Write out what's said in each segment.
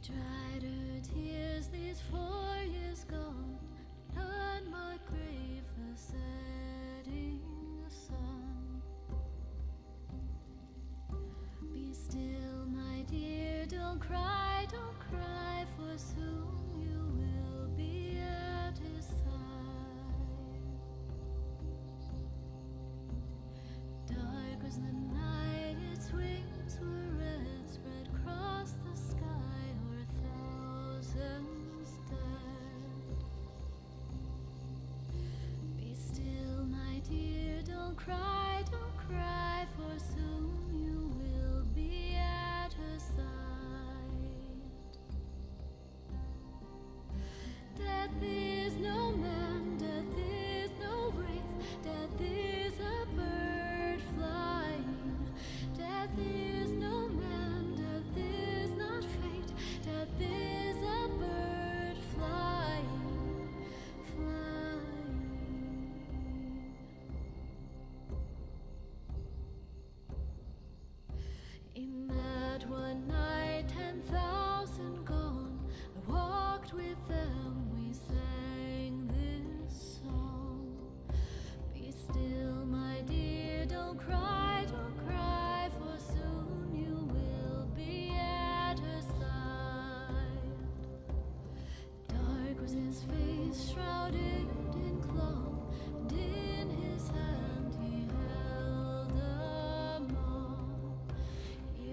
Dried her tears these 4 years gone, and on my grave the setting sun. Be still, my dear, don't cry, for soon you will be at his side. Dark was the night, its wings were red, spread across the sky o'er thousands dead. Be still, my dear, don't cry, for soon you will be at her side. Death is no man, death is no wraith, death is a bird flying. Death is no man, death is not fate, death is a bird flying, flying. In that one night, 10,000 gone, I walked with them, we sang this song. Be still, my dear, don't cry, for soon you will be at her side. Dark was his face, shrouded in cloth, and in his hand he held a maw. He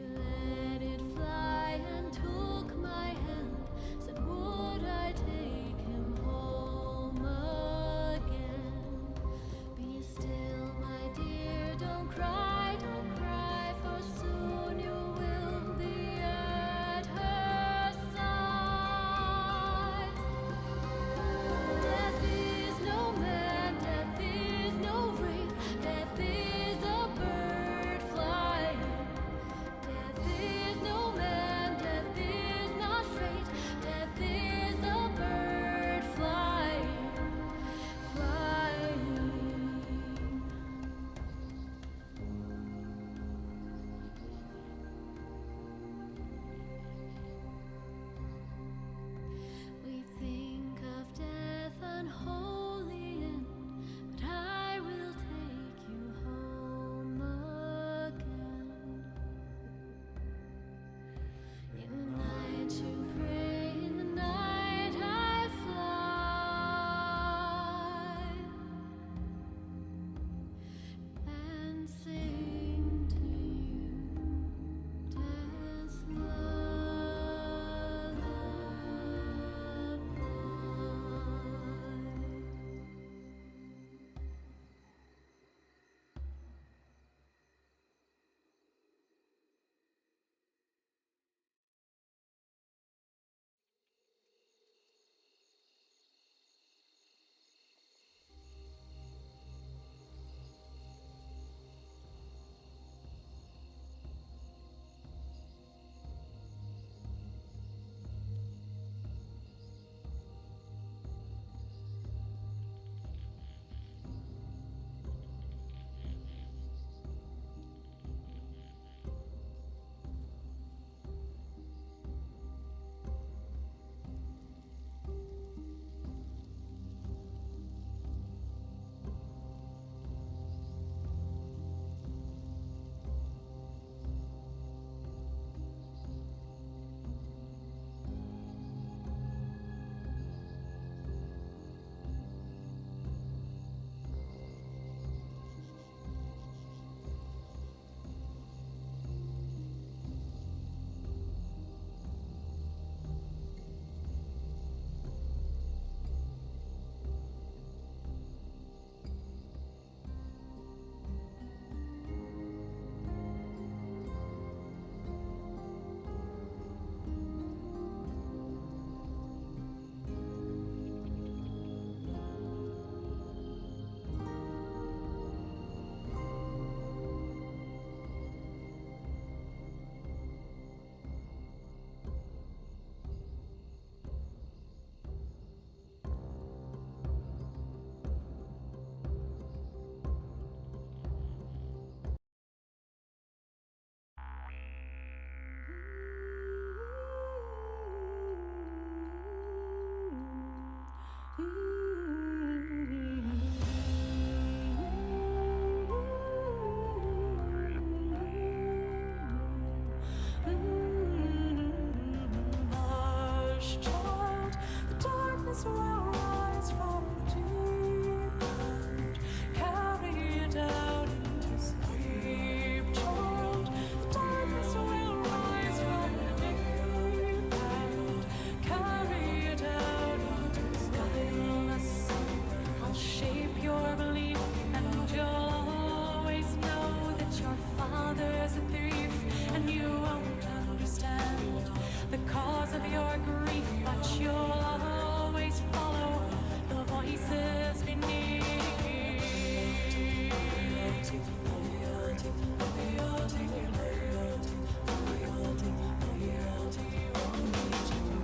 brother's a thief, and you won't understand the cause of your grief, but you'll always follow the voices beneath.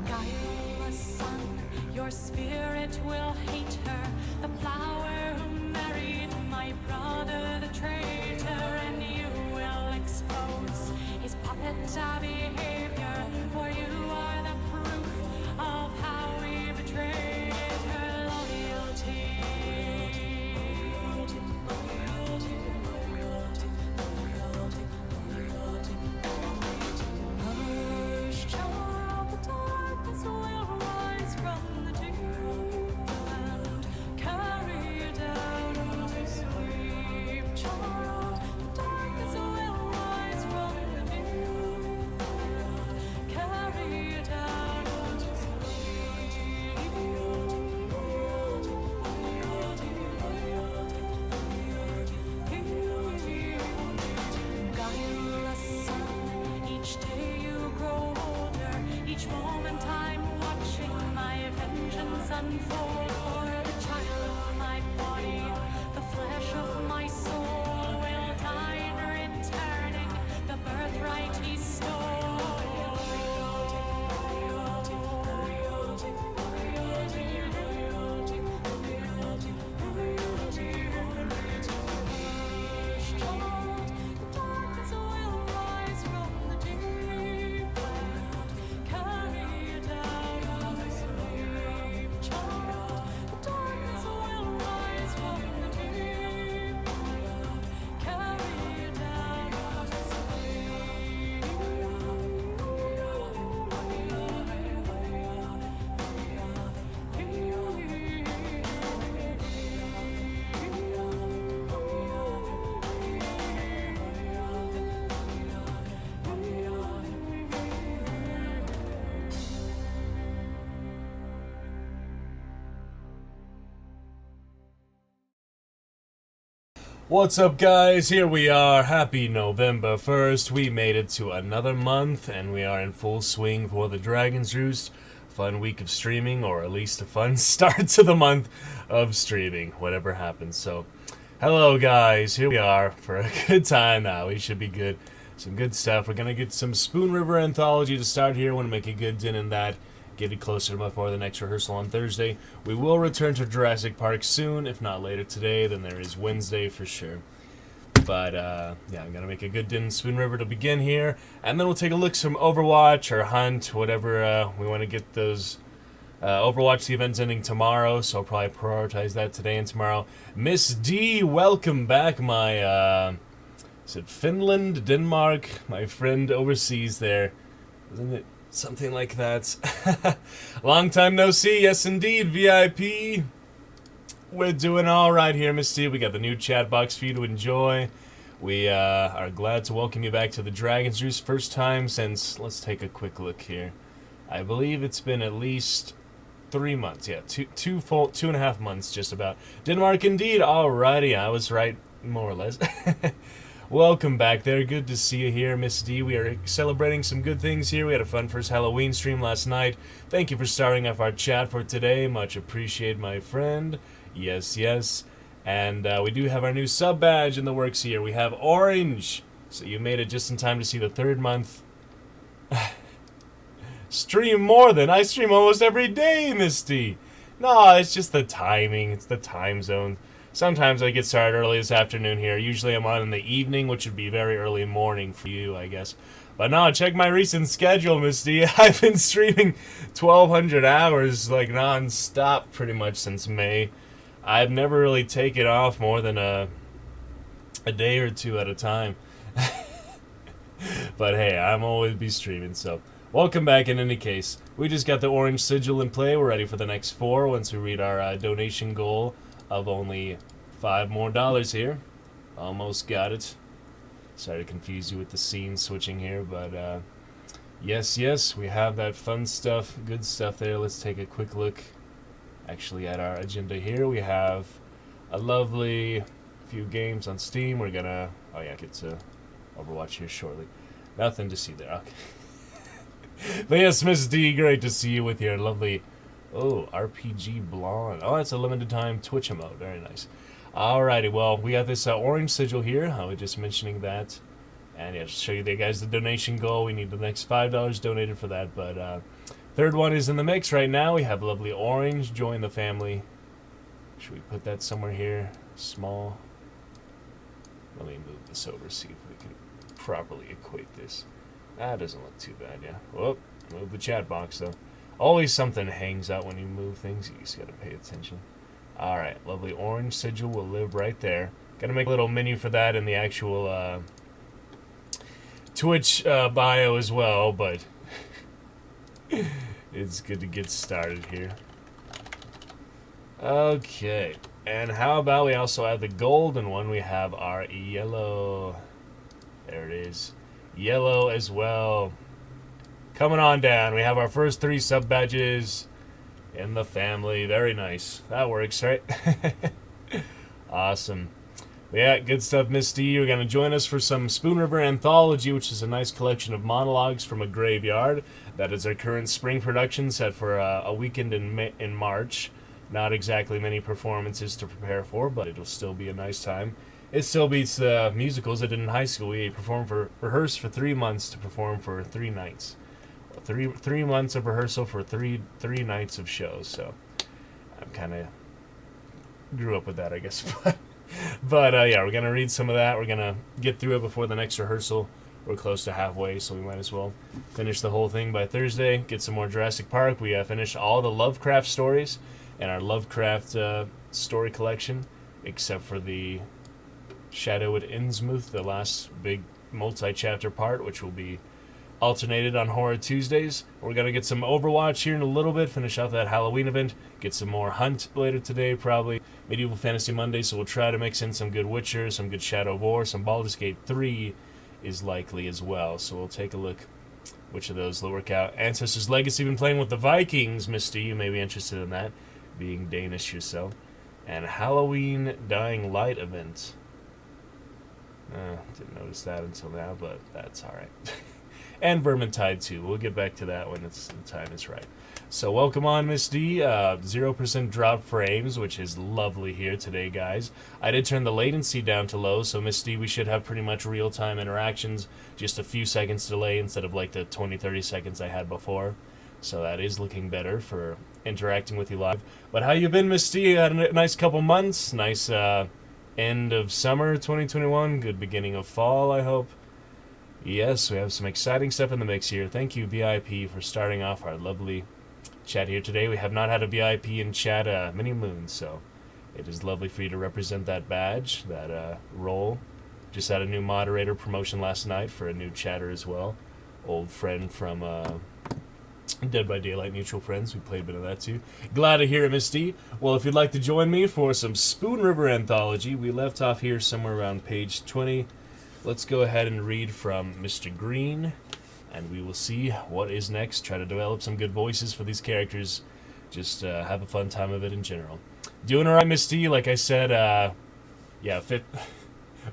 Guileless son, your spirit will hate her, the flower who married my brother the traitor, and you will expose his puppet behavior, for you are the proof of how we betrayed her loyalty. Hush, child, the darkness will rise from the deep and carry you down to sleep. Child, the darkness will rise from the deep and carry you down to sleep. Guileless son, each day you grow older, each moment I'm watching my vengeance unfold. For the child of my body, the flesh of my soul, will die in returning the birthright he stole. The darkness will rise from the deep and carry you down to sleep. Child, the darkness will rise from the deep and carry you down to What's up, guys? Here we are. Happy November 1st. We made it to another month, and we are in full swing for the Dragon's Roost. Fun week of streaming, or at least a fun start to the month of streaming, whatever happens. So, hello, guys. Here we are for a good time now. We should be good. Some good stuff. We're going to get some Spoon River Anthology to start here. Want to make a good din in that. Get it closer before the next rehearsal on Thursday. We will return to Jurassic Park soon, if not later today. Then there is Wednesday for sure. But yeah, I'm gonna make a good din Spoon River to begin here, and then we'll take a look at some Overwatch or Hunt, whatever we want to get those. Overwatch, the event's ending tomorrow, so I'll probably prioritize that today and tomorrow. Miss D, welcome back, my is it Finland, Denmark, my friend overseas there, isn't it? Something like that. Long time no see, yes indeed, VIP. We're doing alright here, Miss D. We got the new chat box for you to enjoy. We are glad to welcome you back to the Dragon's Roost. First time since, let's take a quick look here. I believe it's been at least 3 months. Yeah, two and a half months just about. Denmark indeed, alrighty, I was right, more or less. Welcome back there. Good to see you here, Miss D. We are celebrating some good things here. We had a fun first Halloween stream last night. Thank you for starting off our chat for today. Much appreciated, my friend. Yes, yes. And we do have our new sub badge in the works here. We have orange. So you made it just in time to see the third month. Stream more than I stream almost every day, Misty. No, it's just the timing. It's the time zone. Sometimes I get started early this afternoon here. Usually I'm on in the evening, which would be very early morning for you, I guess. But no, check my recent schedule, Misty. I've been streaming 1,200 hours, like, non-stop pretty much since May. I've never really taken off more than a day or two at a time. But hey, I'm always be streaming, so welcome back in any case. We just got the orange sigil in play. We're ready for the next 4 once we read our donation goal of only $5 more here. Almost got it. Sorry to confuse you with the scene switching here, but yes, we have that fun stuff, good stuff there. Let's take a quick look actually at our agenda here. We have a lovely few games on Steam. We're gonna, get to Overwatch here shortly. Nothing to see there. Okay. But yes, Miss D, great to see you with your lovely, RPG Blonde. Oh, that's a limited time Twitch emote. Very nice. Alrighty, well, we got this orange sigil here. I was just mentioning that. And yeah, just show you there, guys, the donation goal. We need the next $5 donated for that. But third one is in the mix right now. We have lovely orange. Join the family. Should we put that somewhere here? Small. Let me move this over, see if we can properly equate this. That doesn't look too bad, yeah. Whoop, move the chat box, though. Always something hangs out when you move things. You just gotta pay attention. Alright, lovely orange sigil will live right there. Gotta make a little menu for that in the actual Twitch bio as well, but it's good to get started here. Okay, and how about we also have the golden one? We have our yellow. There it is. Yellow as well. Coming on down. We have our first 3 sub badges in the family. Very nice. That works, right? Awesome. Yeah, good stuff, Miss D. You're going to join us for some Spoon River Anthology, which is a nice collection of monologues from a graveyard. That is our current spring production set for a weekend in March. Not exactly many performances to prepare for, but it'll still be a nice time. It still beats the musicals I did in high school. We rehearsed for 3 months to perform for 3 nights. Three months of rehearsal for three nights of shows. So I'm kind of grew up with that, I guess. But yeah, we're gonna read some of that. We're gonna get through it before the next rehearsal. We're close to halfway, so we might as well finish the whole thing by Thursday. Get some more Jurassic Park. We finished all the Lovecraft stories and our Lovecraft story collection, except for the Shadow at Innsmouth, the last big multi-chapter part, which will be alternated on Horror Tuesdays. We're going to get some Overwatch here in a little bit, finish off that Halloween event, get some more Hunt later today, probably Medieval Fantasy Monday, so we'll try to mix in some good Witcher, some good Shadow of War, some Baldur's Gate 3 is likely as well, so we'll take a look which of those will work out. Ancestors Legacy, been playing with the Vikings, Misty, you may be interested in that, being Danish yourself. And Halloween Dying Light event. Didn't notice that until now, but that's alright. And Vermintide 2. We'll get back to that when the time is right. So welcome on, Miss D. 0% drop frames, which is lovely here today, guys. I did turn the latency down to low, so Miss D, we should have pretty much real-time interactions. Just a few seconds delay instead of like the 20-30 seconds I had before. So that is looking better for interacting with you live. But how you been, Miss D? You had a nice couple months. Nice end of summer 2021. Good beginning of fall, I hope. Yes, we have some exciting stuff in the mix here. Thank you, VIP, for starting off our lovely chat here today. We have not had a VIP in chat many moons, so it is lovely for you to represent that badge, that role. Just had a new moderator promotion last night for a new chatter as well. Old friend from Dead by Daylight Mutual Friends. We played a bit of that too. Glad to hear it, Miss D. Well, if you'd like to join me for some Spoon River Anthology, we left off here somewhere around page 20. Let's go ahead and read from Mr. Green, and we will see what is next. Try to develop some good voices for these characters. Just have a fun time of it in general. Doing alright, Miss D. Like I said, yeah,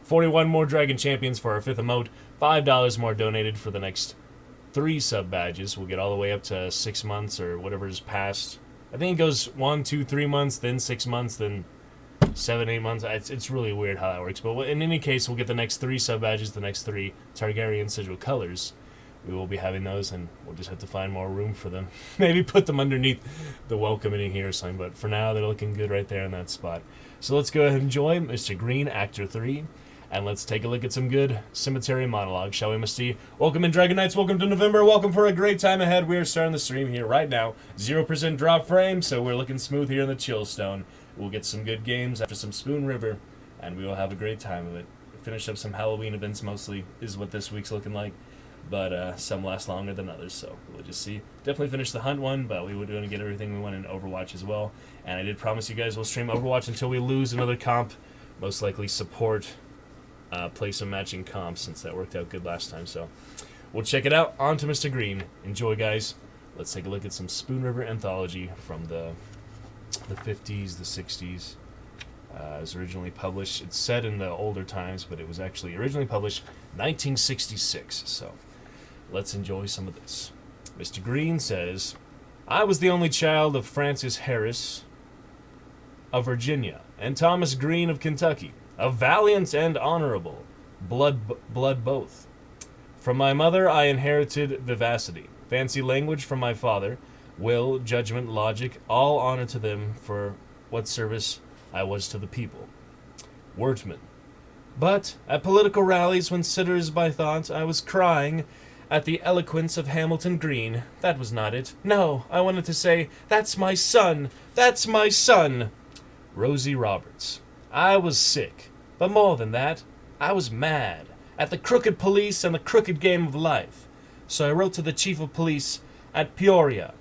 41 more Dragon Champions for our 5th emote. $5 more donated for the next 3 sub badges. We'll get all the way up to 6 months or whatever is past. I think it goes 1, 2, 3 months, then 6 months, then 7, 8 months. It's really weird how that works. But in any case, we'll get the next 3 sub badges, the next 3 Targaryen sigil colors. We will be having those, and we'll just have to find more room for them. Maybe put them underneath the welcoming here or something. But for now, they're looking good right there in that spot. So let's go ahead and join Mr. Green, Actor 3. And let's take a look at some good cemetery monologue, shall we, Miss D? Welcome in, Dragon Knights. Welcome to November. Welcome for a great time ahead. We are starting the stream here right now. 0% drop frame, so we're looking smooth here in the Chillstone. We'll get some good games after some Spoon River, and we will have a great time of it. Finish up some Halloween events mostly is what this week's looking like, but some last longer than others, so we'll just see. Definitely finish the Hunt one, but we were going to get everything we want in Overwatch as well. And I did promise you guys we'll stream Overwatch until we lose another comp. Most likely support, play some matching comps since that worked out good last time, so we'll check it out. On to Mr. Green. Enjoy, guys. Let's take a look at some Spoon River Anthology from the 50s, the 60s, It was originally published, it's said in the older times, but it was actually originally published 1966. So let's enjoy some of this. Mr. Green says, I was the only child of Francis Harris of Virginia and Thomas Green of Kentucky, a valiant and honorable, blood both. From my mother I inherited vivacity, fancy language from my father, will, judgment, logic, all honor to them for what service I was to the people. Wortman. But at political rallies when sitters by thought I was crying at the eloquence of Hamilton Green, that was not it. No, I wanted to say, that's my son! That's my son! Rosie Roberts. I was sick, but more than that, I was mad at the crooked police and the crooked game of life. So I wrote to the chief of police at Peoria.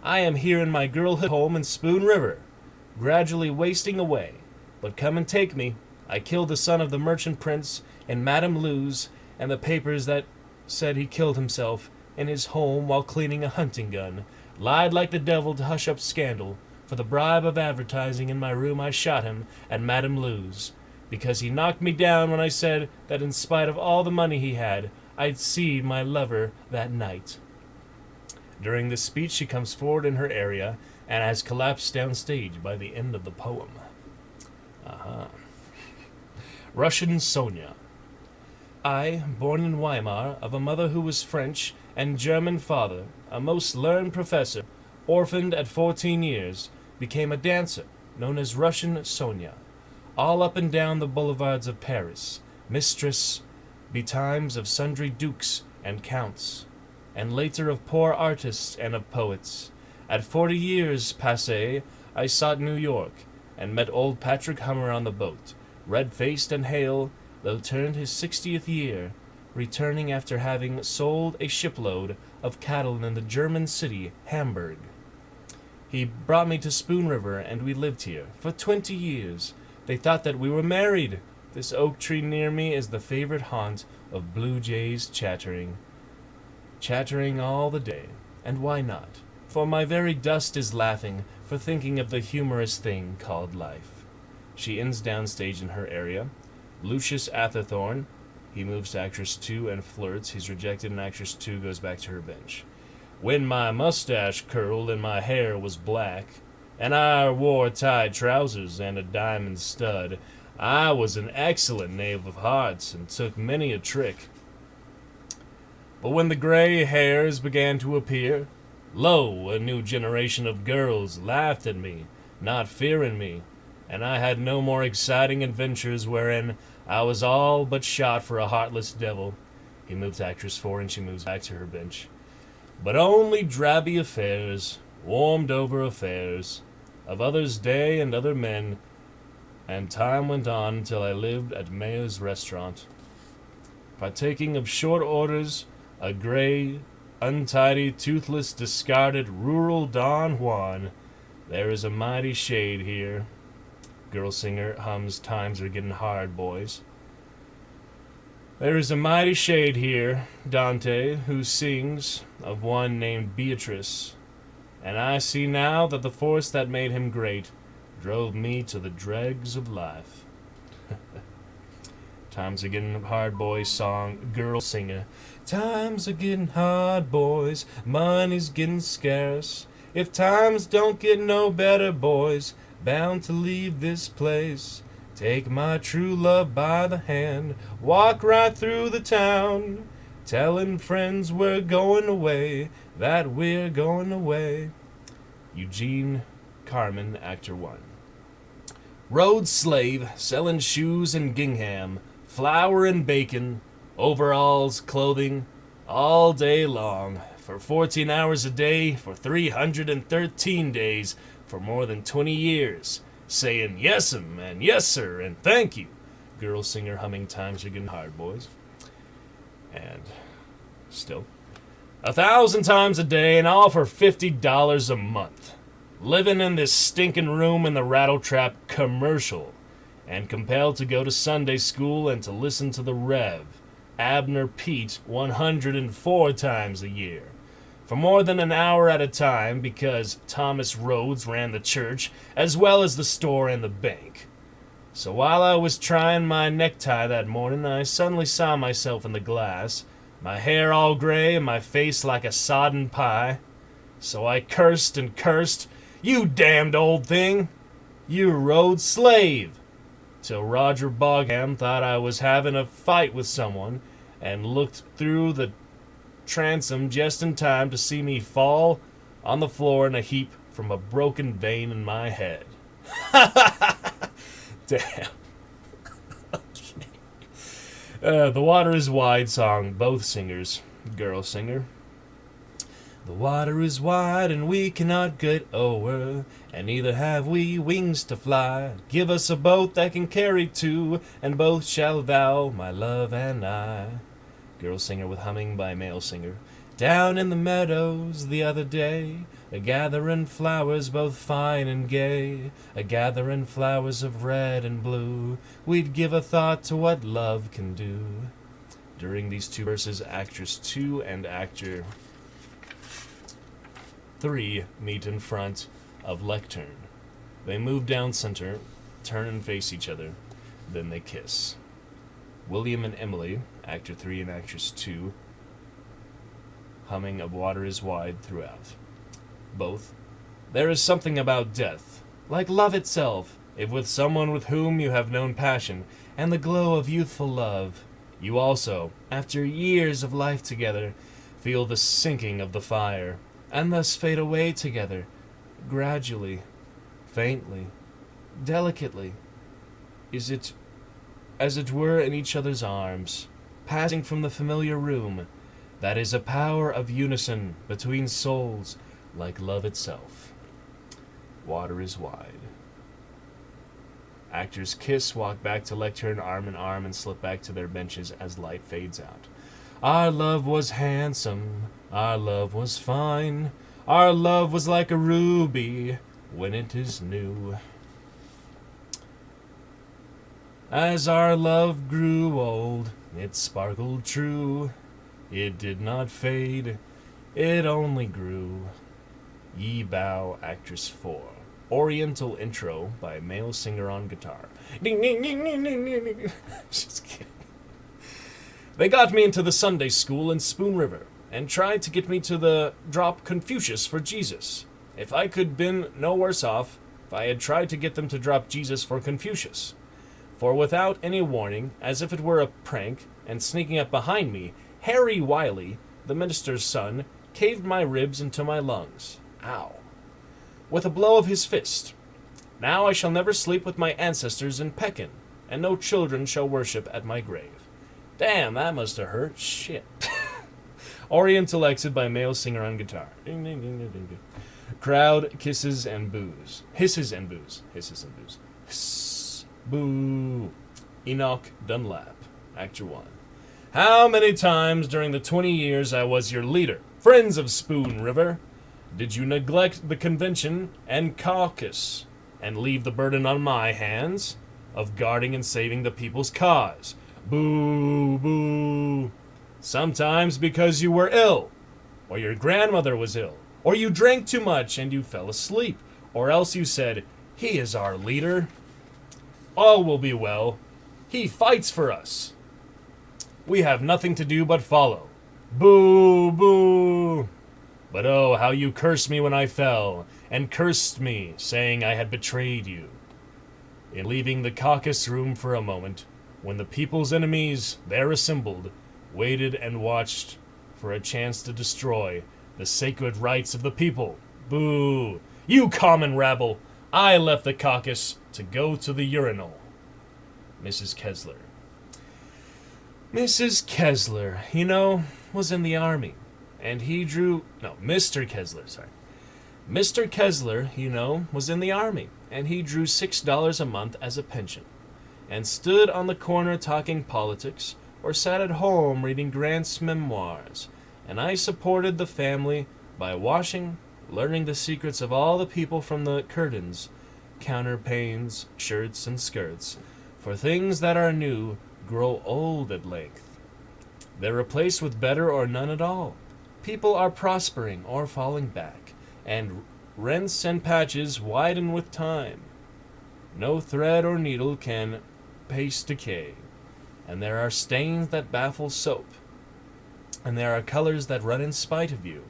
I am here in my girlhood home in Spoon River, gradually wasting away. But come and take me. I killed the son of the merchant prince in Madame Lou's, and the papers that said he killed himself in his home while cleaning a hunting gun. Lied like the devil to hush up scandal. For the bribe of advertising in my room I shot him at Madame Lou's, because he knocked me down when I said that in spite of all the money he had, I'd see my lover that night. During this speech she comes forward in her area and has collapsed downstage by the end of the poem. Russian Sonia. I, born in Weimar, of a mother who was French and German father, a most learned professor, orphaned at 14 years, became a dancer, known as Russian Sonia, all up and down the boulevards of Paris, mistress betimes of sundry dukes and counts, and later of poor artists and of poets. At 40 years passé, I sought New York, and met old Patrick Hummer on the boat, red-faced and hale, though turned his 60th year, returning after having sold a shipload of cattle in the German city, Hamburg. He brought me to Spoon River, and we lived here for 20 years. They thought that we were married. This oak tree near me is the favorite haunt of blue jays chattering all the day. And why not? For my very dust is laughing for thinking of the humorous thing called life. She ends downstage in her area. Lucius Atherthorne. He moves to actress 2 and flirts. He's rejected, and actress 2 goes back to her bench. When my mustache curled and my hair was black, and I wore tied trousers and a diamond stud, I was an excellent knave of hearts and took many a trick. But when the gray hairs began to appear, lo, a new generation of girls laughed at me, not fearing me, and I had no more exciting adventures wherein I was all but shot for a heartless devil. He moves to actress 4 and she moves back to her bench. But only drabby affairs, warmed over affairs, of others' day and other men, and time went on until I lived at Mayor's restaurant, partaking of short orders, a gray, untidy, toothless, discarded, rural Don Juan. There is a mighty shade here. Girl singer hums Times Are Getting Hard, Boys. There is a mighty shade here, Dante, who sings of one named Beatrice, and I see now that the force that made him great drove me to the dregs of life. Times Are Getting Hard, Boys song, girl singer. Times are getting hard, boys, money's getting scarce. If times don't get no better, boys, bound to leave this place. Take my true love by the hand, walk right through the town, telling friends we're going away, that we're going away. Eugene Carmen, actor 1. Road slave, selling shoes in Gingham, flour and bacon, overalls, clothing, all day long, for 14 hours a day, for 313 days, for more than 20 years. Saying yes'm and yes sir and thank you. Girl singer humming Times Are Getting Hard, Boys. And still 1,000 times a day and all for $50 a month. Living in this stinking room in the Rattletrap commercial, and compelled to go to Sunday school and to listen to the Rev. Abner Pete 104 times a year. For more than an hour at a time, because Thomas Rhodes ran the church, as well as the store and the bank. So while I was trying my necktie that morning, I suddenly saw myself in the glass, my hair all gray and my face like a sodden pie. So I cursed and cursed, "You damned old thing! You road slave!" Till Roger Bogham thought I was having a fight with someone and looked through the transom just in time to see me fall on the floor in a heap from a broken vein in my head. Damn. The Water is Wide song, both singers, girl singer. The water is wide and we cannot get over, and neither have we wings to fly. Give us a boat that can carry two, and both shall vow, my love and I. Girl singer with humming by male singer. Down in the meadows the other day, a gathering flowers both fine and gay, a gathering flowers of red and blue. We'd give a thought to what love can do. During these two verses, actress 2 and actor 3 meet in front of lectern. They move down center, turn and face each other, then they kiss. William and Emily, actor 3 and actress 2, humming of Water is Wide throughout. Both. There is something about death, like love itself, if with someone with whom you have known passion and the glow of youthful love, you also, after years of life together, feel the sinking of the fire, and thus fade away together, gradually, faintly, delicately. Is it as it were in each other's arms, passing from the familiar room? That is a power of unison between souls, like love itself. Water is Wide. Actors kiss, walk back to lectern arm in arm, and slip back to their benches as light fades out. Our love was handsome, our love was fine, our love was like a ruby when it is new. As our love grew old, it sparkled true. It did not fade, it only grew. Ye bow, actress 4. Oriental intro by male singer on guitar. Ding, ding, ding, ding, ding, ding, ding. Just kidding. They got me into the Sunday school in Spoon River and tried to get me to drop Confucius for Jesus. If I could been no worse off if I had tried to get them to drop Jesus for Confucius. For without any warning, as if it were a prank, and sneaking up behind me, Harry Wiley, the minister's son, caved my ribs into my lungs. Ow. With a blow of his fist. Now I shall never sleep with my ancestors in Pekin, and no children shall worship at my grave. Damn, that must have hurt. Shit. Oriental exit by male singer on guitar. Ding, ding, ding, ding, ding, ding. Crowd kisses and boos. Hisses and boos. Hisses and boos. Hiss. Boo. Enoch Dunlap, actor 1. How many times during the 20 years I was your leader, friends of Spoon River, did you neglect the convention and caucus and leave the burden on my hands of guarding and saving the people's cause? Boo, boo. Sometimes because you were ill, or your grandmother was ill, or you drank too much and you fell asleep, or else you said, "He is our leader. All will be well. He fights for us. We have nothing to do but follow. Boo, boo. But oh, how you cursed me when I fell, and cursed me, saying I had betrayed you. In leaving the caucus room for a moment, when the people's enemies, there assembled, waited and watched for a chance to destroy the sacred rights of the people. Boo! You common rabble! I left the caucus to go to the urinal. Mrs. Kessler. Mrs. Kessler, was in the army, and he drew... No, Mr. Kessler, sorry. Mr. Kessler, was in the army, and he drew $6 a month as a pension, and stood on the corner talking politics, or sat at home reading Grant's memoirs, and I supported the family by washing, learning the secrets of all the people from the curtains, counterpanes, shirts, and skirts, for things that are new grow old at length. They're replaced with better or none at all. People are prospering or falling back, and rents and patches widen with time. No thread or needle can paste decay, and there are stains that baffle soap, and there are colors that run in spite of you.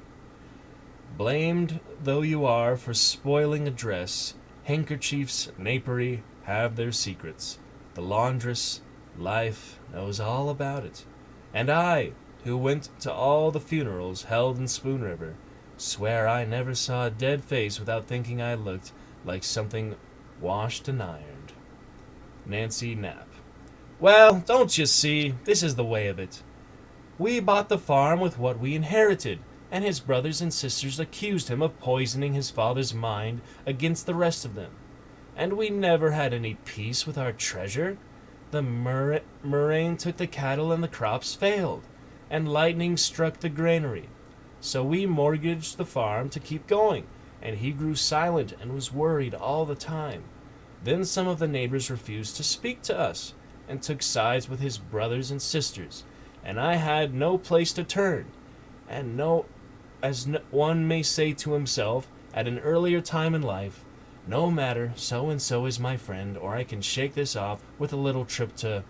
Blamed though you are for spoiling a dress, handkerchiefs, napery have their secrets. The laundress, life, knows all about it. And I, who went to all the funerals held in Spoon River, swear I never saw a dead face without thinking I looked like something washed and ironed. Nancy Knapp. Well, don't you see, this is the way of it. We bought the farm with what we inherited, and his brothers and sisters accused him of poisoning his father's mind against the rest of them. And we never had any peace with our treasure. The murrain took the cattle and the crops failed, and lightning struck the granary. So we mortgaged the farm to keep going, and he grew silent and was worried all the time. Then some of the neighbors refused to speak to us, and took sides with his brothers and sisters, and I had no place to turn. And one may say to himself at an earlier time in life, no matter, so-and-so is my friend, or I can shake this off with a little trip to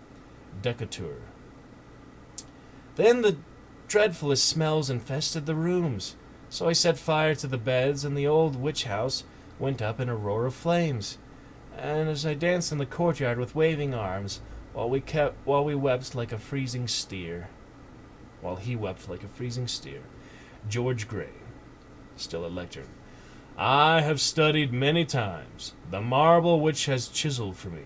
Decatur. Then the dreadfulest smells infested the rooms, so I set fire to the beds, and the old witch house went up in a roar of flames. And as I danced in the courtyard with waving arms, while he wept like a freezing steer. George Gray, still a lectern. I have studied many times the marble which has chiseled for me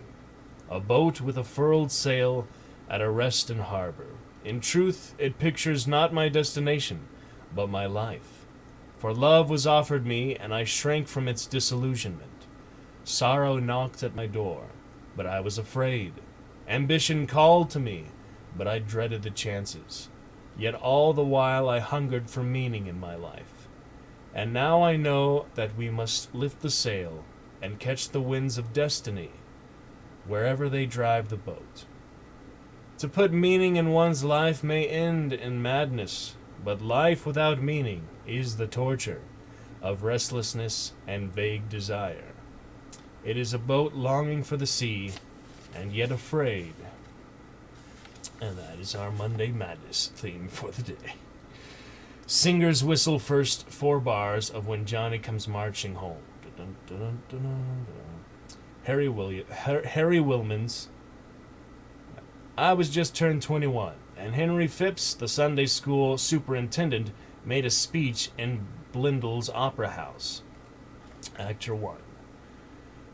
a boat with a furled sail at a rest in harbor. In truth, it pictures not my destination, but my life. For love was offered me, and I shrank from its disillusionment. Sorrow knocked at my door, but I was afraid. Ambition called to me, but I dreaded the chances. Yet all the while I hungered for meaning in my life. And now I know that we must lift the sail and catch the winds of destiny, wherever they drive the boat. To put meaning in one's life may end in madness, but life without meaning is the torture of restlessness and vague desire. It is a boat longing for the sea, and yet afraid. And that is our Monday Madness theme for the day. Singers whistle first 4 bars of When Johnny Comes Marching Home. Harry Wilmans. I was just turned 21, and Henry Phipps, the Sunday school superintendent, made a speech in Blindell's Opera House. Actor 1.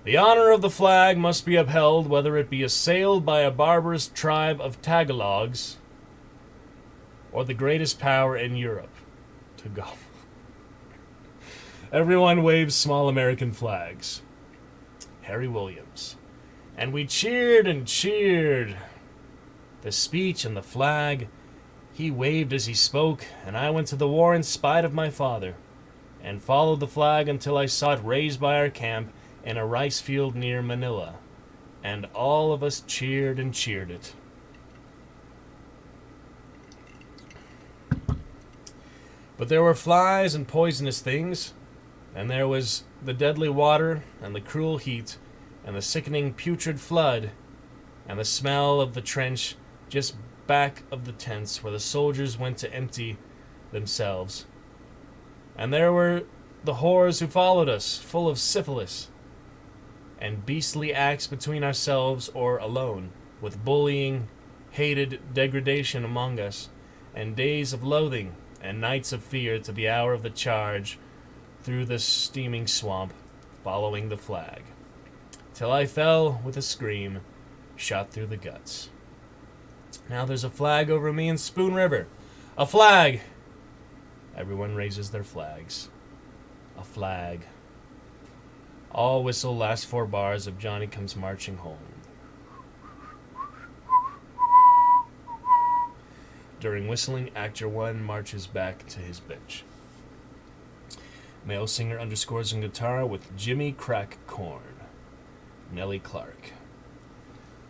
The honor of the flag must be upheld, whether it be assailed by a barbarous tribe of Tagalogs or the greatest power in Europe. To go. Everyone waves small American flags. Harry Williams. And we cheered and cheered. The speech and the flag. He waved as he spoke, and I went to the war in spite of my father, and followed the flag until I saw it raised by our camp in a rice field near Manila, and all of us cheered and cheered it. But there were flies and poisonous things, and there was the deadly water, and the cruel heat, and the sickening putrid flood, and the smell of the trench just back of the tents where the soldiers went to empty themselves. And there were the whores who followed us, full of syphilis, and beastly acts between ourselves or alone, with bullying, hated degradation among us, and days of loathing, and nights of fear to the hour of the charge through the steaming swamp, following the flag, till I fell with a scream, shot through the guts. Now there's a flag over me in Spoon River. A flag! Everyone raises their flags. A flag. All whistle last 4 bars of Johnny Comes Marching Home. During whistling, actor 1 marches back to his bench. Male singer underscores on guitar with Jimmy Crack Corn. Nellie Clark.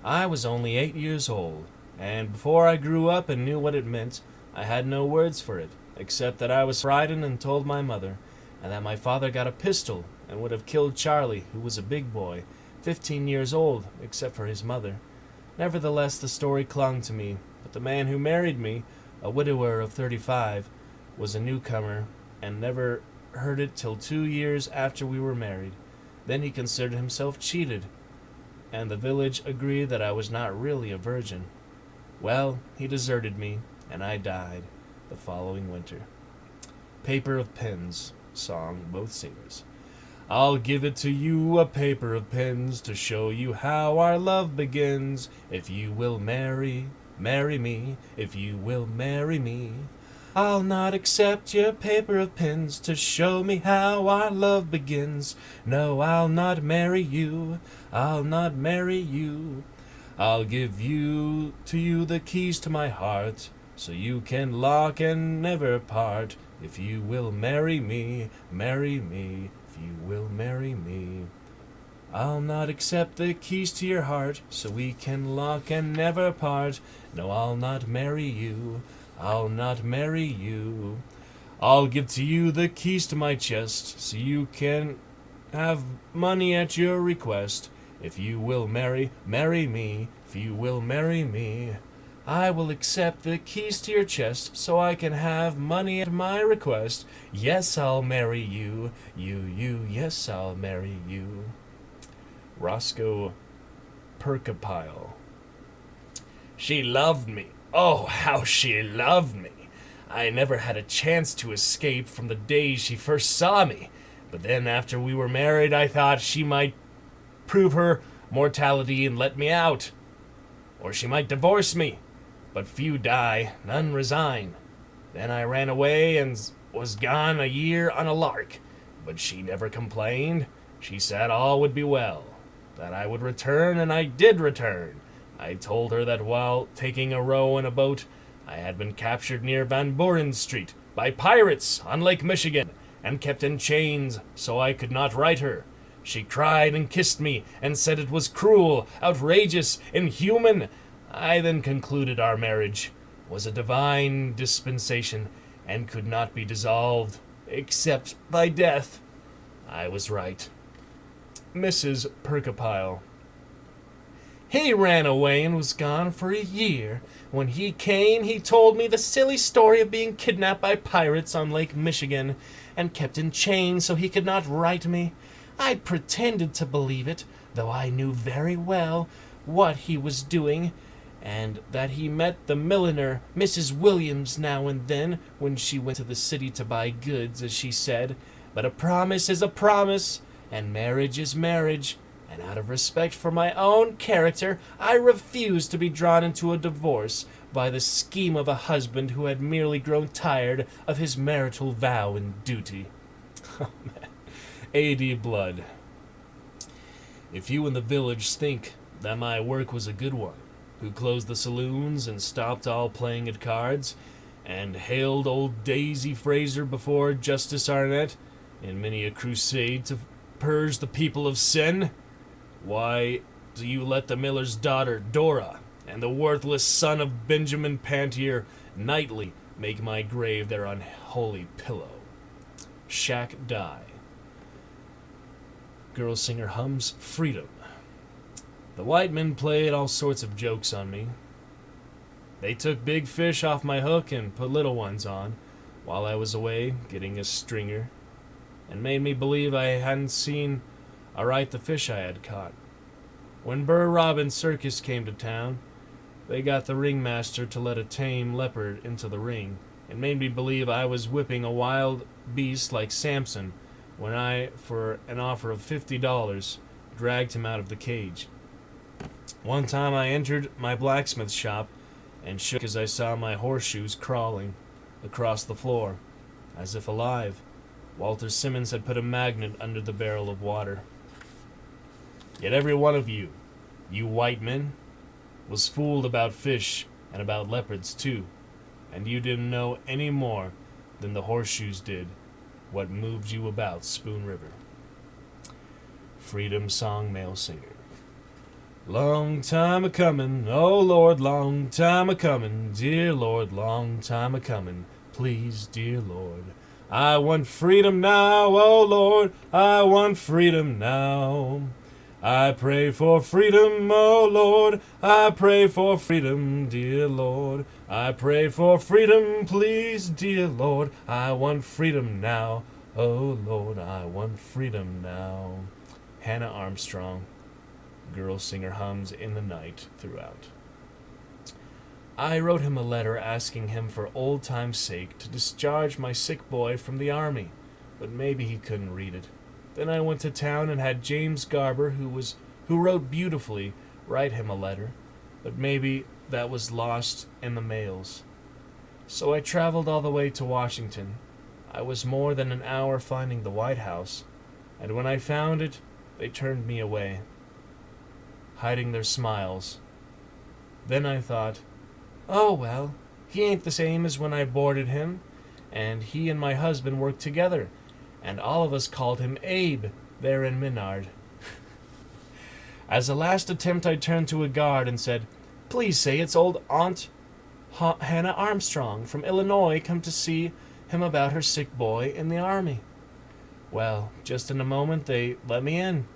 I was only 8 years old, and before I grew up and knew what it meant, I had no words for it, except that I was frightened and told my mother, and that my father got a pistol and would have killed Charlie, who was a big boy, 15 years old, except for his mother. Nevertheless, the story clung to me, but the man who married me, a widower of 35, was a newcomer, and never heard it till 2 years after we were married. Then he considered himself cheated, and the village agreed that I was not really a virgin. Well, he deserted me, and I died the following winter. Paper of Pins, song, both singers. I'll give it to you, a paper of pins, to show you how our love begins. If you will marry me, if you will marry me. I'll not accept your paper of pins to show me how our love begins. No, I'll not marry you, I'll not marry you. I'll give to you the keys to my heart, so you can lock and never part. If you will marry me, if you will marry me. I'll not accept the keys to your heart, so we can lock and never part. No, I'll not marry you, I'll not marry you. I'll give to you the keys to my chest, so you can have money at your request. If you will marry me, if you will marry me. I will accept the keys to your chest, so I can have money at my request. Yes, I'll marry you, yes, I'll marry you. Roscoe Perkapile. She loved me. Oh, how she loved me. I never had a chance to escape from the day she first saw me. But then after we were married, I thought she might prove her mortality and let me out. Or she might divorce me. But few die, none resign. Then I ran away and was gone a year on a lark. But she never complained. She said all would be well, that I would return, and I did return. I told her that while taking a row in a boat, I had been captured near Van Buren Street by pirates on Lake Michigan and kept in chains so I could not write her. She cried and kissed me and said it was cruel, outrageous, inhuman. I then concluded our marriage was a divine dispensation and could not be dissolved except by death. I was right. Mrs. Perkapile. He ran away and was gone for a year. When he came, he told me the silly story of being kidnapped by pirates on Lake Michigan and kept in chains so he could not write me. I pretended to believe it, though I knew very well what he was doing, and that he met the milliner, Mrs. Williams, now and then when she went to the city to buy goods, as she said. But a promise is a promise, and marriage is marriage, and out of respect for my own character, I refused to be drawn into a divorce by the scheme of a husband who had merely grown tired of his marital vow and duty. Oh, man. A.D. Blood. If you in the village think that my work was a good one, who closed the saloons and stopped all playing at cards, and hailed old Daisy Fraser before Justice Arnett in many a crusade to purge the people of sin, why do you let the miller's daughter, Dora, and the worthless son of Benjamin Pantier nightly make my grave their unholy pillow? Shack Die. Girl singer hums Freedom. The white men played all sorts of jokes on me. They took big fish off my hook and put little ones on while I was away getting a stringer, and made me believe I hadn't seen aright the fish I had caught. When Burr Robin's circus came to town, they got the ringmaster to let a tame leopard into the ring, and made me believe I was whipping a wild beast like Samson when I, for an offer of $50, dragged him out of the cage. One time I entered my blacksmith shop and shook as I saw my horseshoes crawling across the floor, as if alive. Walter Simmons had put a magnet under the barrel of water. Yet every one of you white men, was fooled about fish and about leopards too, and you didn't know any more than the horseshoes did what moved you about Spoon River. Freedom Song Male Singer. Long time a-comin', oh Lord, long time a-comin', dear Lord, long time a-comin', please, dear Lord. I want freedom now, oh Lord, I want freedom now. I pray for freedom, oh Lord. I pray for freedom, dear Lord. I pray for freedom, please, dear Lord. I want freedom now, oh Lord. I want freedom now. Hannah Armstrong, girl singer, hums in the night throughout. I wrote him a letter asking him for old time's sake to discharge my sick boy from the army, but maybe he couldn't read it. Then I went to town and had James Garber, who wrote beautifully, write him a letter, but maybe that was lost in the mails. So I traveled all the way to Washington. I was more than an hour finding the White House, and when I found it, they turned me away, hiding their smiles. Then I thought, oh well, he ain't the same as when I boarded him, and he and my husband worked together, and all of us called him Abe there in Menard. As a last attempt, I turned to a guard and said, please say it's old Aunt Hannah Armstrong from Illinois come to see him about her sick boy in the army. Well, just in a moment they let me in,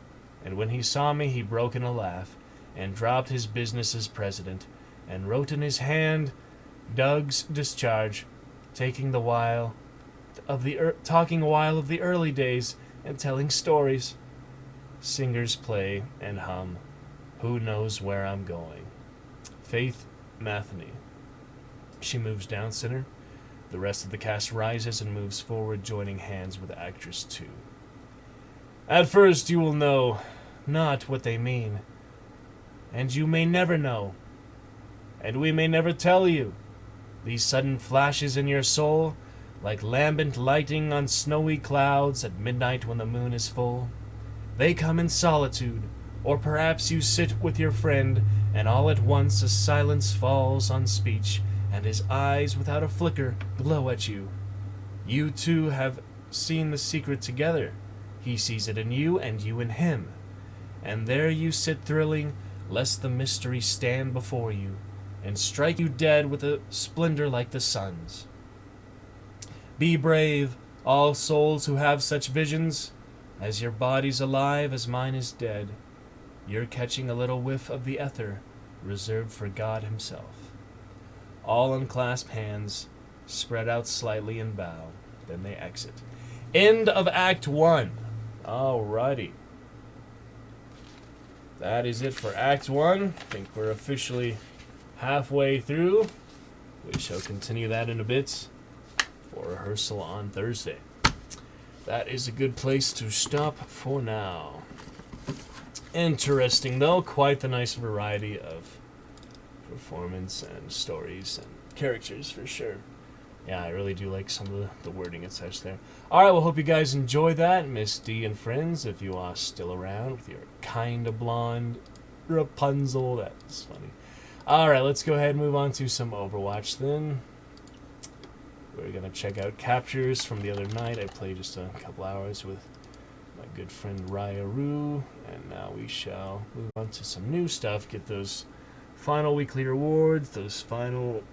and when he saw me he broke in a laugh and dropped his business as president and wrote in his hand Doug's discharge, talking a while of the early days and telling stories. Singers play and hum. Who knows where I'm going? Faith Matheny. She moves down center. The rest of the cast rises and moves forward, joining hands with actress 2. At first you will know not what they mean, and you may never know, and we may never tell you. These sudden flashes in your soul, like lambent lighting on snowy clouds at midnight when the moon is full. They come in solitude, or perhaps you sit with your friend, and all at once a silence falls on speech, and his eyes without a flicker glow at you. You two have seen the secret together. He sees it in you, and you in him. And there you sit thrilling, lest the mystery stand before you, and strike you dead with a splendor like the sun's. Be brave, all souls who have such visions, as your body's alive as mine is dead. You're catching a little whiff of the ether reserved for God himself. All unclasp hands, spread out slightly and bow. Then they exit. End of Act 1. Alrighty. That is it for Act 1. I think we're officially halfway through. We shall continue that in a bit for rehearsal on Thursday. That is a good place to stop for now. Interesting, though. Quite the nice variety of performance and stories and characters, for sure. Yeah, I really do like some of the wording and such there. Alright, well, hope you guys enjoyed that. Miss D and friends, if you are still around with your kinda blonde Rapunzel. That's funny. Alright, let's go ahead and move on to some Overwatch then. We're going to check out captures from the other night. I played just a couple hours with my good friend Raya Roo, and now we shall move on to some new stuff, get those final weekly rewards, those final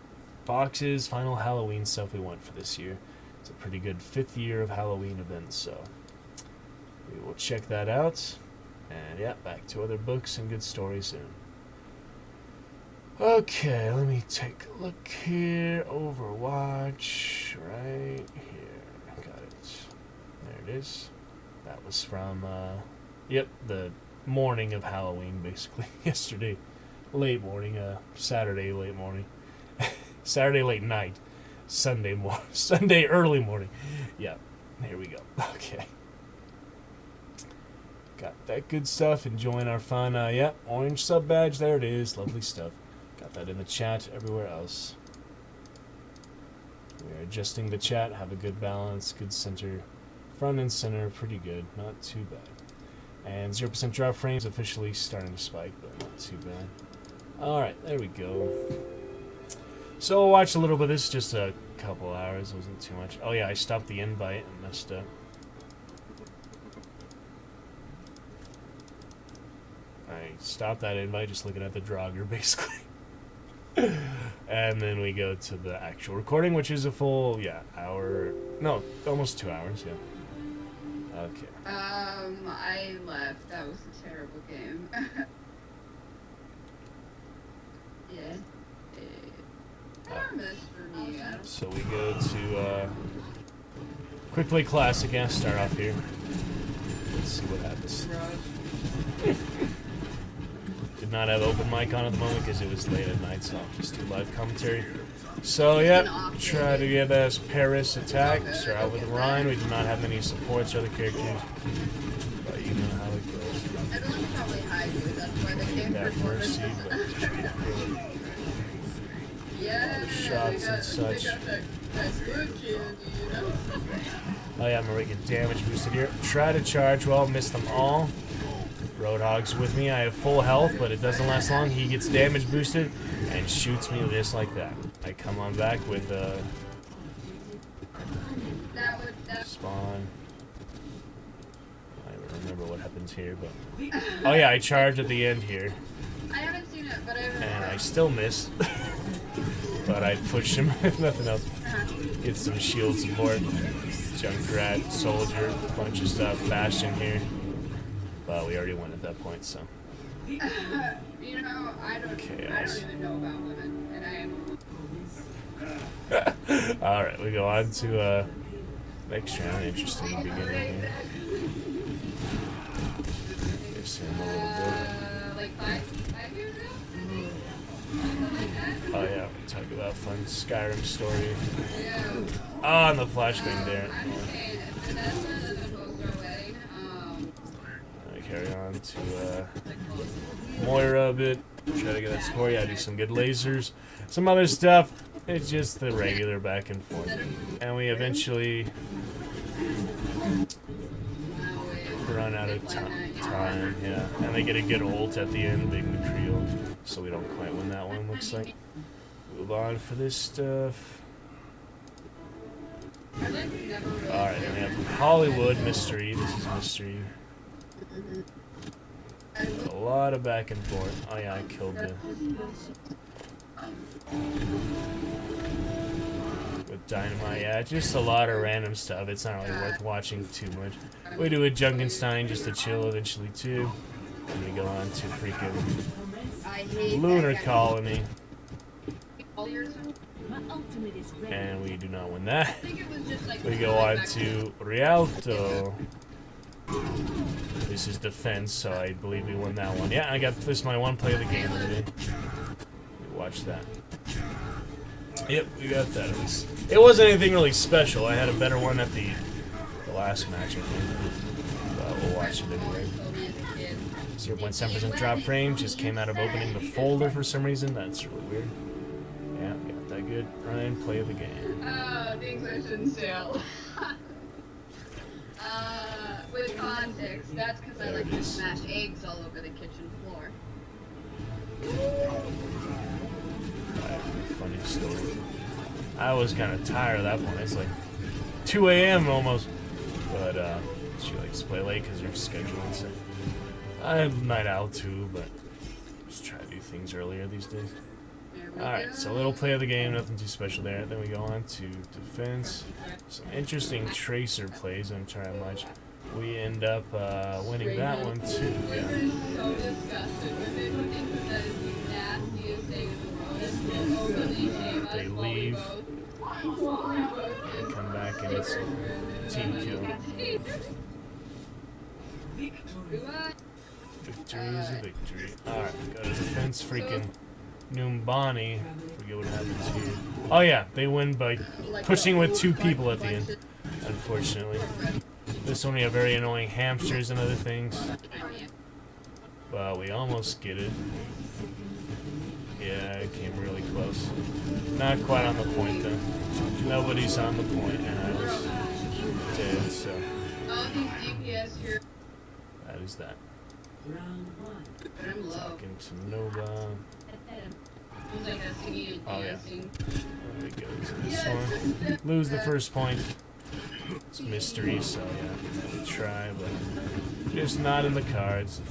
boxes, final Halloween stuff we want for this year. It's a pretty good 5th year of Halloween events, so we will check that out. And yeah, back to other books and good stories soon. Okay, let me take a look here. Overwatch, right here. Got it. There it is. That was from, the morning of Halloween, basically. Yesterday, late morning, Saturday, late morning. Saturday, late night. Sunday, early morning. Yeah, here we go. Okay. Got that good stuff. Enjoying our fun, orange sub badge. There it is. Lovely stuff. Got that in the chat, everywhere else. We're adjusting the chat, have a good balance, good center, front and center, pretty good, not too bad. And 0% drop frames officially starting to spike, but not too bad. Alright, there we go. So we'll watch a little bit of this, just a couple hours, wasn't too much. Oh yeah, I stopped the invite and messed up. I stopped that invite just looking at the Draugr, basically. And then we go to the actual recording, which is a full, hour, no, almost 2 hours, Okay. I left. That was a terrible game. Yeah. Miss for me. I don't So we go to quick play classic. Yeah, start off here. Let's see what happens. Did not have open mic on at the moment because it was late at night, so I'll just do live commentary. So, yep, try to get us Paris attack. Start out with Ryan. We do not have any supports or other characters, but you know how it goes. Everyone's probably high too, that's why they came That for Mercy, but yeah, shots and such. that good candy, you know? Oh yeah, I'm gonna get damage boosted here. Try to charge, well, miss them all. Roadhog's with me. I have full health, but it doesn't last long. He gets damage boosted and shoots me just like that. I come on back with spawn. I don't remember what happens here, but oh yeah, I charge at the end here, I haven't seen it, but I remember. and I still miss. But I push him if nothing else. Get some shield support. Junkrat, soldier, bunch of stuff. Bastion here. But we already won at that point, so. You know, I don't even know about women, and I am. Alright, we go on to next round. Interesting beginning here. Gives him a little bit. Like 5 years ago? Oh yeah, talk about fun Skyrim story. Yeah. Ah, and the flashbang there. I'm saying, Vanessa doesn't post our wedding. I carry on to Moira a bit. Try to get that score. Yeah, do some good lasers. Some other stuff. It's just the regular back and forth. And we eventually run out of time. Yeah, and they get a good ult at the end, big Nutrial. So we don't quite win that one, looks like. Move on for this stuff. Alright, then we have Hollywood Mystery. This is Mystery. A lot of back and forth. Oh yeah, I killed the... With Dynamite, yeah, just a lot of random stuff. It's not really worth watching too much. We do a Junkenstein just to chill eventually too. And we go on to freaking Lunar Colony. And we do not win that. We go on to Rialto. This is defense, so I believe we won that one. Yeah, I got this my one play of the game today. Watch that. Yep, we got that. It wasn't anything really special. I had a better one at the last match, I think. But we'll watch it anyway. 0.7% drop frame. Just came out of opening the folder for some reason. That's really weird. Yeah, we got that good. Ryan, play the game. Oh, things I shouldn't sell. With context, that's because I like to smash eggs all over the kitchen floor. Funny story. I was kind of tired at that point. It's like 2 a.m. almost. But she likes to play late because her schedule and stuff. I'm night owl too, but just try to do things earlier these days. Alright, so little play of the game, nothing too special there. Then we go on to defense. Some interesting tracer plays, I'm trying much. We end up winning that one too, yeah. They leave and come back and it's a team kill. Victory is a victory. Alright, go to defense, freaking Numbani. Forget what happens here. Oh yeah, they win by pushing with 2 people at the end, unfortunately. This one we have very annoying hamsters and other things. But we almost get it. Yeah, it came really close. Not quite on the point though. Nobody's on the point, and I was dead, so. That is that. Talking to Nova. Oh yeah. There we go to this one. Lose the first point. It's mystery, so yeah, we'll try, but just not in the cards.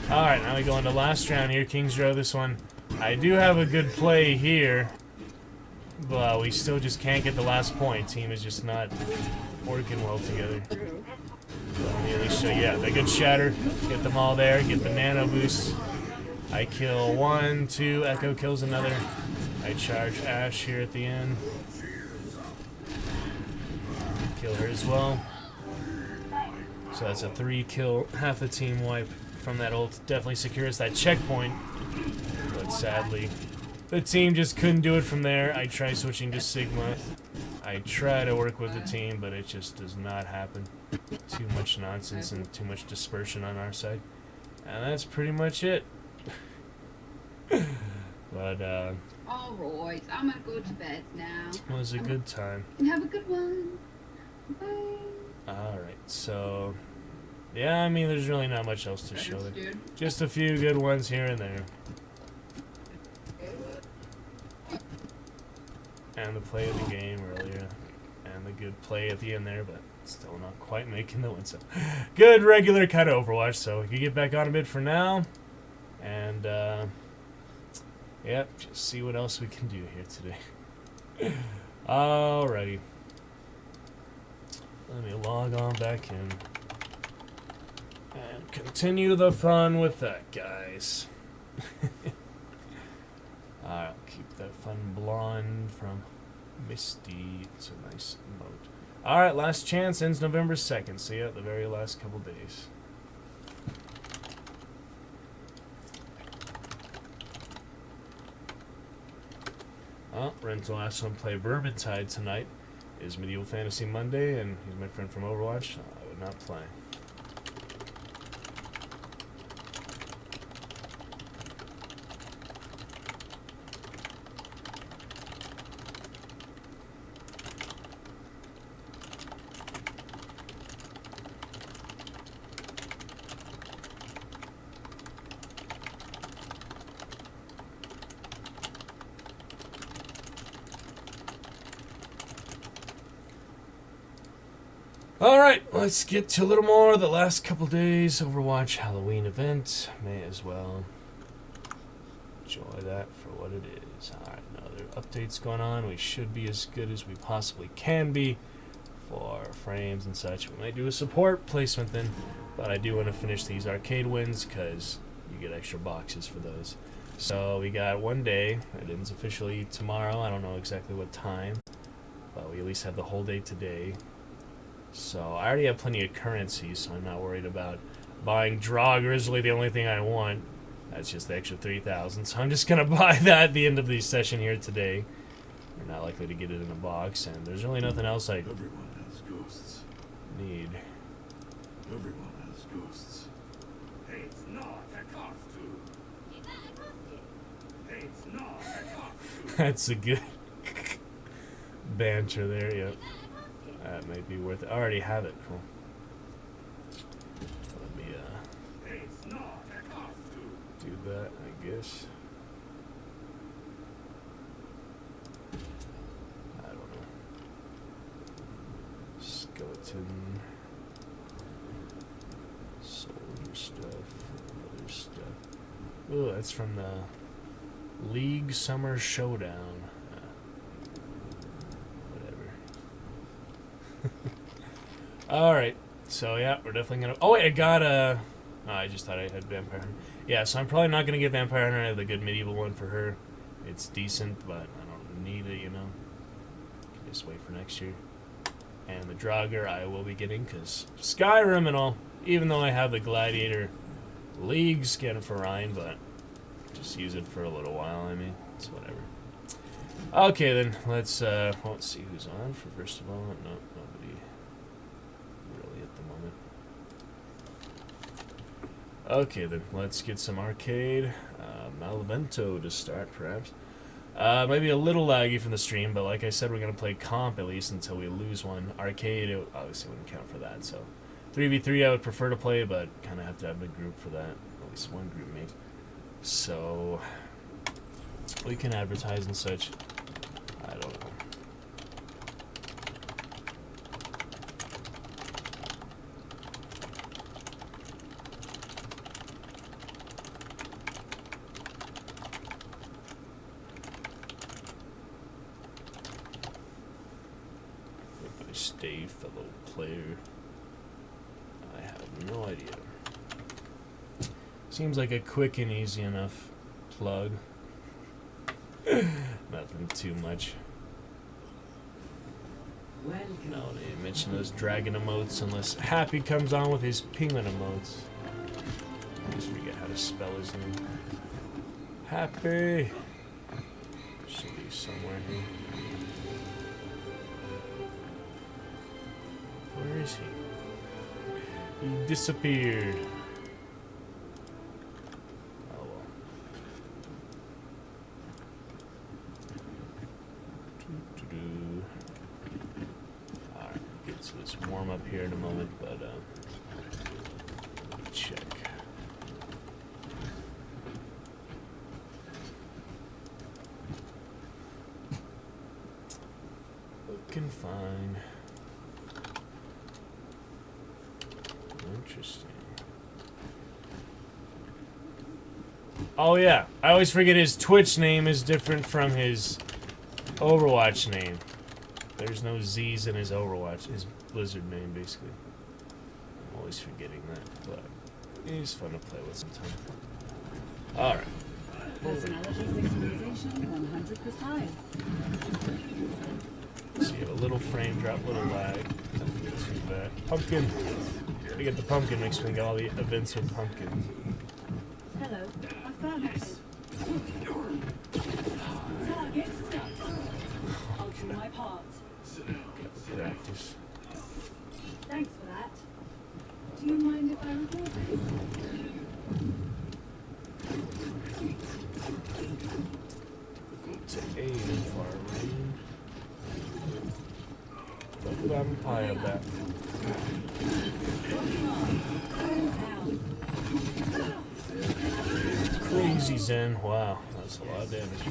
Alright, now we go into last round here. King's Row, this one. I do have a good play here. but we still just can't get the last point. Team is just not working well together. Let me at least show you. Yeah, the good shatter. Get them all there. Get the nano boost. I kill one, two. Echo kills another. I charge Ash here at the end. Kill her as well. So that's a 3 kill, half the team wipe from that ult. Definitely secures that checkpoint. But sadly, the team just couldn't do it from there. I try switching to Sigma. I try to work with the team, but it just does not happen. Too much nonsense and too much dispersion on our side. And that's pretty much it. But, Alright, I'm gonna go to bed now. it was a good time. Have a good one. Bye. Alright, so... yeah, I mean, there's really not much else to show there. Dude. Just a few good ones here and there. And the play of the game earlier. And the good play at the end there, but still not quite making the win. So, good regular kind of Overwatch, so we can get back on a bit for now. And, yep, just see what else we can do here today. Alrighty. Let me log on back in. And continue the fun with that, guys. I'll keep that fun blonde from Misty. It's a nice emote. Alright, last chance ends November 2nd. See ya at the very last couple days. Rental asked to play Vermintide tonight. Is Medieval Fantasy Monday, and he's my friend from Overwatch. I would not play. Alright, let's get to a little more. The last couple days, Overwatch Halloween event. May as well enjoy that for what it is. Alright, no other updates going on. We should be as good as we possibly can be for frames and such. We might do a support placement then, but I do want to finish these arcade wins because you get extra boxes for those. So we got one day. It ends officially tomorrow. I don't know exactly what time, but we at least have the whole day today. So I already have plenty of currency, so I'm not worried about buying Draw Grizzly, the only thing I want. That's just the extra 3,000. So I'm just going to buy that at the end of the session here today. We're not likely to get it in a box, and there's really nothing else I Everyone has ghosts. need. Everyone has ghosts. It's not a costume. It's not a costume. That's a good banter there, yep. That might be worth it. I already have it. Cool. Let me It's not a costume. do that, I guess. I don't know. Skeleton. Soldier stuff. Other stuff. Ooh, that's from the League Summer Showdown. Alright, so yeah, we're definitely gonna... oh wait, I got a... oh, I just thought I had Vampire Hunter. Yeah, so I'm probably not gonna get Vampire Hunter. I have the good medieval one for her. It's decent, but I don't need it, you know. Can just wait for next year. And the Draugr I will be getting, because Skyrim and all, even though I have the Gladiator League skin for Ryan, but just use it for a little while, I mean, it's whatever. Okay then, let's see who's on for first of all. No, nobody really at the moment. Okay then, let's get some arcade. Malvento to start, perhaps. Might be a little laggy from the stream, but like I said, we're going to play comp at least until we lose one. Arcade, it obviously wouldn't count for that, so 3v3 I would prefer to play, but kind of have to have a group for that. At least one group mate. So we can advertise and such. I don't know. I stay, fellow player? I have no idea. Seems like a quick and easy enough plug. Nothing too much. No, they didn't mention those dragon emotes unless Happy comes on with his penguin emotes. I just forget how to spell his name. Happy! Should be somewhere here. Where is he? He disappeared. Oh well. Doo-doo-doo. Alright, get to this warm up here in a moment, but check. Looking fine. Interesting. Oh yeah, I always forget his Twitch name is different from his Overwatch name. There's no Z's in his Overwatch, his Blizzard name basically. I'm always forgetting that, but he's fun to play with sometimes. Alright. Personality synchronization 100%. So you have a little frame drop, little lag. Nothing too bad. Pumpkin! We get the pumpkin mix, we get all the events with pumpkins. Hello, I found it. Target stuck. I'll do my part. Practice. Thanks for that. Do you mind if I record this? To aim far range. The vampire bat. Crazy Zen. Wow, that's a lot of damage.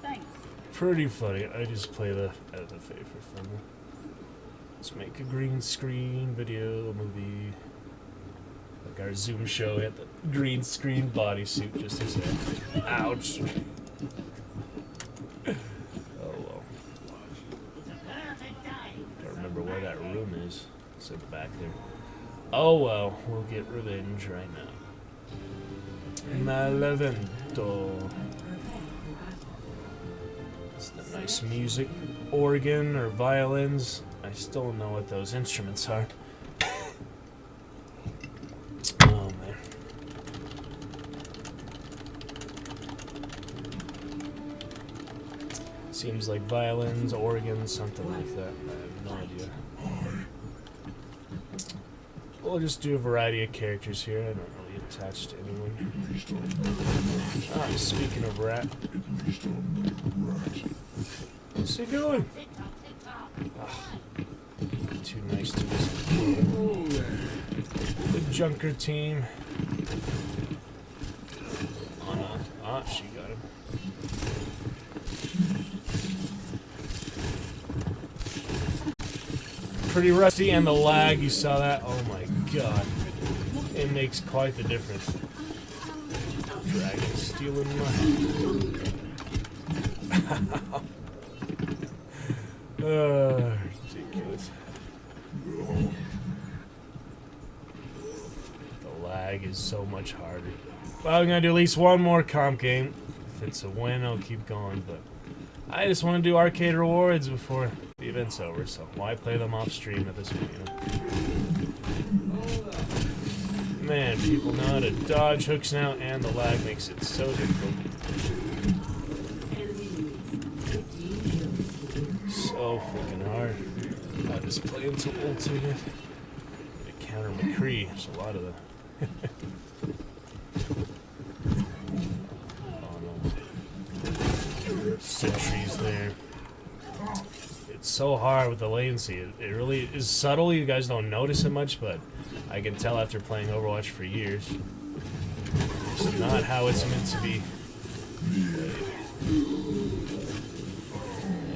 Thanks. Pretty funny. I just play the favorite for fun. Let's make a green screen video movie. Like our Zoom show, we had the green screen bodysuit just to say. Ouch. Oh well. Don't remember where that room is. It's like back there. Oh well, we'll get revenge right now. Malevento. It's the nice music. Organ or violins. I still don't know what those instruments are. Oh man. Seems like violins, organs, something like that. I have no idea. We'll just do a variety of characters here. I don't really attach to anyone. Ah, speaking of rat. What's he doing? Ah, too nice to this. The Junker team. Oh no. Ah, she got him. Pretty rusty, and the lag, you saw that? Oh my god. It makes quite the difference. Dragon stealing my... ridiculous. The lag is so much harder. Well, I'm gonna do at least one more comp game. If it's a win, I'll keep going, but... I just want to do arcade rewards before the event's over, so why play them off stream at this point, you know? Man, people know how to dodge hooks now, and the lag makes it so difficult. So freaking hard. I just play into ultimate. To counter McCree, there's a lot of the... Sentries there. It's so hard with the latency. It really is subtle. You guys don't notice it much, but I can tell after playing Overwatch for years. It's not how it's meant to be. I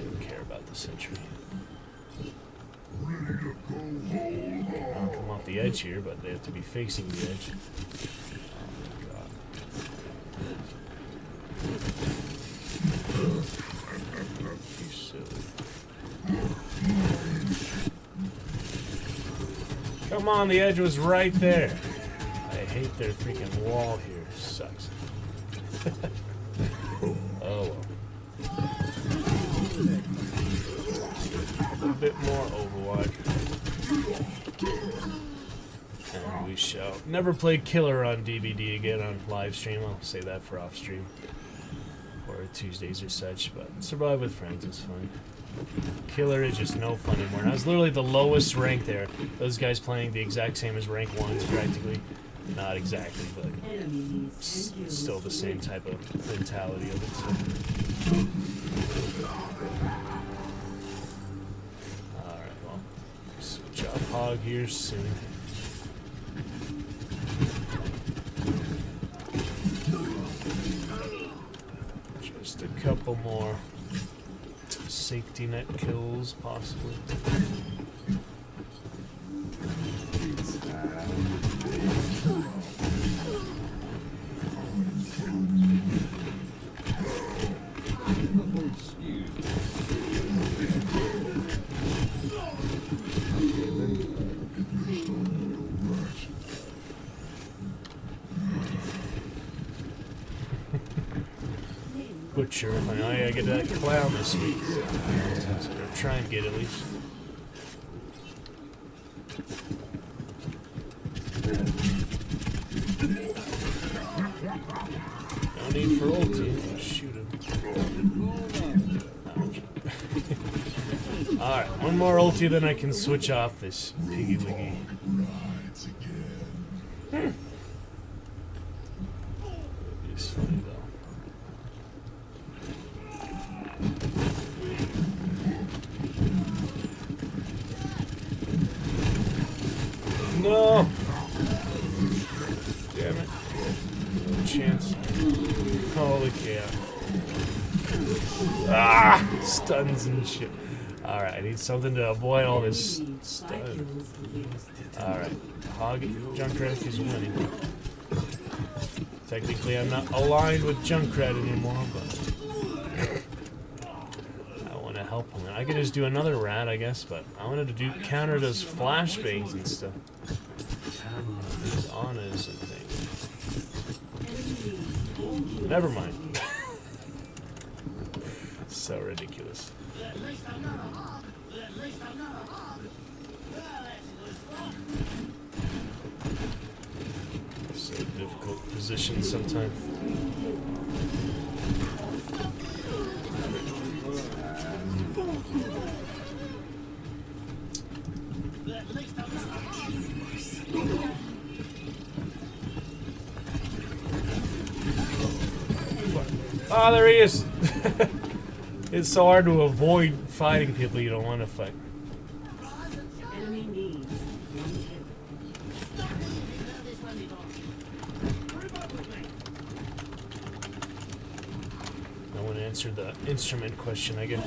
don't care about the sentry. I'll come off the edge here, but they have to be facing the edge. Oh my god. You silly. Come on, the edge was right there. I hate their freaking wall here. Sucks. Oh well. A little bit more Overwatch. And we shall never play Killer on DVD again on live stream. I'll say that for off stream. Or Tuesdays or such, but Survive with Friends is fine. Killer is just no fun anymore. I was literally the lowest rank there. Those guys playing the exact same as rank 1s practically. Not exactly, but still the same type of mentality of it. So. Alright, well, switch off Hog here soon. Just a couple more safety net kills, possibly. Butcher, if I know I gotta get that clown this week. So I'll try and get at least. No need for ulti. Shoot him. Alright, one more ulti, then I can switch off this piggy wiggy. It's funny though. No! Damn it. No chance. Holy cow. Ah! Stuns and shit. Alright, I need something to avoid all this stun. Alright. Hog Junkrat is winning. Technically, I'm not aligned with Junkrat anymore, but I want to help him. I could just do another rat, I guess, but I wanted to do counter those flashbangs and stuff. These Anas and things. Never mind. So ridiculous. So difficult position sometimes. Oh, there he is! It's so hard to avoid fighting people you don't want to fight. No one answered the instrument question, I guess.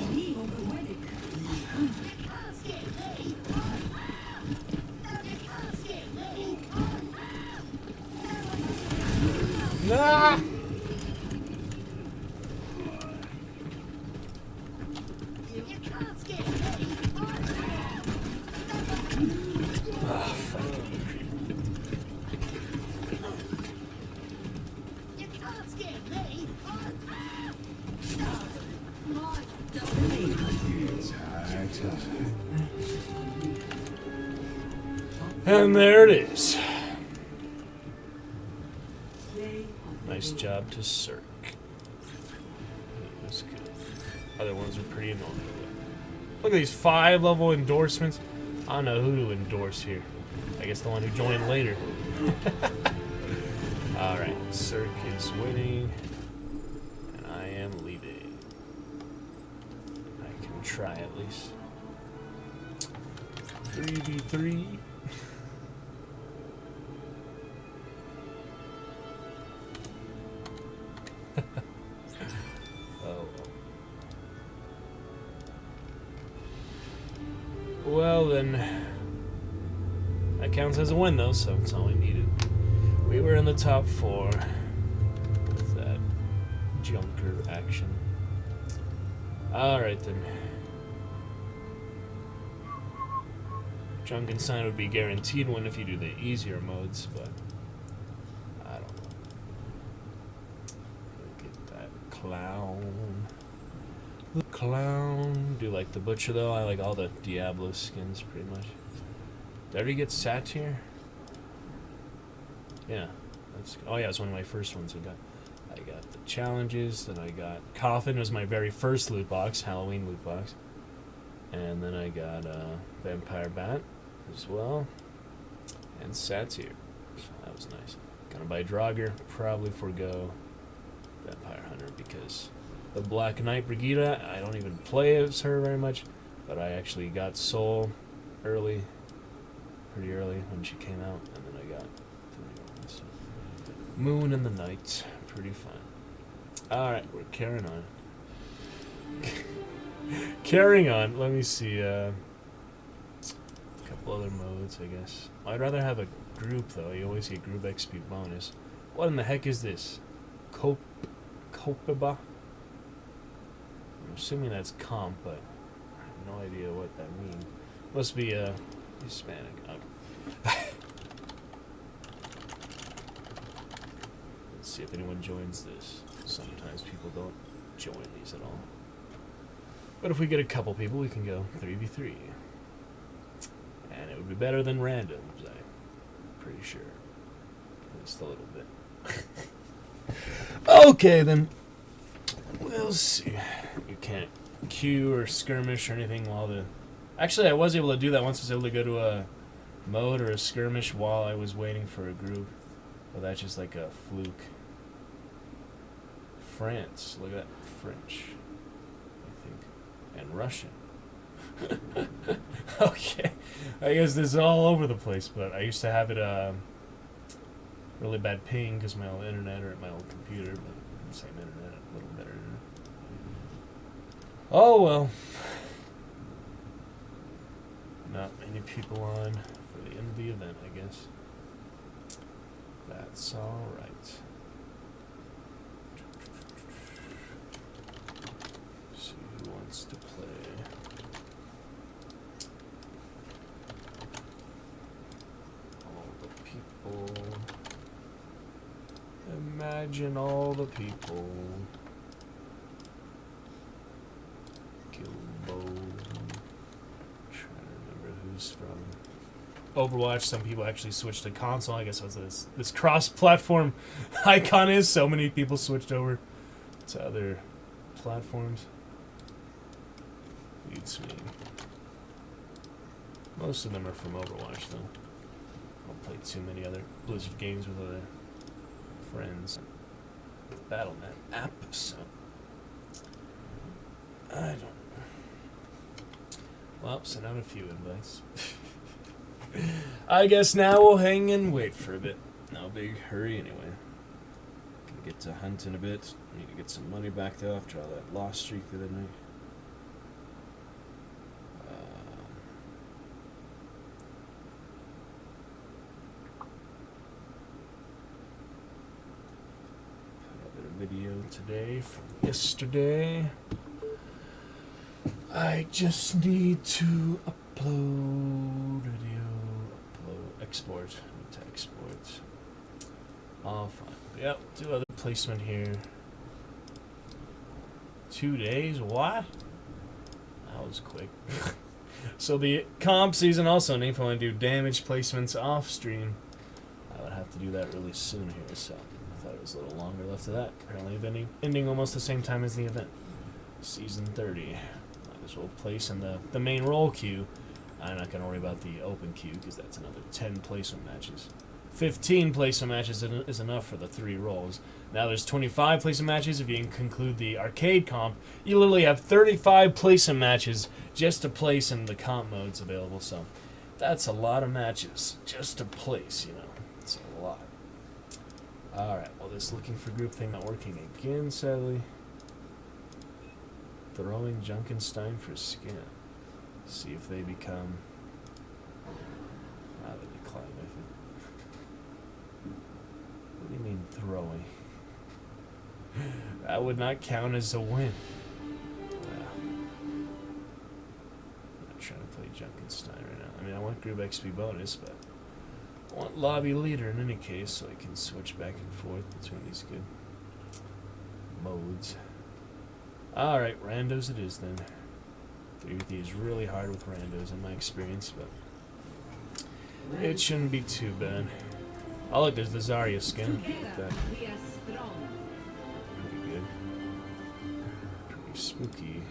Nah! And there it is. Nice job to Cirque. That's good. Other ones are pretty annoying. Look at these 5-level endorsements. I don't know who to endorse here. I guess the one who joined later. Alright, Cirque is winning. And I am leading. I can try at least. 3v3. Oh. Well then, that counts as a win though, so it's all we needed. We were in the top 4 with that Junker action. Alright then. Junkenstein would be guaranteed one if you do the easier modes, but I don't know. Look at that clown. The clown. Do you like the butcher though? I like all the Diablo skins pretty much. Did I already get Satyr? Yeah. Oh yeah, it's one of my first ones I got. I got the challenges, then I got Coffin was my very first loot box, Halloween loot box. And then I got Vampire Bat as well. And Satyr. So that was nice. Gonna buy Draugr, probably forgo Vampire Hunter because the Black Knight Brigida, I don't even play as her very much, but I actually got Soul early, pretty early when she came out, and then I got Moon in the Night, pretty fun. Alright, we're carrying on. Carrying on, let me see, a couple other modes, I guess. I'd rather have a group, though. You always get group XP bonus. What in the heck is this? Copiba? I'm assuming that's comp, but I have no idea what that means. Must be, Hispanic. Okay. Let's see if anyone joins this. Sometimes people don't join these at all. But if we get a couple people, we can go 3v3. And it would be better than randoms, I'm pretty sure. Just a little bit. Okay, then. We'll see. You can't queue or skirmish or anything while the... Actually, I was able to do that once. I was able to go to a mode or a skirmish while I was waiting for a group. But that's just like a fluke. France. Look at that. French. And Russian. Okay. I guess this is all over the place, but I used to have it really bad ping because my old internet or my old computer, but same internet, a little better internet. Oh well. Not many people on for the end of the event, I guess. That's alright. See who wants to play. All the people. Imagine all the people. Gilbo. Trying to remember who's from Overwatch. Some people actually switched to console. I guess that's what this cross-platform icon is. So many people switched over to other platforms. Beats me. Most of them are from Overwatch, though. I don't play too many other Blizzard games with other friends. Battle.net app, so I don't know. Well, sent out a few invites. I guess now we'll hang and wait for a bit. No big hurry anyway. Gonna get to hunt in a bit. Need to get some money back though after all that lost streak the other night. Put out a video today from yesterday. I just need to upload video, export, to export. All fine. Yep, do other placement here. 2 days? What? That was quick. So the comp season also, and if I want to do damage placements off stream, I would have to do that really soon here, so I thought it was a little longer left of that. Apparently ending almost the same time as the event. Season 30. Might as well place in the main role queue. I'm not going to worry about the open queue because that's another 10 placement matches. 15 placement matches is enough for the 3 roles. Now there's 25 placement matches if you can conclude the arcade comp. You literally have 35 placement matches just to place in the comp modes available. So that's a lot of matches just to place, you know. It's a lot. Alright, well this looking for group thing not working again, sadly. Throwing Junkenstein for skin. See if they become... they decline, I think. What do you mean throwing? That would not count as a win. I'm not trying to play Junkenstein right now. I mean, I want group XP bonus, but I want lobby leader in any case, so I can switch back and forth between these good modes. Alright, randos it is then. 3 is really hard with randos in my experience, but it shouldn't be too bad. Oh look, there's the Zarya skin. That We are strong. pretty good. Pretty spooky.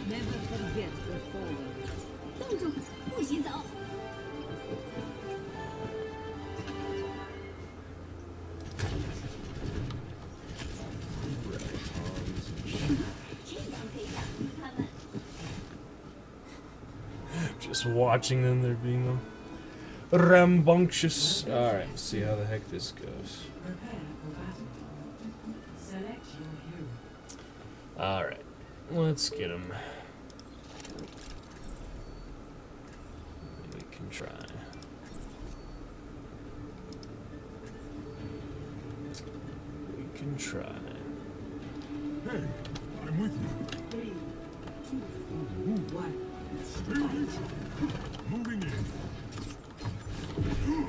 Never forget the fallen. 洞主，不许走！ Just watching them, they're being rambunctious. Alright, let's see how the heck this goes. Alright, let's get him. We can try. We can try. Hey, I'm with you. 3, 2, 1. Moving in.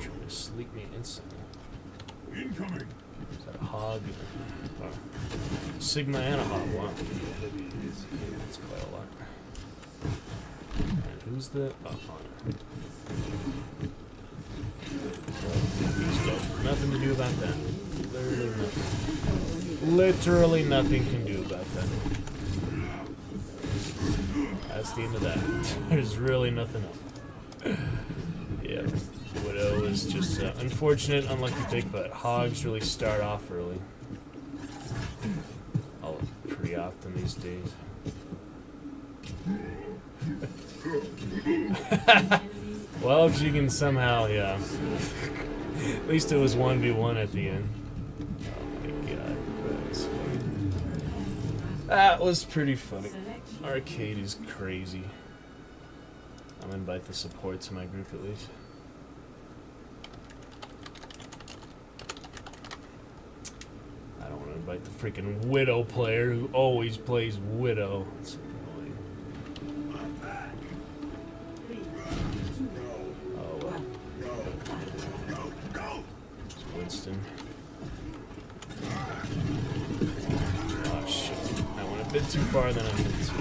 Trying to sleep me instantly. Incoming. Is that a hog? Oh. Sigma and a hog. Wow. That's quite a lot. And who's the... Oh, Honor. He's dope. Nothing to do about that. Literally nothing. Literally nothing can do about that. That's the end of that. There's really nothing else. Yeah. Widow is just unfortunate, unlucky pick, but hogs really start off early. Oh, pretty often these days. Well, if you can somehow, yeah. At least it was 1v1 at the end. Oh my god, that was funny. That was pretty funny. Arcade is crazy. I'm gonna invite the support to my group at least. I don't want to invite the freaking Widow player who always plays Widow. It's annoying. Oh well. It's Winston. Oh shit. I went a bit too far than I meant to.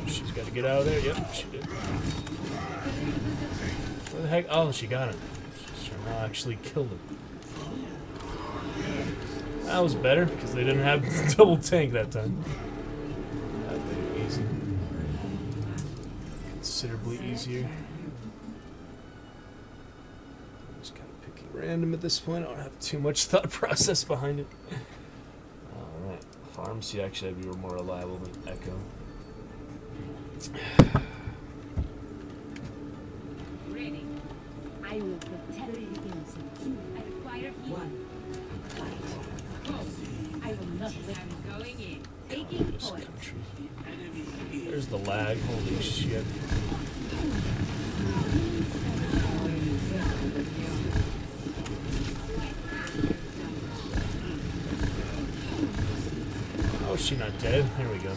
She's got to get out of there. Yep, she did. Where the heck? Oh, she got him. She actually killed him. That was better because they didn't have double tank that time. That made it easy. Considerably easier. I'm just kind of picking random at this point. I don't have too much thought process behind it. Alright. Pharmacy actually would be more reliable than Echo. Ready. I will protect the innocent. I require one. Go. I will not let you going in. Taking This point. country. There's the lag. Holy shit. Oh, she's not dead. There we go.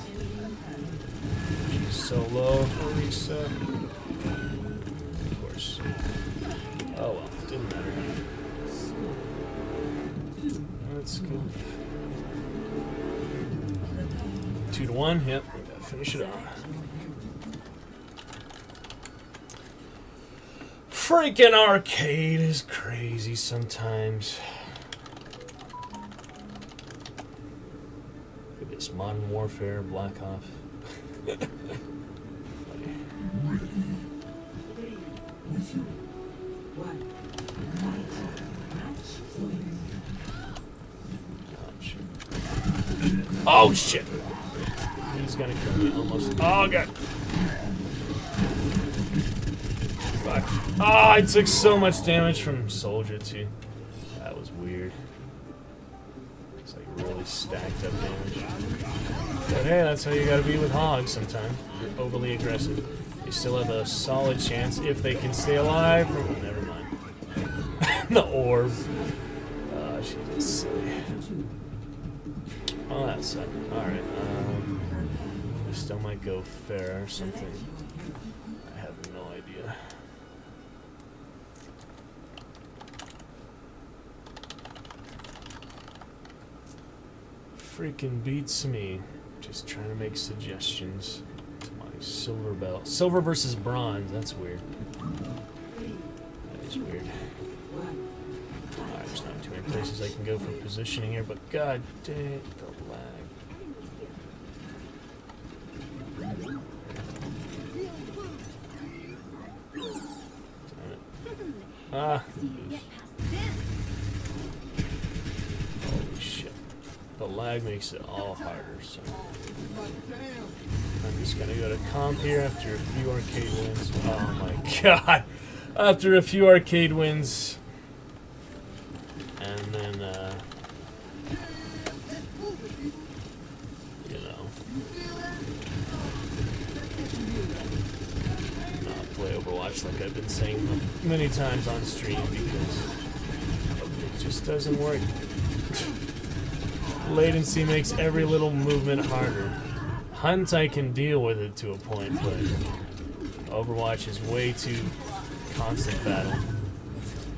She's so low. Lisa. Of course. Oh well, didn't matter. That's good. 2-1. Yep, we gotta finish it off. Freaking arcade is crazy sometimes. Look at this Modern Warfare, Black Ops. Funny. Oh shit! He's gonna kill me almost. Oh god! Fuck. Oh, I took so much damage from Soldier too. That was weird. It's like really stacked up damage. But hey, that's how you gotta be with hogs sometimes. You're overly aggressive. You still have a solid chance if they can stay alive. Never mind. the orb. She's just silly. Oh, that's sad. Alright, we still might go fair or something. I have no idea. Freaking beats me. Just trying to make suggestions to my silver belt. Silver versus bronze, that's weird. That is weird. Alright, there's not too many places I can go for positioning here, but god dang it, the lag. Damn it. Ah. Holy shit. The lag makes it all harder, so I'm just gonna go to comp here after a few arcade wins. Oh my god! After a few arcade wins, and then you know, not play Overwatch like I've been saying many times on stream because it just doesn't work. Latency makes every little movement harder. Hunt, I can deal with it to a point, but Overwatch is way too constant battle.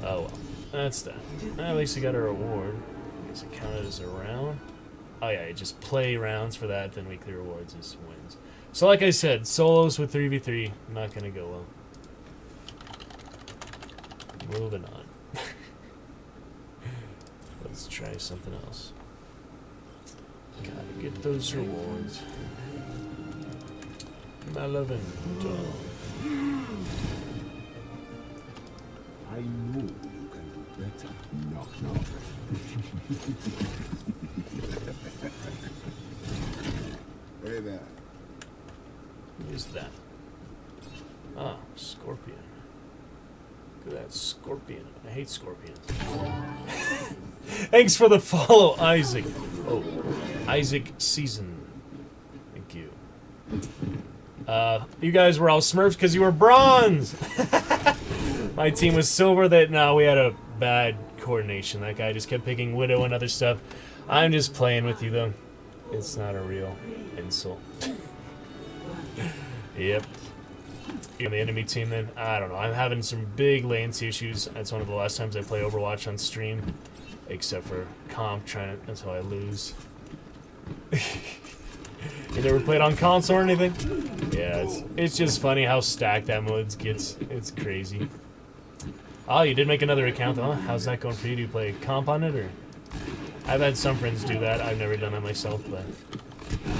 Oh well, that's that. At least I got a reward. I guess it counted as a round. Oh yeah, you just play rounds for that, then weekly rewards is wins. So like I said, solos with 3v3, not gonna go well. Moving on. Let's try something else. Gotta get those rewards. Melvin. I know you can do better. Knock, knock. Hey there. What is that? Ah, Scorpion. Look at that Scorpion. I hate scorpions. Thanks for the follow, Isaac. Oh, Isaac Season. Thank you. You guys were all Smurfs because you were bronze. My team was silver. No, we had a bad coordination. That guy just kept picking Widow and other stuff. I'm just playing with you, though. It's not a real insult. Yep. On the enemy team, then I don't know. I'm having some big latency issues. That's one of the last times I play Overwatch on stream, except for comp. That's how I lose. You never played on console or anything? Yeah, it's just funny how stacked that mode gets. It's crazy. Oh, you did make another account, though. How's that going for you? Do you play comp on it, or? I've had some friends do that. I've never done that myself, but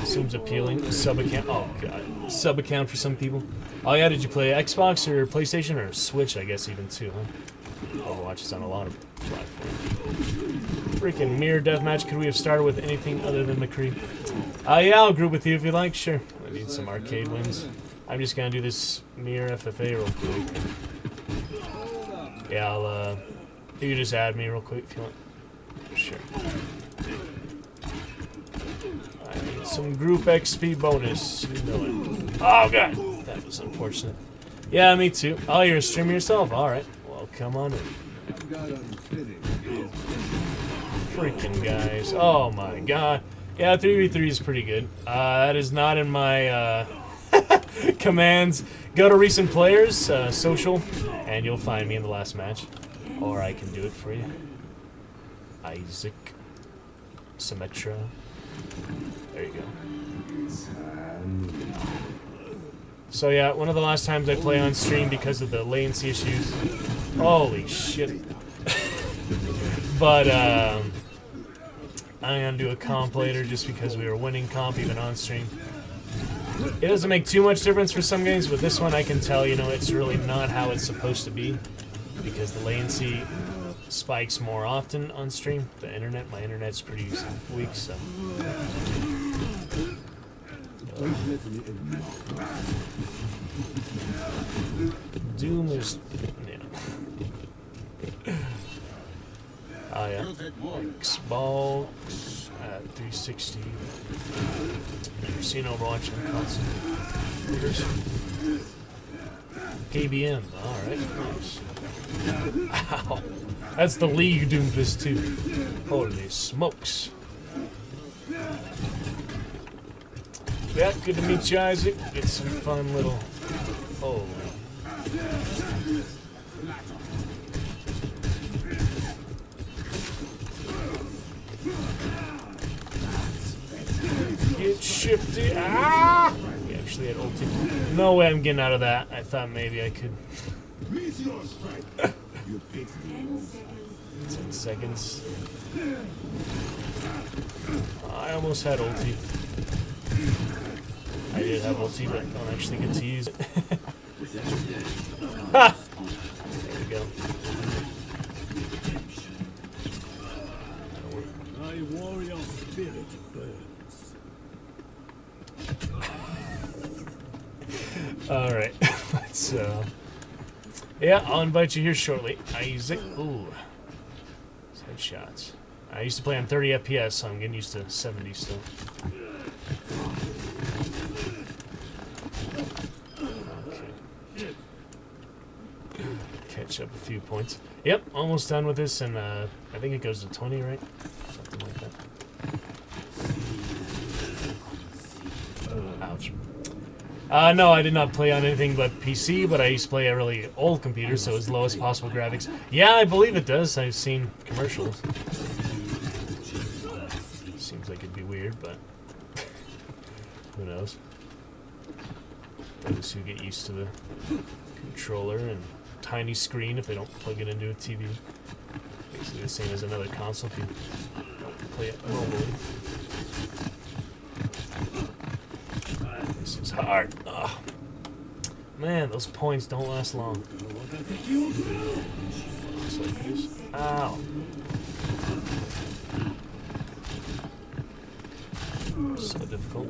it seems appealing. Sub account. Oh god, sub account for some people. Oh yeah, did you play Xbox or PlayStation or Switch? I guess even too, huh? Overwatch is on a lot of platforms. Freaking mirror deathmatch. Could we have started with anything other than McCree? Yeah, I'll group with you if you like. Sure. I need some arcade wins. I'm just gonna do this mirror FFA real quick. Yeah, you can just add me real quick if you want. Sure. I need some group XP bonus. You know it. Oh god, that was unfortunate. Yeah, me too. Oh, you're a streamer yourself. All right. Well, come on in. Freaking guys. Oh my god. Yeah, 3v3 is pretty good. That is not in my commands. Go to recent players, social, and you'll find me in the last match. Or I can do it for you. Isaac. Symmetra. There you go. So yeah, one of the last times I play on stream because of the latency issues. Holy shit. But, I'm gonna do a comp later just because we were winning comp even on stream. It doesn't make too much difference for some games, but this one I can tell, you know, it's really not how it's supposed to be because the latency spikes more often on stream. My internet's pretty weak, so. Doom is, yeah. Oh yeah, Xbox at 360. Never seen Overwatch on console. KBM, alright, nice. Ow. That's the League Doomfist too. Holy smokes. Yeah, good to meet you, Isaac. Get some fun little... Holy. Get shifty. Ah! He actually had ulti. No way I'm getting out of that. I thought maybe I could. 10 seconds. I almost had ulti. I did have ulti, but don't actually get to use it. Ha! There we go. My warrior spirit burns. Alright, let's, yeah, I'll invite you here shortly. Isaac. Ooh. Headshots. I used to play on 30 FPS, so I'm getting used to 70 still. Okay. Catch up a few points. Yep, almost done with this, and I think it goes to 20, right? Something like that. Ouch. No, I did not play on anything but PC, but I used to play a really old computer, so as lowest possible graphics. Yeah, I believe it does. I've seen commercials. Seems like it'd be weird, but who knows? Those who get used to the controller and tiny screen if they don't plug it into a TV. Basically the same as another console if you don't play it mobily. This is hard. Ugh. Man, those points don't last long. Just like this. Ow. So difficult.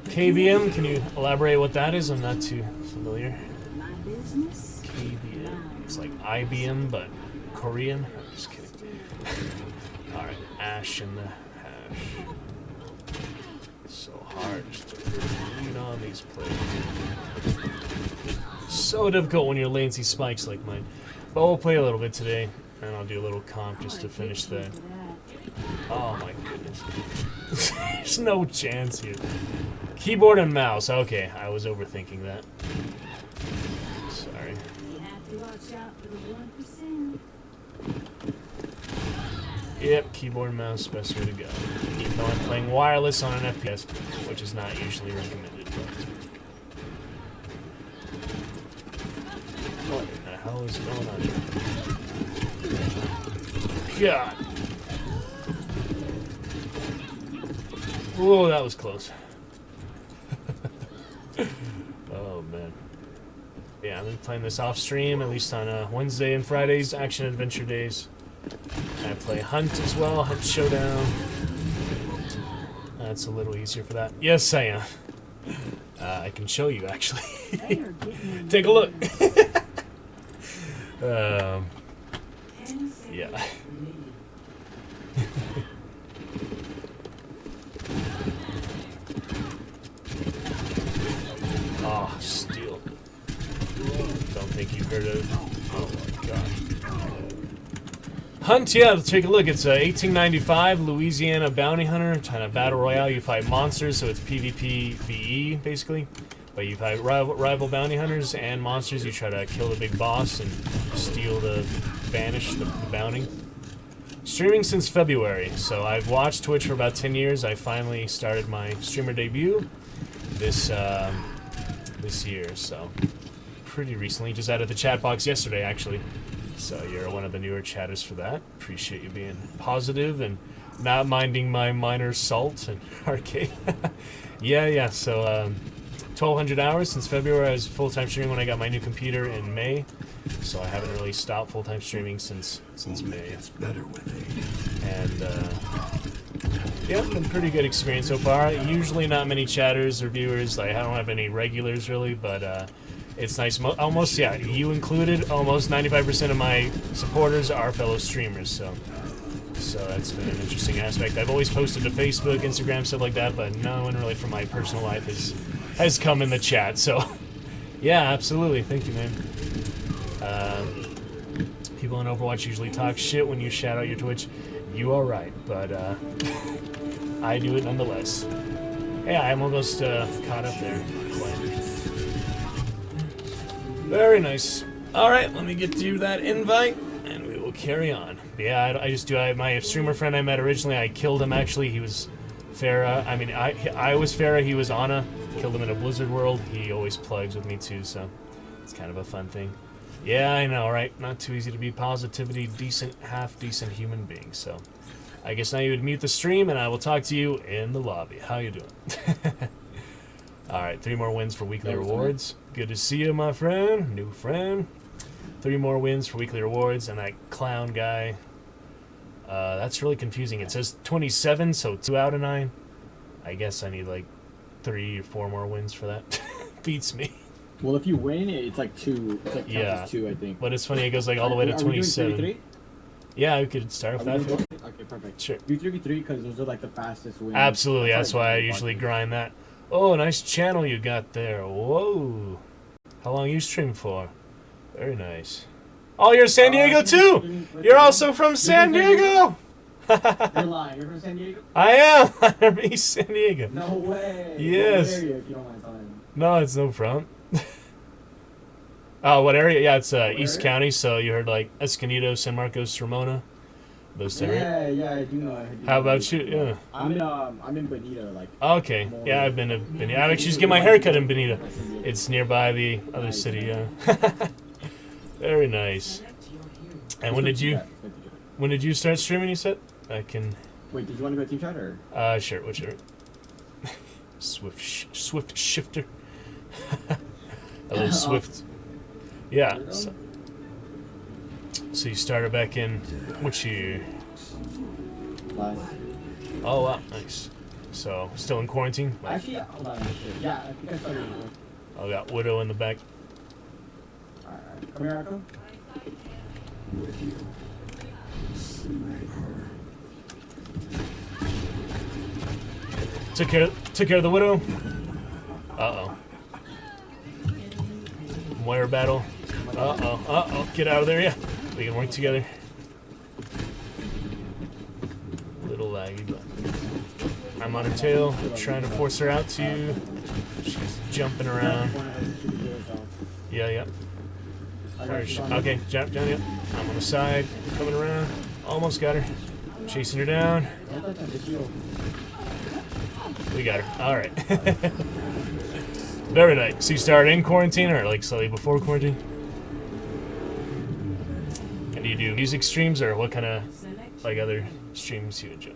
KBM, can you elaborate what that is? I'm not too familiar. KBM. It's like IBM, but Korean. I'm just kidding. Alright, Ash in the hash. So hard just to lean on these players. So difficult when you're latency spikes like mine. But we'll play a little bit today, and I'll do a little comp just to finish the... Oh my goodness. There's no chance here. Keyboard and mouse. Okay, I was overthinking that. Sorry. Yep, keyboard and mouse, best way to go. Even though I'm playing wireless on an FPS, which is not usually recommended. What the hell is going on here? God. Whoa, that was close. Oh, man. Yeah, I've been playing this off stream, at least on Wednesday and Fridays, action adventure days. I play Hunt as well, Hunt Showdown. That's a little easier for that. Yes, I am. I can show you, actually. Take a look. Yeah. Oh, steel. Don't think you've heard of... Oh my god. Hunt, yeah, let's take a look. It's 1895, Louisiana bounty hunter, kind of battle royale. You fight monsters, so it's PvP VE, basically. But you fight rival bounty hunters and monsters. You try to kill the big boss and steal banish the bounty. Streaming since February, so I've watched Twitch for about 10 years. I finally started my streamer debut this year, so pretty recently. Just added the chat box yesterday, actually. So you're one of the newer chatters for that. Appreciate you being positive and not minding my minor salt and arcade. Yeah, so 1,200 hours since February. I was full-time streaming when I got my new computer in May. So I haven't really stopped full-time streaming since May. And yeah, been pretty good experience so far. Usually not many chatters or viewers. Like, I don't have any regulars really, but it's nice. Almost, yeah, you included. Almost 95% of my supporters are fellow streamers. So that's been an interesting aspect. I've always posted to Facebook, Instagram, stuff like that, but no one really from my personal life has come in the chat. So yeah, absolutely. Thank you, man. People in Overwatch usually talk shit when you shout out your Twitch. You are right, but I do it nonetheless. Yeah, I'm almost caught up there. Very nice. Alright, let me get you that invite, and we will carry on. Yeah, I just do. My streamer friend I met originally, I killed him actually. He was Pharah. I mean, I was Pharah, he was Ana. Killed him in a Blizzard world. He always plugs with me too, so it's kind of a fun thing. Yeah, I know, right? Not too easy to be positivity, decent, half-decent human being, so... I guess now you would mute the stream, and I will talk to you in the lobby. How you doing? Alright, 3 more wins for weekly rewards. Good to see you, my friend. New friend. 3 more wins for weekly rewards, and that clown guy... that's really confusing. It says 27, so 2 out of 9. I guess I need, like, 3 or 4 more wins for that. Beats me. Well, if you win, it's like 2. It's like yeah, 2, I think. But it's funny, it goes like all the way to 27. Yeah, we could start with that. Okay, perfect. Sure. Do 3v3 because those are like the fastest wins. Absolutely, that's why I usually grind that. Oh, nice channel you got there. Whoa. How long you stream for? Very nice. Oh, you're San Diego too! You're also from San Diego! You're lying. You're from San Diego? I am! I'm from East San Diego. No way. Yes. What area, if you don't mind telling me? No, it's no problem. Oh, what area? Yeah, it's East area? County, so you heard like Escondido, San Marcos, Ramona. Those two. Yeah, I do know. How about you? Yeah. I'm in Bonita, like. Okay. Yeah, I've been to Bonita. I actually just get my haircut in Bonita. It's nearby the other city, yeah. Very nice. And when did you start streaming, you said? I can... Wait, did you want to go team chat or? Sure, whichever. Swift shifter. A little swift. Yeah. So you started back in which year? Last. Oh wow, nice. So still in quarantine? Actually, hold on. Yeah, I think I started. I got Widow in the back. Alright, come here, Echo. With you. Sniper. Took care of the Widow. Uh-oh. Moira battle. Uh-oh. Get out of there, yeah. We can work together. Little laggy, but I'm on her tail, trying to force her out to you. She's jumping around. Yeah. Okay, jump down, yeah. I'm on the side, coming around. Almost got her. Chasing her down. We got her. Alright. Very nice. So you started in quarantine or like slightly before quarantine? And do you do music streams or what kind of like other streams you enjoy?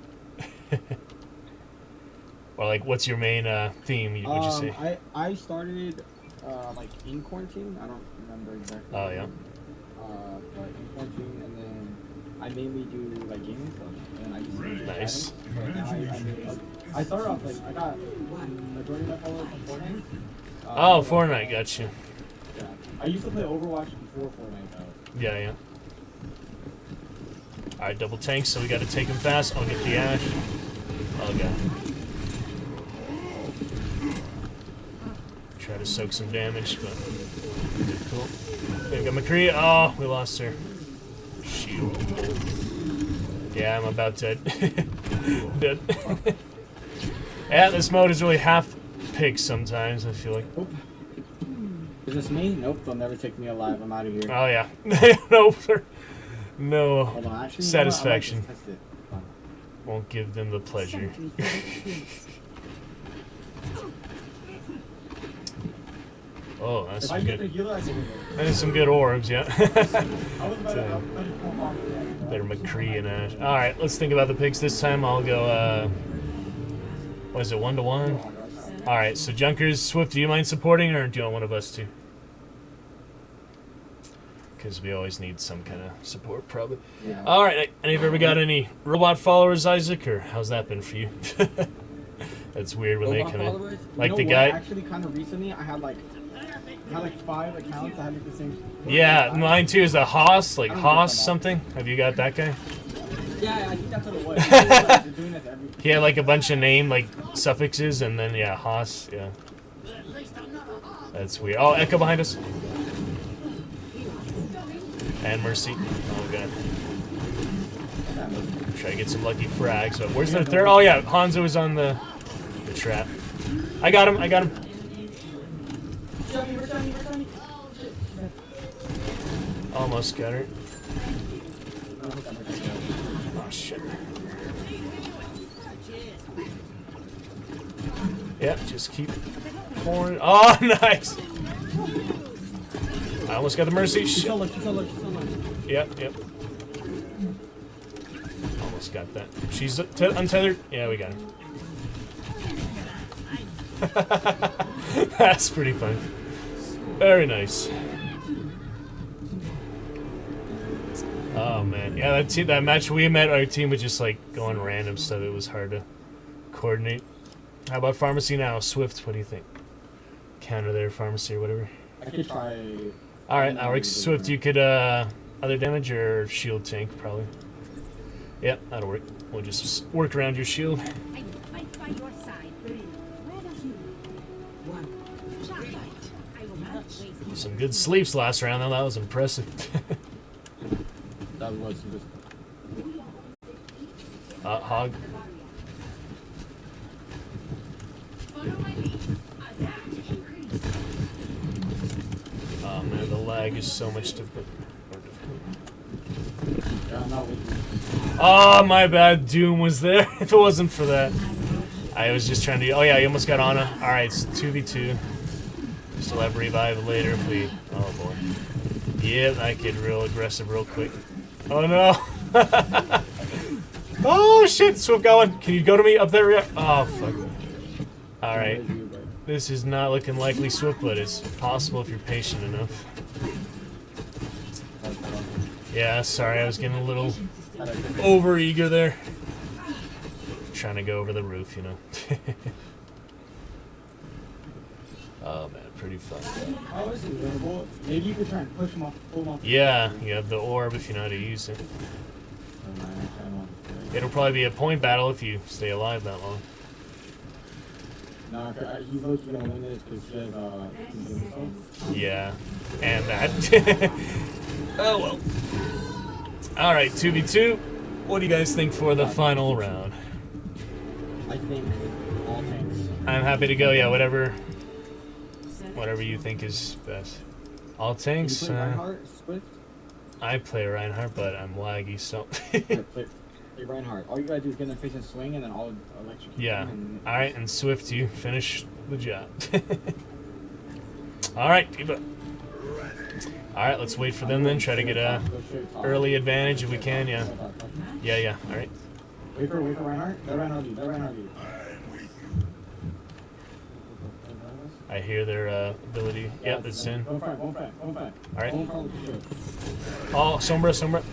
Or like what's your main theme, would you say? I started like in quarantine. I don't remember exactly. Oh yeah. But in quarantine, and then I mainly do like gaming stuff, and I just Nice. I started off like I got majority of my followers from Fortnite. Oh, Fortnite, got you. Yeah. I used to play Overwatch before Fortnite though. Yeah. Alright, double tank, so we gotta take him fast. I'll get the Ash. Oh god. Try to soak some damage, but cool. Okay, we got McCree. Oh, we lost her. Shield. Yeah, I'm about dead. Dead. Yeah, this mode is really half pig sometimes, I feel like. Oh. Is this me? Nope, they'll never take me alive. I'm out of here. Oh yeah. Nope. No Hold on, actually, satisfaction. You know what? I might just test it. Hold on. Won't give them the pleasure. Oh, that's If I some get the good. healer, I can win. That is some good orbs, yeah. I was about to pull off that. Better McCree and Ash. All right, let's think about the picks this time. I'll go. What is it? 1-1. All right. So Junkers, Swift, do you mind supporting, or do you want one of us to? Because we always need some kind of support, probably. Yeah. All right. Any of you ever got any robot followers, Isaac, or how's that been for you? That's weird when they come in. Like you know the what? guy. Actually, kind of recently, I had like 5 accounts. I had like the same. Yeah, mine too is the Haas, like I don't know Haas about that. something. Have you got that guy? Yeah, I think that's what it was. They're doing that to every. He had like a bunch of name like suffixes and then yeah, Haas, yeah. That's weird. Oh, Echo behind us. And Mercy. Oh god. Try to get some lucky frags. But where's the third? Oh yeah, Hanzo is on the trap. I got him. I got him. Almost got her. Oh shit. Yep, just keep pouring. Oh, nice. I almost got the Mercy. Shit. Yep, yep. Almost got that. She's untethered. Yeah, we got her. That's pretty fun. Very nice. Oh man, yeah, that match we met, our team was just like going random stuff. It was hard to coordinate. How about Pharmacy now? Swift, what do you think? Counter there, Pharmacy or whatever. I could try. Alright, Alex, Swift, you could, other damage or shield tank, probably. Yep, that'll work. We'll just work around your shield. I will fight by your side. I will not waste. Some good sleeps last round, though. That was impressive. That was good. Hog. Oh man, the lag is so much difficult. Yeah, I'm not with you. Oh, my bad. Doom was there. If it wasn't for that, I was just trying to. Oh yeah, you almost got Ana. All right, it's 2v2. Still have revive later if we. Oh boy. Yeah, that get real aggressive real quick. Oh no. Oh shit, Swift got one. Can you go to me up there? Oh fuck. All right. This is not looking likely, Swift, but it's possible if you're patient enough. Yeah, sorry, I was getting a little over eager there. Trying to go over the roof, you know. Oh man, pretty fun. Oh, this is winnable. Maybe you could try and push him off, pull him off. Yeah, you have the orb if you know how to use it. It'll probably be a point battle if you stay alive that long. No, he's mostly gonna win this because he has, Yeah, and that. Oh well. Alright, 2v2. What do you guys think for the final round? I think all tanks. I'm happy to go, yeah, whatever you think is best. All tanks? You play Reinhardt, Swift? I play Reinhardt, but I'm laggy, so... Play Reinhardt. All you gotta do is get in the face and swing, and then I'll electrocute. Yeah. Alright, and Swift, you finish the job. Alright, Diva. Alright, let's wait for them then. Try to get a early advantage if we can, yeah. Yeah, alright. Wait for Reinhardt. Let Reinhardt lead. I hear their ability. Yep, it's in. Go front. Alright. Oh, Sombra.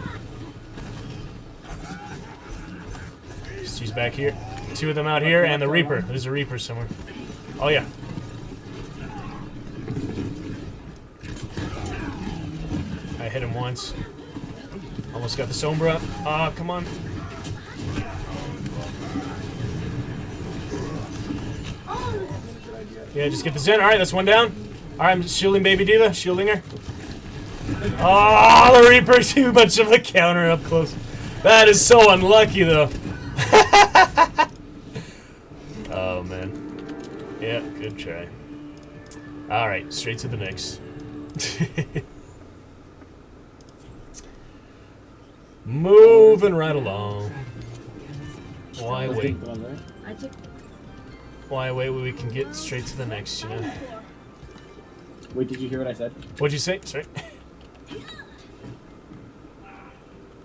She's back here. Two of them out here, and the Reaper. There's a Reaper somewhere. Oh, yeah. I hit him once. Almost got the Sombra. Ah, come on. Yeah, just get the Zen. Alright, that's one down. Alright, I'm shielding Baby Diva. Shielding her. Oh, the Reaper. Too much of a counter up close. That is so unlucky, though. Oh, man. Yeah, good try. Alright, straight to the next. Moving right along. Why wait? Why wait when we can get straight to the next, you know? Wait, did you hear what I said? What'd you say? Sorry.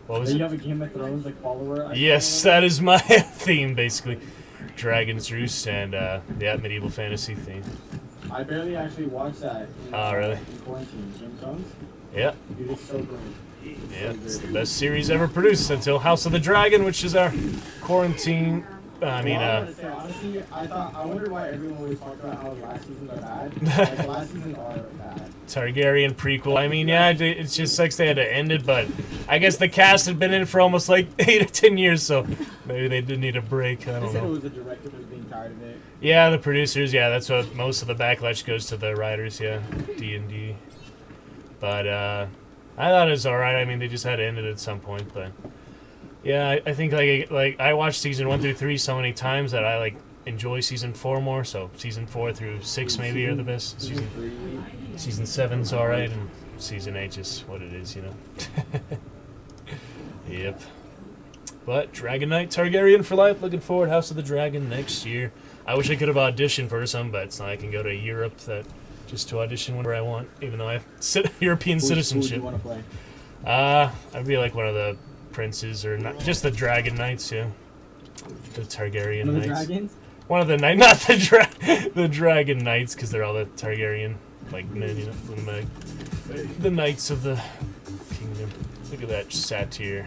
What was Do it? you have a Game of Thrones like follower? Yes, that is my theme, basically. Dragon's Roost and, yeah, medieval fantasy theme. I barely actually watched that. Oh, really? In quarantine. Game of Thrones? Yeah. Dude, it's so great. Yeah, it's the best series ever produced until House of the Dragon, which is our quarantine. Honestly, I wonder why everyone always talks about how the last seasons are bad. Like, the last seasons are bad. Targaryen prequel. I mean, yeah, it just sucks they had to end it, but I guess the cast had been in for almost like 8 or 10 years, so maybe they did need a break. I They don't said it know. was the director who was being tired of it. Yeah, the producers. Yeah, that's what most of the backlash goes to the writers. Yeah, D&D. But I thought it was alright. I mean, they just had to end it at some point, but yeah, I think like I watched season 1 through 3 so many times that I like enjoy season 4 more. So season 4 through 6 maybe are the best. Season 7's alright, and season 8 is what it is, you know. Yep. But Dragon Knight Targaryen for life. Looking forward. House of the Dragon next year. I wish I could have auditioned for some, but it's not. I can go to Europe just to audition whenever I want, even though I have European citizenship. Who would you want to play? I'd be like one of the princes, or not, just the Dragon Knights, yeah. The Targaryen One of the Knights. dragons? One of the Knights, not the Dragon Knights, because they're all the Targaryen, like men, you know, the Knights of the Kingdom. Look at that satyr.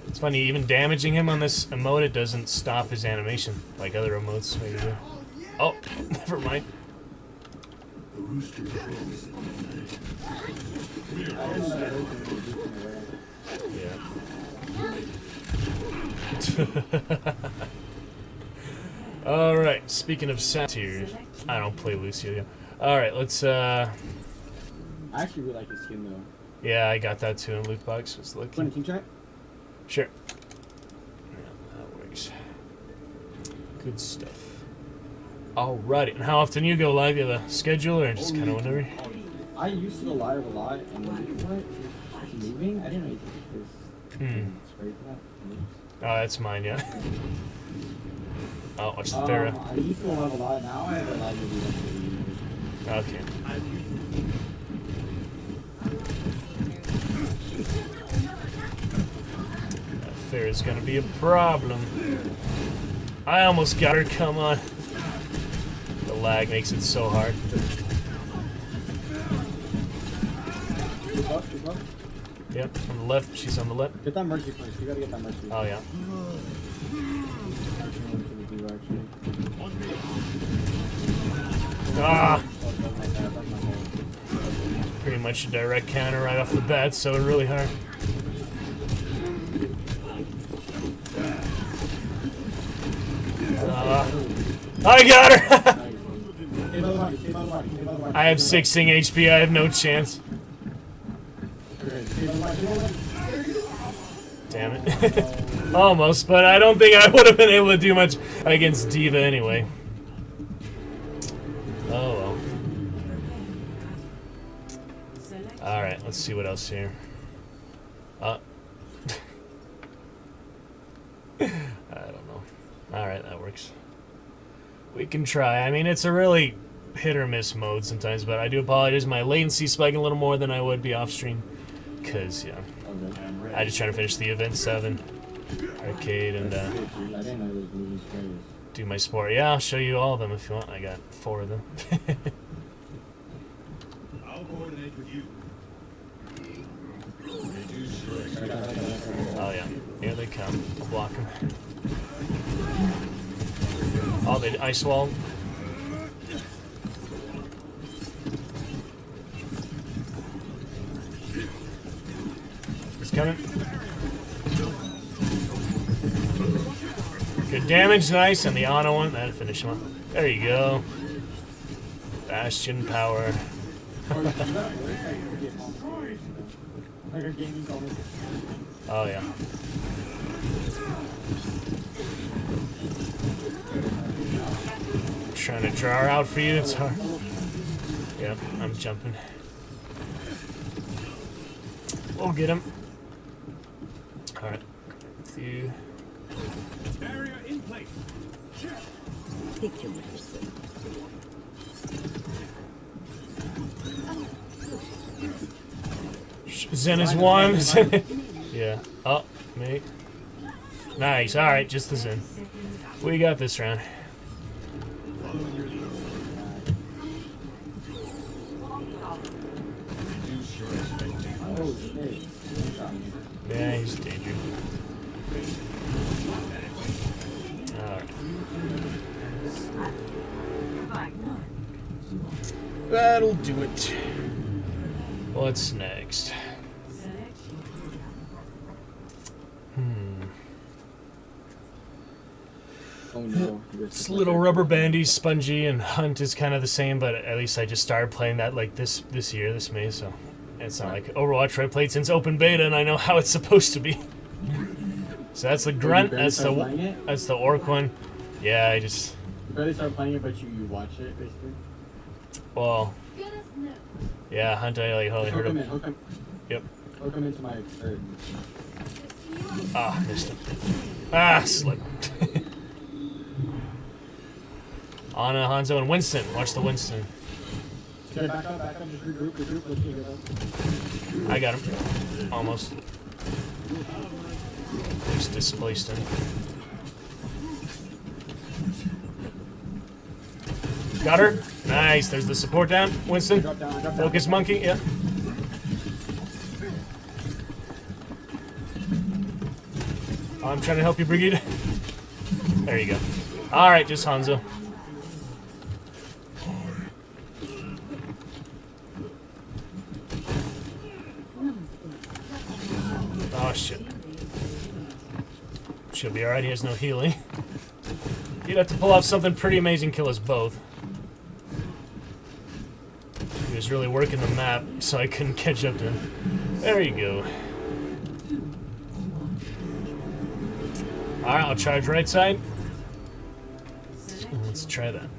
It's funny, even damaging him on this emote, it doesn't stop his animation, like other emotes maybe do. Oh, never mind. The rooster crows in the night. Yeah. Alright, speaking of satyrs, I don't play Lucio yet. Alright, let's I actually really like his skin though. yeah, I got that too in loot box. Let's look. Want a team chat? Sure. Yeah, that works. Good stuff. Alrighty, and how often you go live? You have a schedule or just kind of whenever? I used to go live a lot, and what? It's moving? I didn't know you could spray for that. Oh, that's mine, yeah. Oh, watch the Pharaoh. I used to go live a lot. Now I have a lot of Okay. That Pharaoh's gonna be a problem. I almost got her, come on. The lag makes it so hard. Keep up. Yep, on the left, she's on the left. Get that mercy first. You gotta get that mercy. Oh, yeah. Ah! Pretty much a direct counter right off the bat, so really hard. I got her! I have 16 HP, I have no chance. Damn it. Almost, but I don't think I would have been able to do much against Diva anyway. Oh well. Alright, let's see what else here. I don't know. Alright, that works. We can try. I mean, it's a really hit or miss mode sometimes, but I do apologize. My latency spiking a little more than I would be off stream. Because, yeah. I just trying to finish the Event 7 arcade and do my sport. Yeah, I'll show you all of them if you want. I got 4 of them. I'll coordinate with you. Oh yeah, here they come. I'll block them. Oh, they ice wall. He's coming. Good damage, nice, and the auto one, that'll finish him up. There you go. Bastion power. Oh yeah. Trying to draw her out for you, it's hard. Yep, I'm jumping. We'll get him. Alright, with you. Barrier in place. Zen is one. Yeah. Oh, me. Nice. Alright, just the Zen. We got this round. Yeah, he's dangerous. Alright. That'll do it. What's next? Oh no. It's a little rubber bandy, spongy, and Hunt is kind of the same, but at least I just started playing that like this year, this May, so it's not like Overwatch where I played since open beta and I know how it's supposed to be. So that's the grunt, that's the orc one. Yeah, I just. You barely start playing it, but you watch it basically. Well. Yeah, Hunt, I like Hook heard him him. in, hook him. Yep. Hook him into my shirt. Ah, missed him. Ah, slip. Anna, Hanzo, and Winston. Watch the Winston. Okay, back up, just regroup, let's get it up. I got him. Almost. Just displaced him. Got her. Nice. There's the support down. Winston. Drop down. Focus monkey. Yeah. I'm trying to help you, Brigitte. There you go. All right, just Hanzo. Oh shit. She'll be alright. He has no healing. You'd have to pull off something pretty amazing, kill us both. He was really working the map, so I couldn't catch up to him. There you go. Alright, I'll charge right side. Let's try that.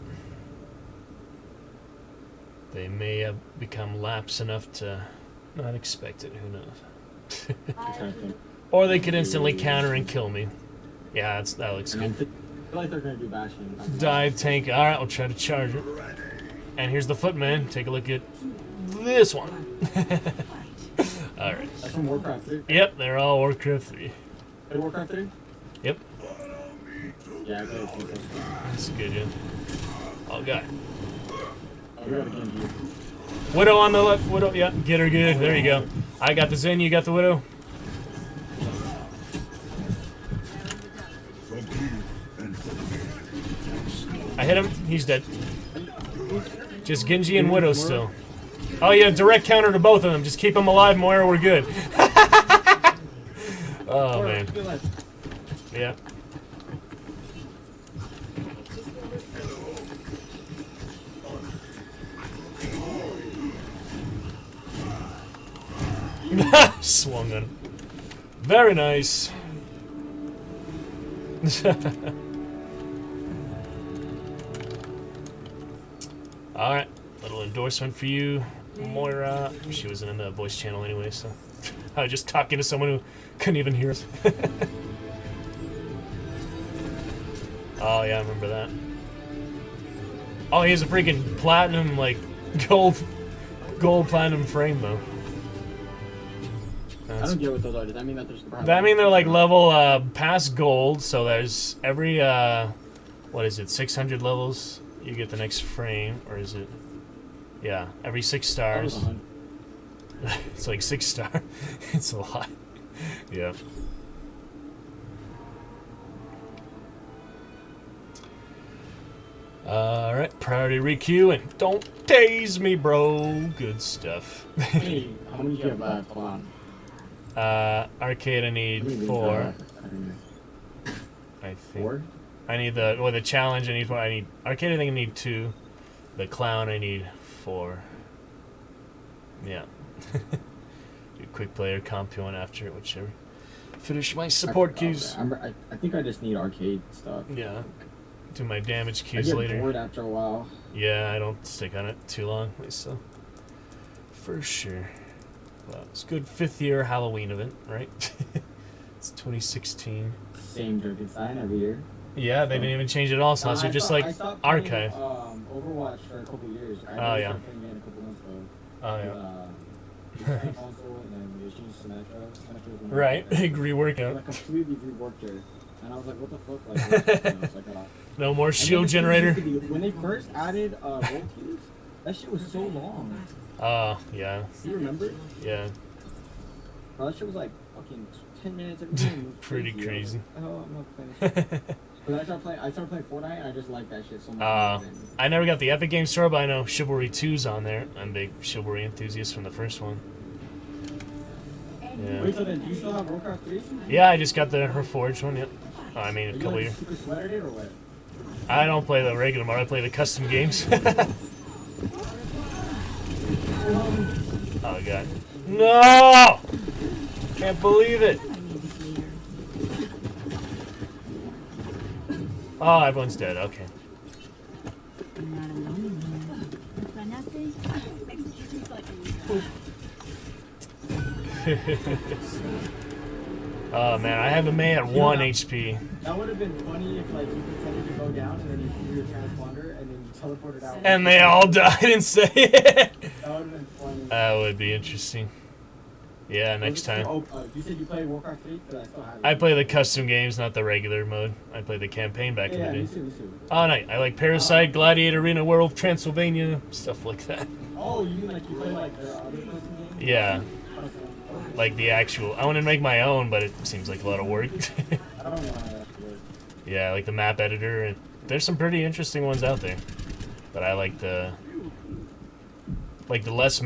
They may have become lapse enough to not expect it, who knows. Or they could instantly counter and kill me. Yeah, that looks good. I feel like they're gonna do bashing. Dive tank. Alright, I'll try to charge it. And here's the footman. Take a look at this one. Alright. That's from Warcraft 3. Yep, they're all Warcraft 3. Hey, Warcraft 3? Yep. Yeah, okay. That's good, yeah. Oh, God. Oh, we got a game here. Widow on the left. Widow, yeah. Get her good. There you go. I got the Zen, you got the Widow. I hit him. He's dead. Just Genji and Widow still. Oh, yeah, direct counter to both of them. Just keep them alive, Moira. We're good. Oh, man. Yeah. Swung on. Very nice. Alright, little endorsement for you, Moira. She wasn't in the voice channel anyway, so I was just talking to someone who couldn't even hear us. Oh yeah, I remember that. Oh, he has a freaking platinum, like, gold platinum frame though. I don't get what those are. Does that mean that there's... That mean they're like level past gold, so there's every what is it, 600 levels you get the next frame, or is it, yeah, every 6 stars. It's like 6 star. It's a lot. Yeah. Alright, priority requeue, and don't tase me, bro. Good stuff. Hey, how many do you have on? Arcade I need 4. I think. 4? I need the challenge I need 4. I need arcade I think I need 2. The clown I need 4. Yeah. Do quick player comp you want after it, whichever. Finish my support queues. I think I just need arcade stuff. Yeah. Do my damage queues I get later. bored after a while. Yeah, I don't stick on it too long, so for sure. Well, it's a good 5th year Halloween event, right? It's 2016. Same dirty sign every year. Yeah, they didn't even change it at all, so it's just like archive. Overwatch for a couple years. Oh yeah. Playing it a couple months ago. Oh yeah. Console, and then they changed Symmetra. Right, big rework out. Like completely reworked it, and I was like, "What the fuck?" Like, it's like, no more shield generator. When they first added roll queues, that shit was so long. Yeah. Do you remember? Yeah. Bro, that shit was like fucking 10 minutes every time. Pretty crazy. Like, oh, I'm not playing. But I started playing Fortnite, and I just like that shit so much. I never got the Epic Games Store, but I know Chivalry 2's on there. I'm a big Chivalry enthusiast from the first one. Yeah. Wait, so then do you still have Warcraft 3? Yeah, I just got the Reforged one, yep. I mean, a couple years. Super sweated it or what? I don't play the regular mode. I play the custom games. Oh god. No! Can't believe it. Oh, everyone's dead. Okay. Oh man, I have the May at 1 HP. That would have been funny if like you pretended to go down and then you threw your transponder and then you teleported out. And they all died and say it. That would have been funny. That would be interesting. Yeah, next time. Oh, you said you played Warcraft 3? But I still have it. I play the custom games, not the regular mode. I play the campaign back in the day. Me too. Oh, no, I like Parasite, Gladiator, Arena World, Transylvania, stuff like that. Oh, you mean like you play like the other custom games? Yeah, Okay. like the actual. I want to make my own, but it seems like a lot of work. I don't know how that works. Yeah, like the map editor, and there's some pretty interesting ones out there. But I like the the last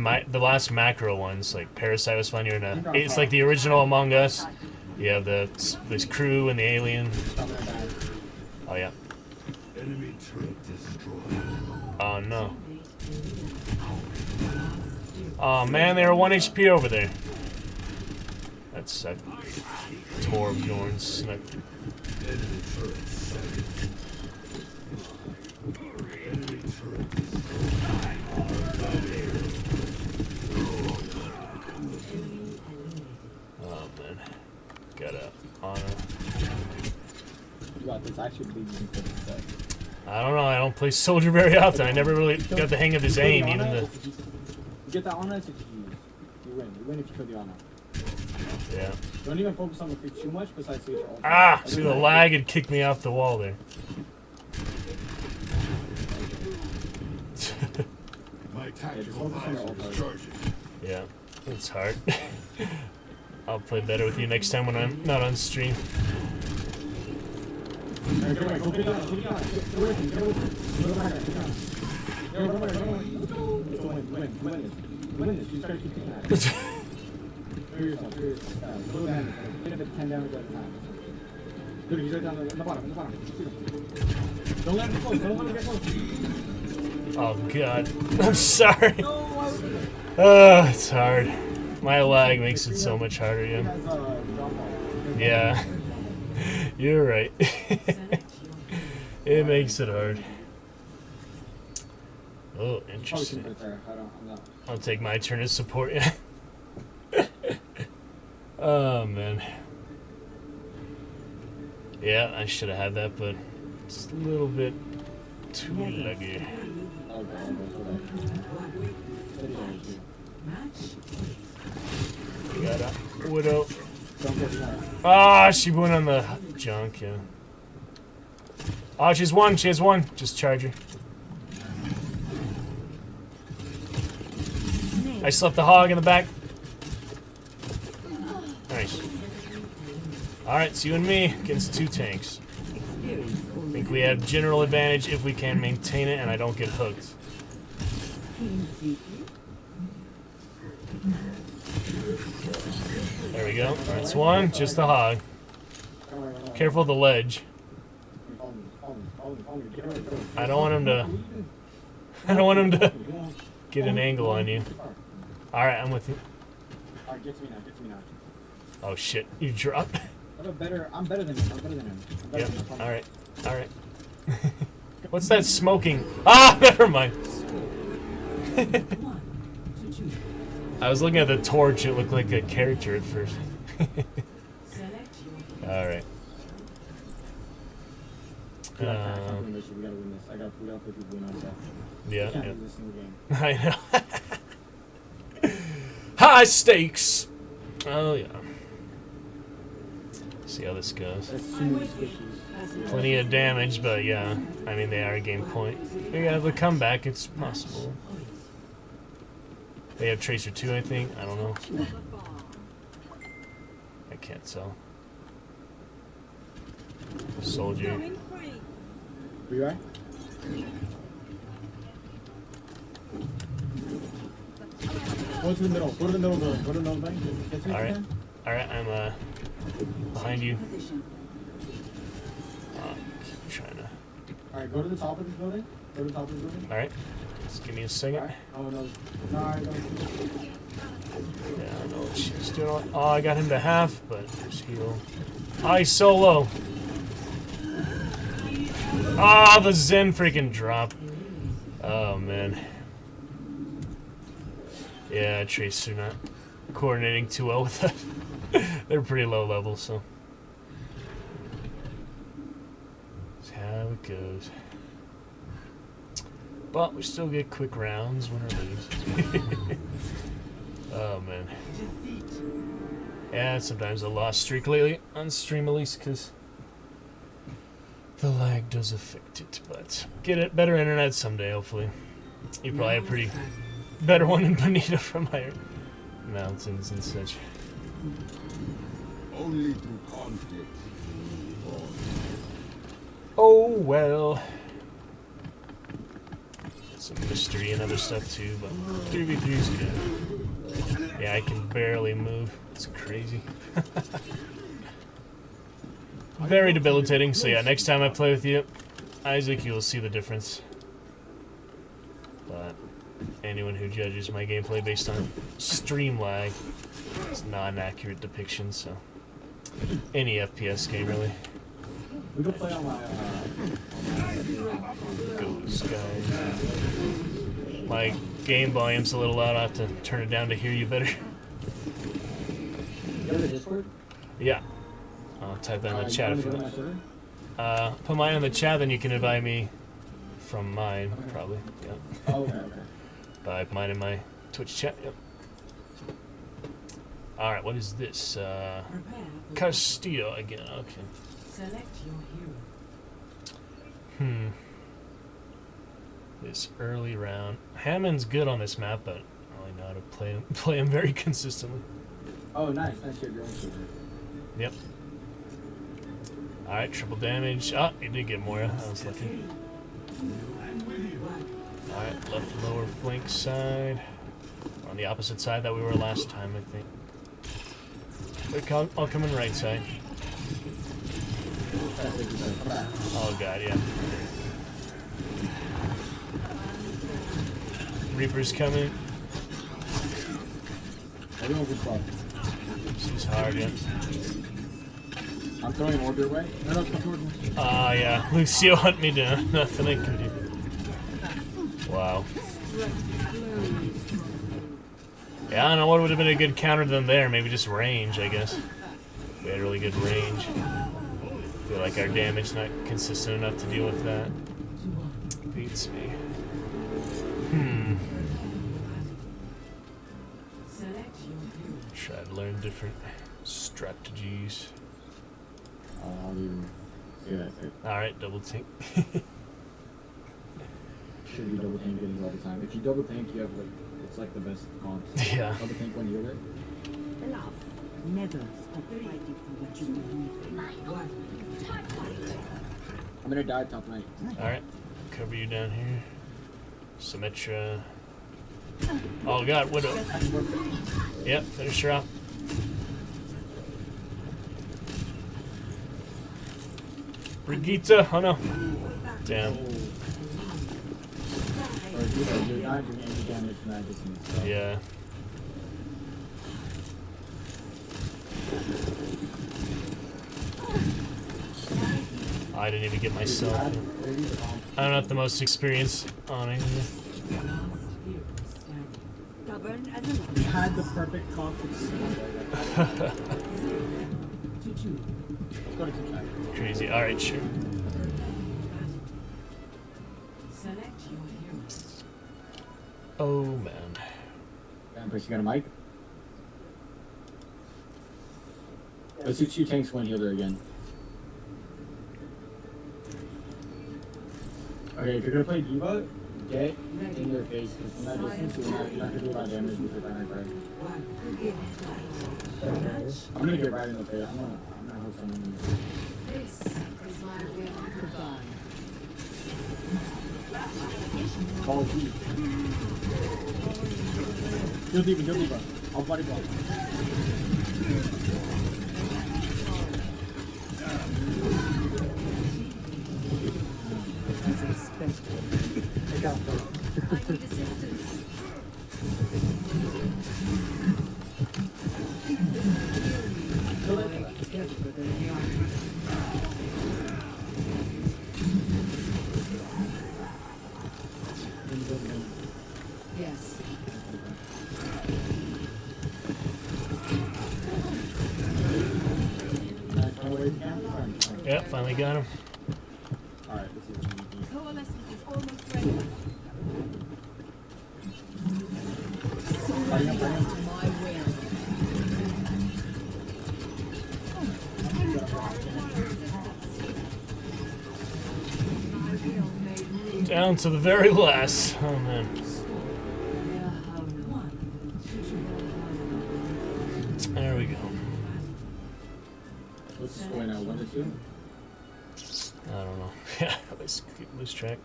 macro ones. Like Parasite was fun. It's like the original Among Us. You have this crew and the alien. Oh yeah. Enemy turret destroyed. Oh no. Oh man, they were 1 HP over there. That sucked. Torbjorn snuck. Enemy turret sighted. Enemy turret Oh man. Gotta honor. You got this. I should leave you for this. I don't know, I don't play soldier very often. I never really got the hang of his aim, even the... You get that honor, it's a GG. You win. You win if you kill the honor. Yeah. Don't even focus on the creep too much besides your ult. Ah! See, the lag had kicked me off the wall there. My tactical visor is charging. Yeah, it's hard. I'll play better with you next time when I'm not on stream. Get away, go get on, go get on. Get away from him, get away from him. Go behind him, get on. Go away. It's a win, win this. You start keeping that. Clear yourself. Slow down. Get up at 10 damage at a time. Look, he's right down in the bottom, Shoot him. Don't let him close, don't let him get close. Oh god. I'm sorry. No, why would you? Oh, it's hard. My lag makes it so much harder, He yeah. has drop ball. Yeah. You're right. It makes it hard. Oh, interesting. I'll take my turn as support. Oh, man. Yeah, I should have had that, but it's a little bit too laggy. Got a Widow. Ah, she went on the junk, yeah. Oh, she has one. Just charge her. I slept the hog in the back. Nice. Alright, it's you and me against 2 tanks. I think we have general advantage if we can maintain it and I don't get hooked. There we go. That's one. Just the hog. Careful of the ledge. I don't want him to get an angle on you. Alright, I'm with you. Alright, get to me now. Oh shit, you dropped. I'm better than him. Yep, alright. What's that smoking? Ah, never mind. I was looking at the torch, it looked like a character at first. Alright. We gotta win this. We gotta put people in on that. Yeah. We can't lose this in the game. I know. High stakes! Oh, yeah. See how this goes. There's too many squishies. Plenty of damage, but yeah. I mean, they are a game point. We have a comeback, it's possible. They have Tracer 2, I think. I don't know. I can't tell. Soldier. Are you right? Go to the middle. Go to the middle building. Go to the middle building. Get to me, Alright. man. Alright, I'm behind you. Keep trying to Alright, go to the top of this building. Go to the top of this building. Alright. Just give me a second. Alright. Oh no. No, alright, no. Yeah, I don't know what she's doing. Oh, I got him to half, but there's heal. I solo. Ah, the Zen freaking drop. Oh man. Yeah, Tracer not coordinating too well with that. They're pretty low level, so that's how it goes. But we still get quick rounds, win or lose. Oh man. Yeah, sometimes a lost streak lately on stream, at least, because the lag does affect it. But get it better internet someday, hopefully. You probably have a pretty better one than Bonita from higher mountains and such. Only through conflict. Oh well. Some mystery and other stuff too, but 3v3 is good. Yeah, I can barely move. It's crazy. Very debilitating. So yeah, next time I play with you, Isaac, you'll see the difference. But anyone who judges my gameplay based on stream lag, it's not an accurate depiction. So any FPS game really. We can play on my Goes, guys. My game volume's a little loud. I have to turn it down to hear you better. You go to Discord? Yeah. I'll type that in the chat you if you wanna want. go to my server? Put mine in the chat, then you can invite me from mine, probably. Yep. Oh, okay, okay. Put mine in my Twitch chat. Yep. Alright, what is this? Castillo again. Okay. Select your hero. This early round. Hammond's good on this map, but I don't really know how to play him very consistently. Oh, nice. Nice shit. You're on server. Yep. Alright, triple damage. Ah, you did get Moira. I was lucky. Alright, left lower flank side. On the opposite side that we were last time, I think. I'll come in right side. Oh god, yeah. Reaper's coming. Everyone good spot. This is hard, yeah. I'm throwing orb your way. No, no, come towards me. Ah, yeah. Lucio hunt me down. Nothing I can do. Wow. Yeah, I don't know what would have been a good counter than there. Maybe just range, I guess. We had really good range. I feel like our damage not consistent enough to deal with that. Beats me. Try to learn different strategies. Yeah, that's it. Alright, double tank. Should be double tank getting all the time. If you double tank, you have like, it's like the best comp. Yeah. Double tank when you're there. Love. Never stop fighting for what you believe in. I'm gonna die top night. Alright, cover you down here. Symmetra. Oh god, Widow. Yep, finish her off. Brigitte, oh no. Damn. Yeah. I didn't even get myself. I'm not the most experienced on it. Stubborn as a We had the perfect conflict. Let's go to two. Crazy. Alright, sure. select your hero. Oh man. Empress, you got a mic? Let's do two tanks, one healer again. Okay, if you're gonna play Diva, get in their face, because from that distance, you're not gonna do a lot of damage with your banner card. I'm gonna get right in the face. I'm gonna hook someone. This is my will. Goodbye. Call deep. Kill Diva. I'll body block. got it. I need assistance. Yes. Yep, finally got him. Alright, this is easy. Coalescence is almost ready. Fighting up, fighting up. My will. Down to the very last. Oh man. There we go. What's the score now? 1 to 2? I don't know. Yeah, let's lose track.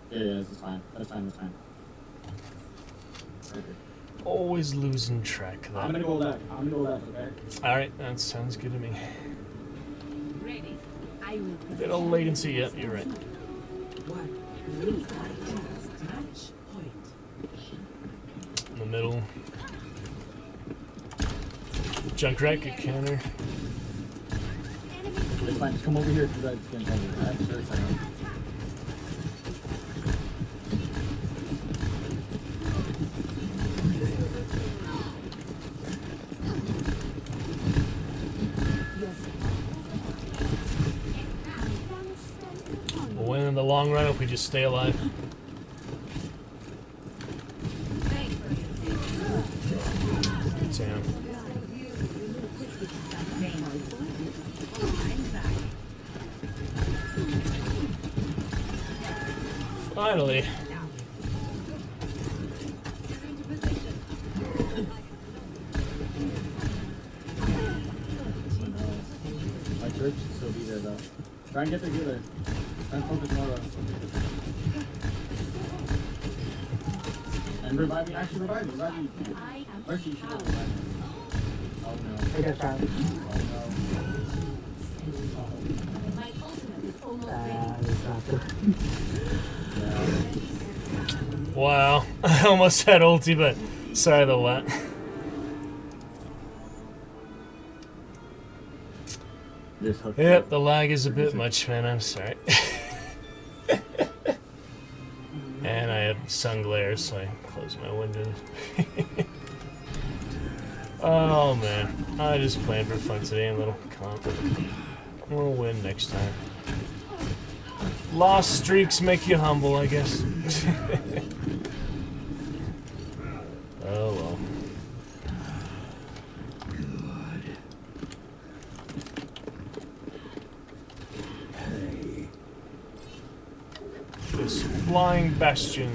Yeah, this is fine. That's fine, that's fine. Perfect. Always losing track of I'm that. gonna go left. I'm gonna go left, okay? Alright, that sounds good to me. Ready. I will. Bit of latency, yep, you're right. In the middle. Junkrat, good counter. It's fine. Just come over here if you guys can come over. I'm sure it's fine. We'll win in the long run if we just stay alive. Damn. Finally. My church should still be there though. Try and get the healer. Try and focus more though. And revive me. Actually, revive me. Revive me. Mercy, you should revive me. Oh no. I got shot. Oh My ultimate is almost ready. It's not good. no. Yeah. Wow. I almost had ulti, but sorry the lat. Just hooked Yep, up. the lag is a bit much, man. I'm sorry. And I have sun glare, so I close my windows. Oh man, I just playing for fun today, a little comp. We'll win next time. Lost streaks make you humble, I guess. Oh well. This flying bastion.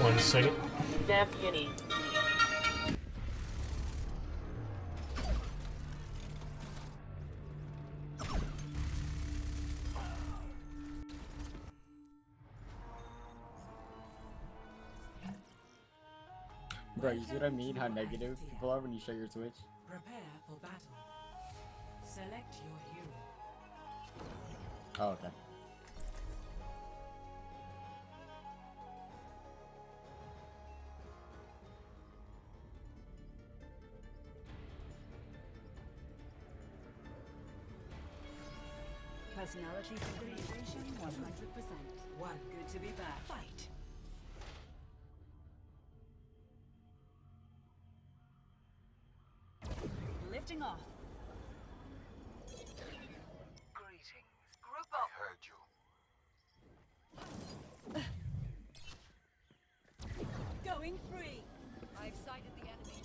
One second. Deputy. Bro, you see what I mean? How negative people are when you show your Twitch? Prepare for battle. Select your hero. Oh, okay. Personality stabilization 100%. One, good to be back. Fight. Lifting off. Greetings. Group up. Heard you. Going free. I've sighted the enemy.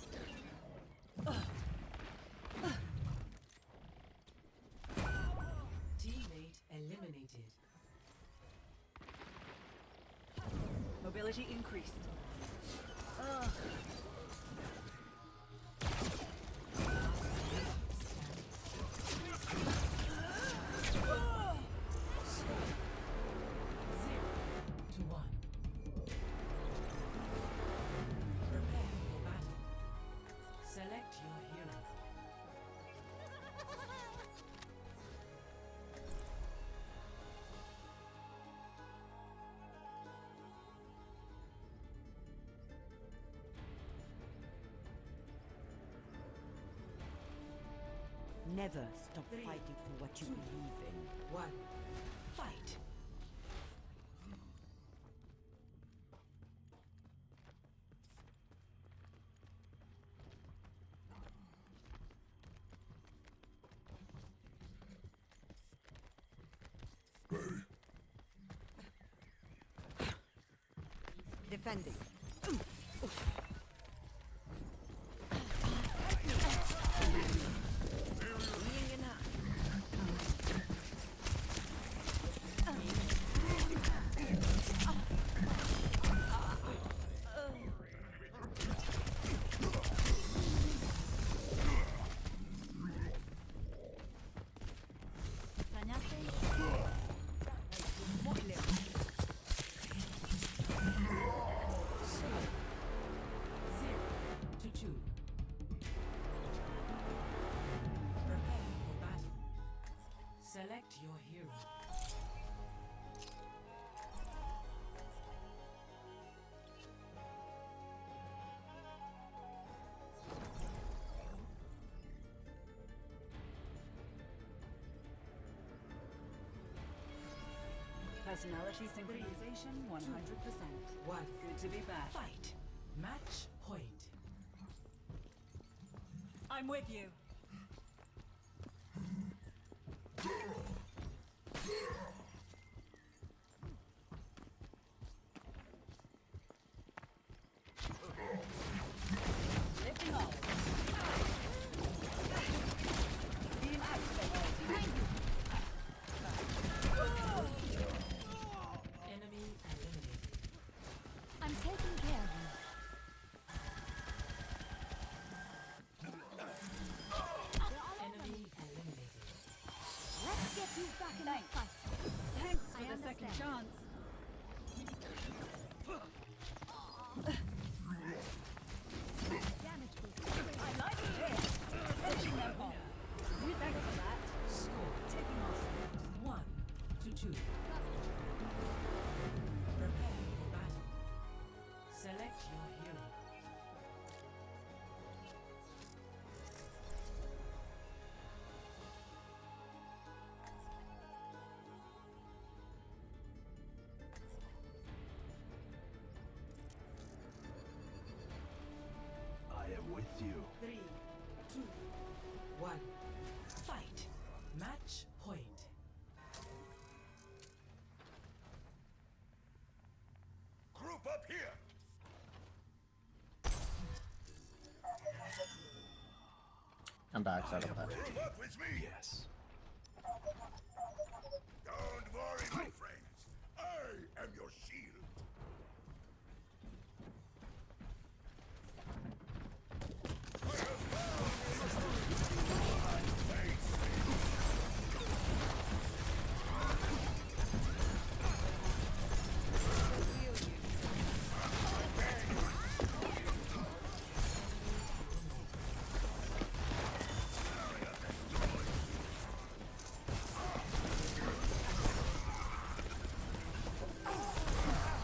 Teammate eliminated. ability increased. Select your hero. Never stop fighting for what you believe in. One. Fight. Defending. Select your hero. Personality synchronization 100%. One. Good to be back. Fight. Match point. I'm with you. Lifting off. Beam activated. Behind you. Enemy eliminated. I'm taking care of you. Enemy eliminated. Let's get you back in the fight. Thanks for I the second understand. chance. Damage boost. I like this. Finishing them off. You thanks for that. Score. Taking off. 1-2. Prepare for battle. Select your hero. I am with you. 3, 2, 1. Fight. Match point. Group up here! I'm back, sorry about that. Group up with me! Yes. Don't worry, my friends. I am your shield.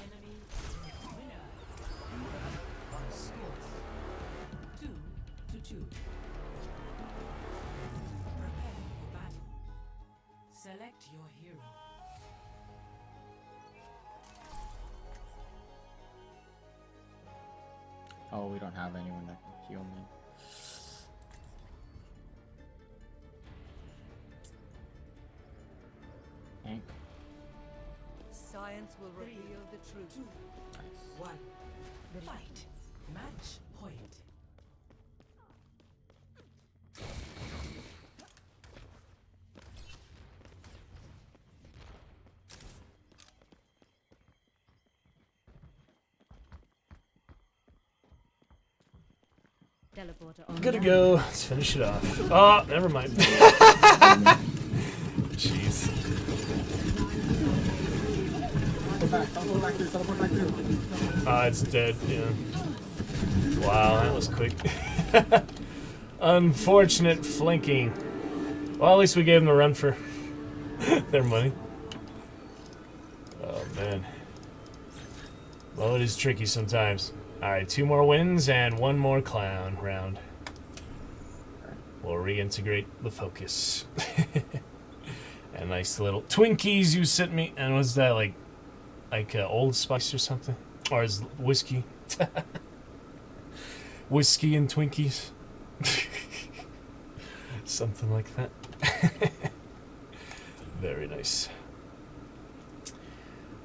Enemy winner. Score 2-2. Prepare for battle. Select your hero. Oh, we don't have anyone that can heal me. Hank. Science will reveal the truth. 1. Fight. Match point. Teleporter on. Good to go. Let's finish it off. Oh, never mind. Jeez. Teleport back through, teleport back through. Ah, it's dead. Yeah. Wow, that was quick. Unfortunate flanking. Well, at least we gave them a run for their money. Oh, man. Well, it is tricky sometimes. Alright, 2 more wins and 1 more clown round. We'll reintegrate the focus. And nice little Twinkies you sent me. And was that like Old Spice or something? Or is whiskey? Whiskey and Twinkies? Something like that. Very nice.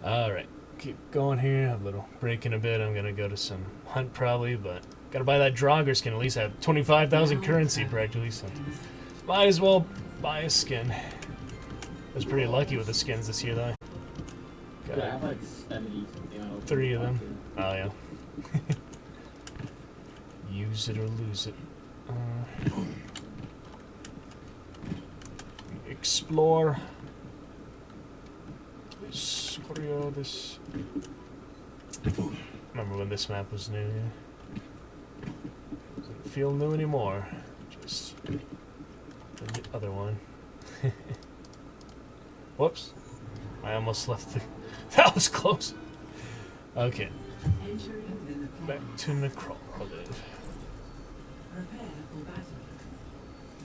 Alright, keep going here. Have a little break in a bit. I'm gonna go to some hunt probably, but gotta buy that Draugr skin. At least have 25,000 currency practically, so might as well buy a skin. I was pretty lucky with the skins this year though. Got Yeah, I have like 70. 3 of them. Oh yeah. Use it or lose it. Explore this area. This. Remember when this map was new? Yeah? Doesn't feel new anymore. Just the other one. Whoops! I almost left the. That was close. Okay. Back to Necropolis. Prepare for battle.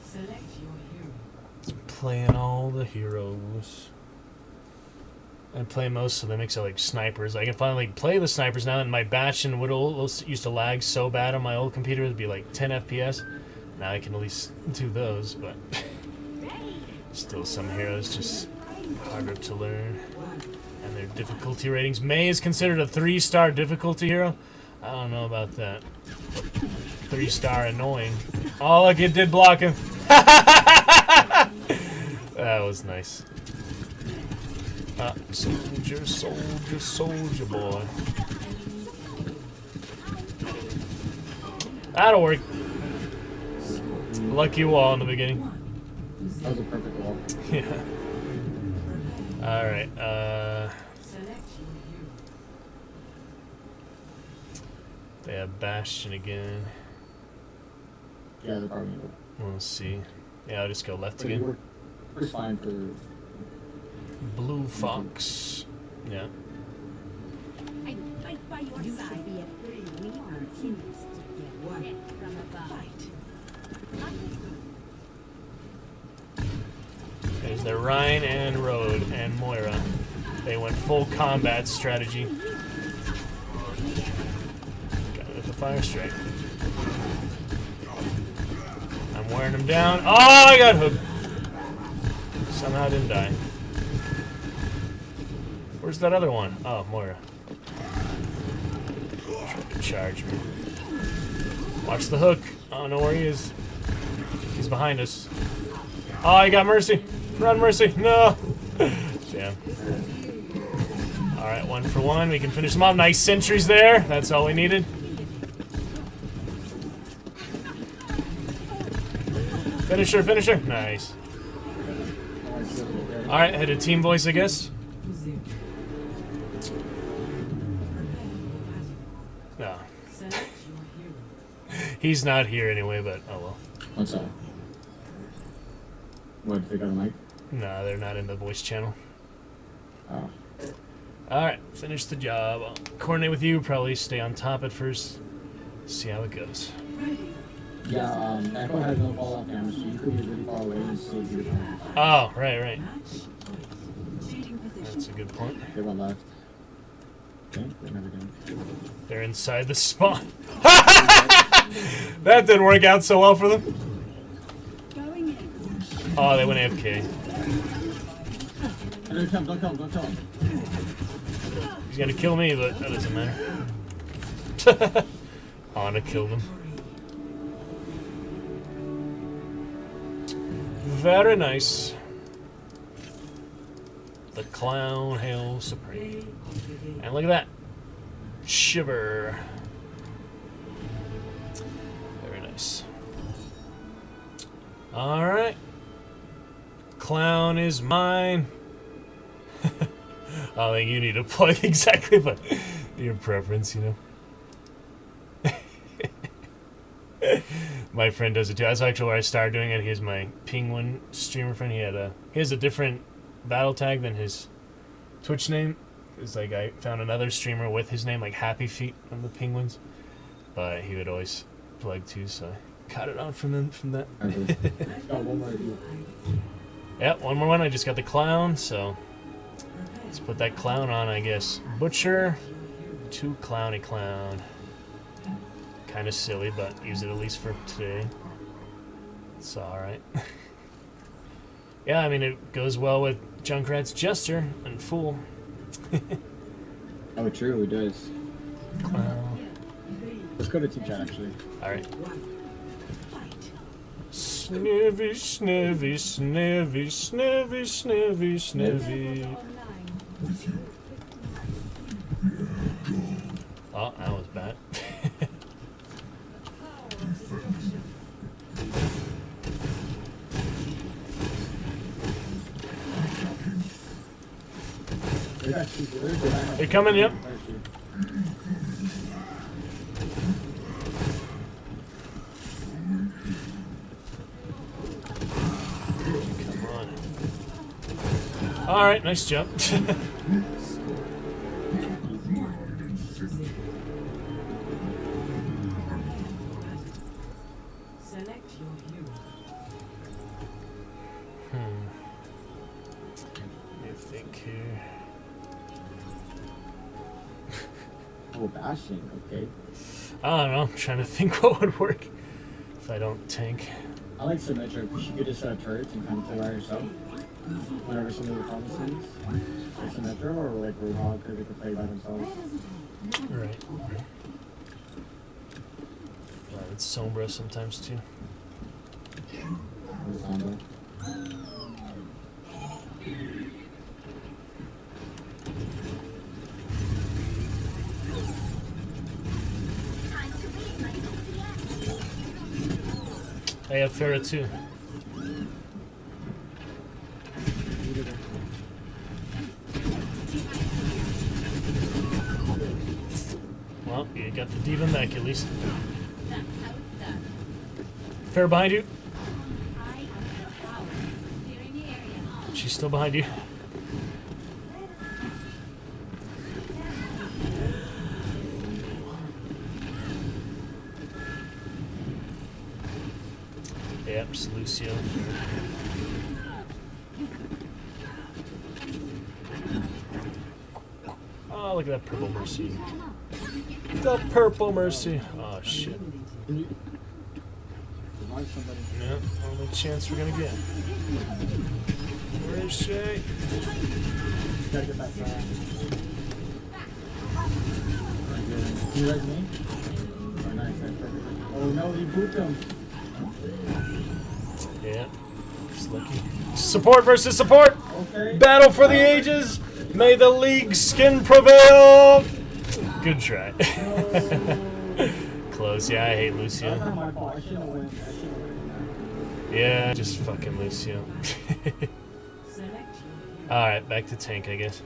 Select your hero. Playing all the heroes. I play most of them except like snipers. I can finally play the snipers now, and my batch and Whittle used to lag so bad on my old computer. It'd be like 10 FPS. Now I can at least do those, but still some heroes just harder to learn. And their difficulty ratings. May is considered a 3-star difficulty hero. I don't know about that. 3-star annoying. Oh look, it did block him. That was nice. Soldier, soldier, soldier boy. That'll work. Lucky wall in the beginning. That was a perfect wall. Yeah. Alright, they have Bastion again. Yeah, they're probably good. We'll see. Yeah, I'll just go left But again. we're fine for. Blue Fox. Yeah. I will fight by your side. Be afraid. We continues to get hit from above. There's their Rhine and Road and Moira. They went full combat strategy. Got it with the fire strike. I'm wearing them down. Oh, I got hooked. Somehow I didn't die. Where's that other one? Oh, Moira. Tried to charge me. Watch the hook. I don't know where he is. He's behind us. Oh, I got Mercy. Run, Mercy. No. Damn. Alright, 1 for 1. We can finish them off. Nice sentries there. That's all we needed. Finisher, finisher. Nice. Alright, head to team voice, I guess. No. He's not here anyway, but oh well. What's that? What, they got a mic? No, they're not in the voice channel. Oh. Alright, finish the job. I'll coordinate with you, probably stay on top at first. See how it goes. Yeah, Echo has no fallout damage, so you could be really far away and still do it. Oh, right. That's a good point. They went left. Okay, they never did. They're inside the spawn. That didn't work out so well for them. Oh, they went AFK. Don't kill him. He's gonna kill me, but that doesn't matter. Anna killed him. Very nice. The clown hail supreme. And look at that. Shiver. Very nice. Alright. Clown is mine. I think you need to plug exactly but your preference, you know. My friend does it too. That's actually where I started doing it. He's my penguin streamer friend. He has a different battle tag than his Twitch name. It's like I found another streamer with his name, like Happy Feet on the Penguins. But he would always plug too, so I cut it on from that. Yeah, one more one. I just got the clown, so let's put that clown on, I guess. Butcher, too clowny clown. Kind of silly, but use it at least for today. It's alright. Yeah, I mean, it goes well with Junkrat's Jester and Fool. Oh, true, it does. Clown. Let's go to team chat, actually. Alright. Snivy, snivy, snivy, snivy, snivy, snivy. Oh, that was bad. They're coming, yep. Come on. Alright, nice jump. Select your hero. Let me think here. Oh, bashing, okay. I don't know, I'm trying to think what would work if I don't tank. I like Symmetra because she could just set up turrets and kind of play by herself. Whenever somebody promises. Like Symmetra or like Roadhog because they could play by themselves. Right. It's Sombra sometimes too. Or Sombra. I have Farah too. Well, you got the diva mech at least. Farah behind you. She's still behind you. Yep, it's Lucio. Oh, look at that purple mercy. The purple mercy. Oh, shit. Yeah, only chance we're gonna get. Where is she? Gotta get that far. Do you like me? Oh, nice, that's perfect. Oh no, he booped him. Yeah, just lucky. Support versus support! Okay. Battle for the ages! May the league skin prevail! Good try. Close, yeah, I hate Lucio. That's not my fault. I shouldn't have went. Yeah, just fucking Lucio. Select your hero. Alright, back to tank, I guess.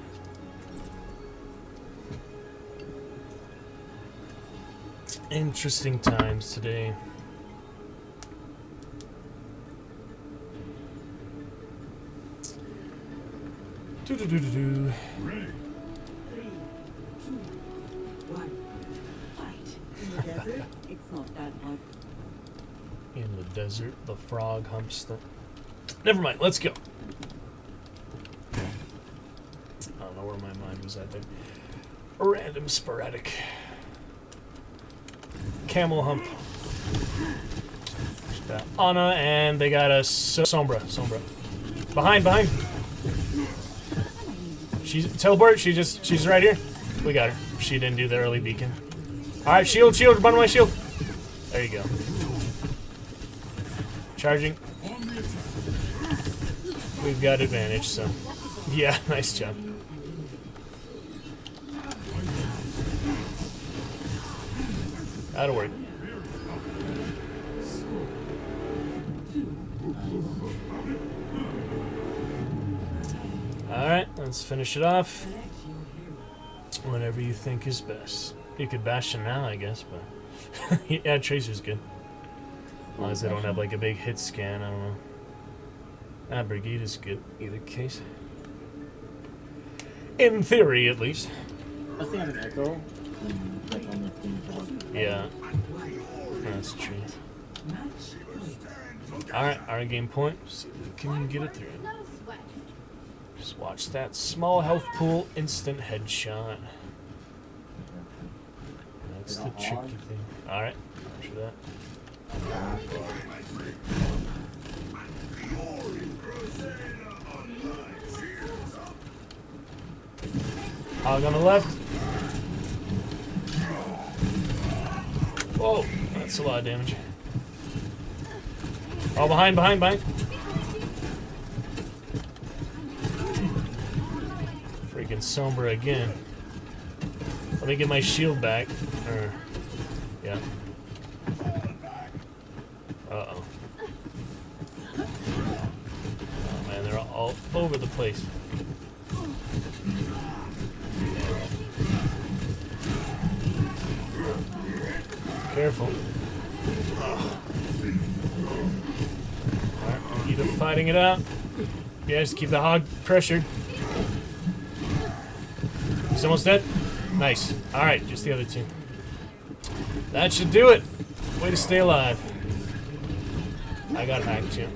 Interesting times today. Do-do-do-do-do. 3, 2, 1, fight. In the desert, it's not that hard. In the desert, the frog humps the... Never mind, let's go. I don't know where my mind was at there. Random sporadic. Camel hump. Got Ana, and they got a Sombra. Behind. She's teleport. She's right here. We got her. She didn't do the early beacon. All right, shield, bottom of my shield. There you go. Charging. We've got advantage, so yeah, nice job. That'll work. let's finish it off. Whatever you think is best. You could bash him now, I guess, but yeah, Tracer's good. As long as they don't have like a big hit scan, I don't know. Ah, Brigade is good, either case. In theory, at least. I think I have an echo. Yeah, that's true. Alright, our game point. See if we can get it through. Just watch that small health pool, instant headshot. That's the tricky thing. Alright, after that. Hog on the left. Whoa, that's a lot of damage. Oh, behind. Freaking Sombra again. Let me get my shield back. Yeah. Uh-oh. Oh, man, they're all over the place. Careful. Alright, keep fighting it out. Yeah, just keep the hog pressured. He's almost dead. Nice. Alright, just the other two. That should do it. Way to stay alive. I got hacked, yeah.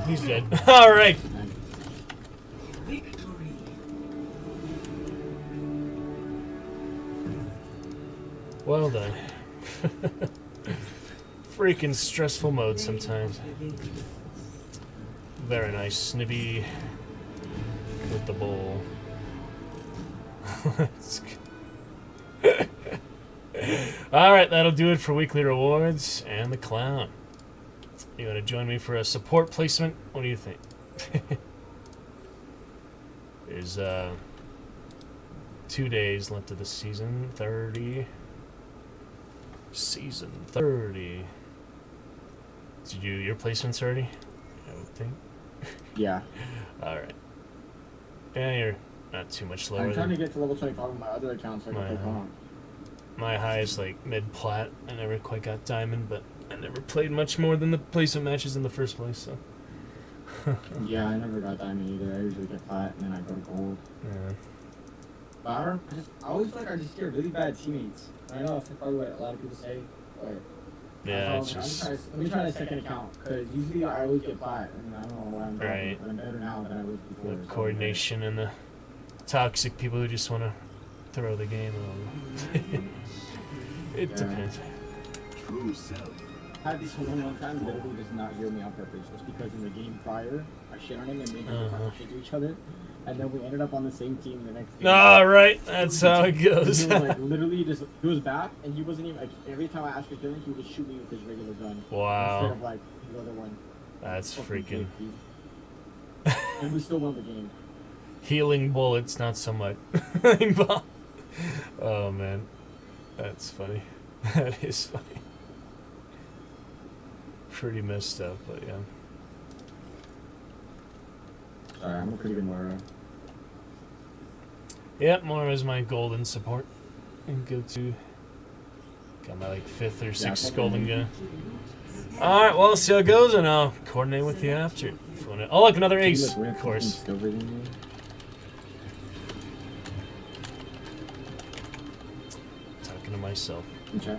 He's dead. Alright. Well done. Freaking stressful mode sometimes. Very nice. Snibby with the bowl. Alright, that'll do it for weekly rewards and the clown. You want to join me for a support placement? What do you think? There's 2 days left of the season. 30. Season 30. Did you do your placements already? I would think. Yeah. Alright. Yeah, you're not too much lower. I'm trying to get to level 25 on my other account so I can play Kong. My high is like mid-plat. I never quite got diamond, but I never played much more than the placement matches in the first place, so. Yeah, I never got diamond either. I usually get plat and then I go to gold. Yeah. But I always feel like I just get really bad teammates. I know that's probably what a lot of people say, but yeah, it's just... let me try a second account, because usually I always get plat, and I don't know why I'm right. But I'm better now than I was before. The coordination and the toxic people who just want to throw the game on. It depends. I had this one time literally just not hear me on purpose, just because in the game prior, I shit on him and made him talk shit to each other. And then we ended up on the same team the next game. Alright, that's how it goes. He was like, literally just, he was back, and he wasn't even, like, every time I asked for killing, he would just shoot me with his regular gun. Wow. Instead of, like, the other one. That's freaking... And we still won the game. Healing bullets, not so much. Oh, man. That's funny. That is funny. Pretty messed up, but yeah. Sorry, I'm a pretty good Moira. Yep, Moira's my golden support. And go to... Got my like 5th or 6th golden gun. Alright, well, let's see how it goes, and I'll coordinate with you after. Oh, look, another ace, of course. Talking to myself. Okay.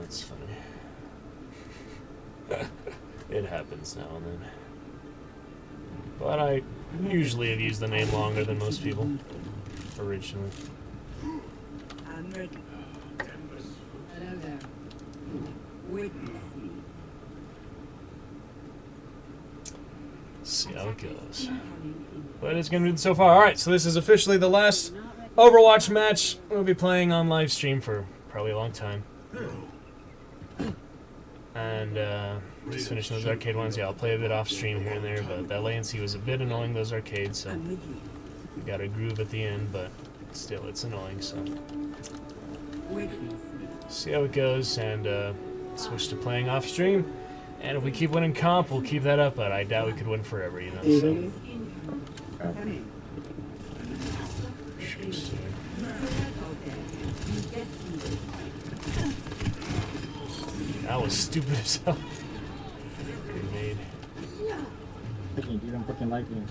That's funny. It happens now and then. But I usually have used the name longer than most people. Originally. I'm ready. Hello there. Witness me. See how it goes. But it's gonna be so far. Alright, so this is officially the last Overwatch match we'll be playing on live stream for probably a long time. And just finishing those arcade ones. Yeah, I'll play a bit off stream here and there, but that latency was a bit annoying, those arcades, so we got a groove at the end, but still it's annoying, so See how it goes, and switch to playing off stream. And if we keep winning comp, we'll keep that up, but I doubt we could win forever, you know. So. That was stupid as hell. Grenade. You don't fucking like me.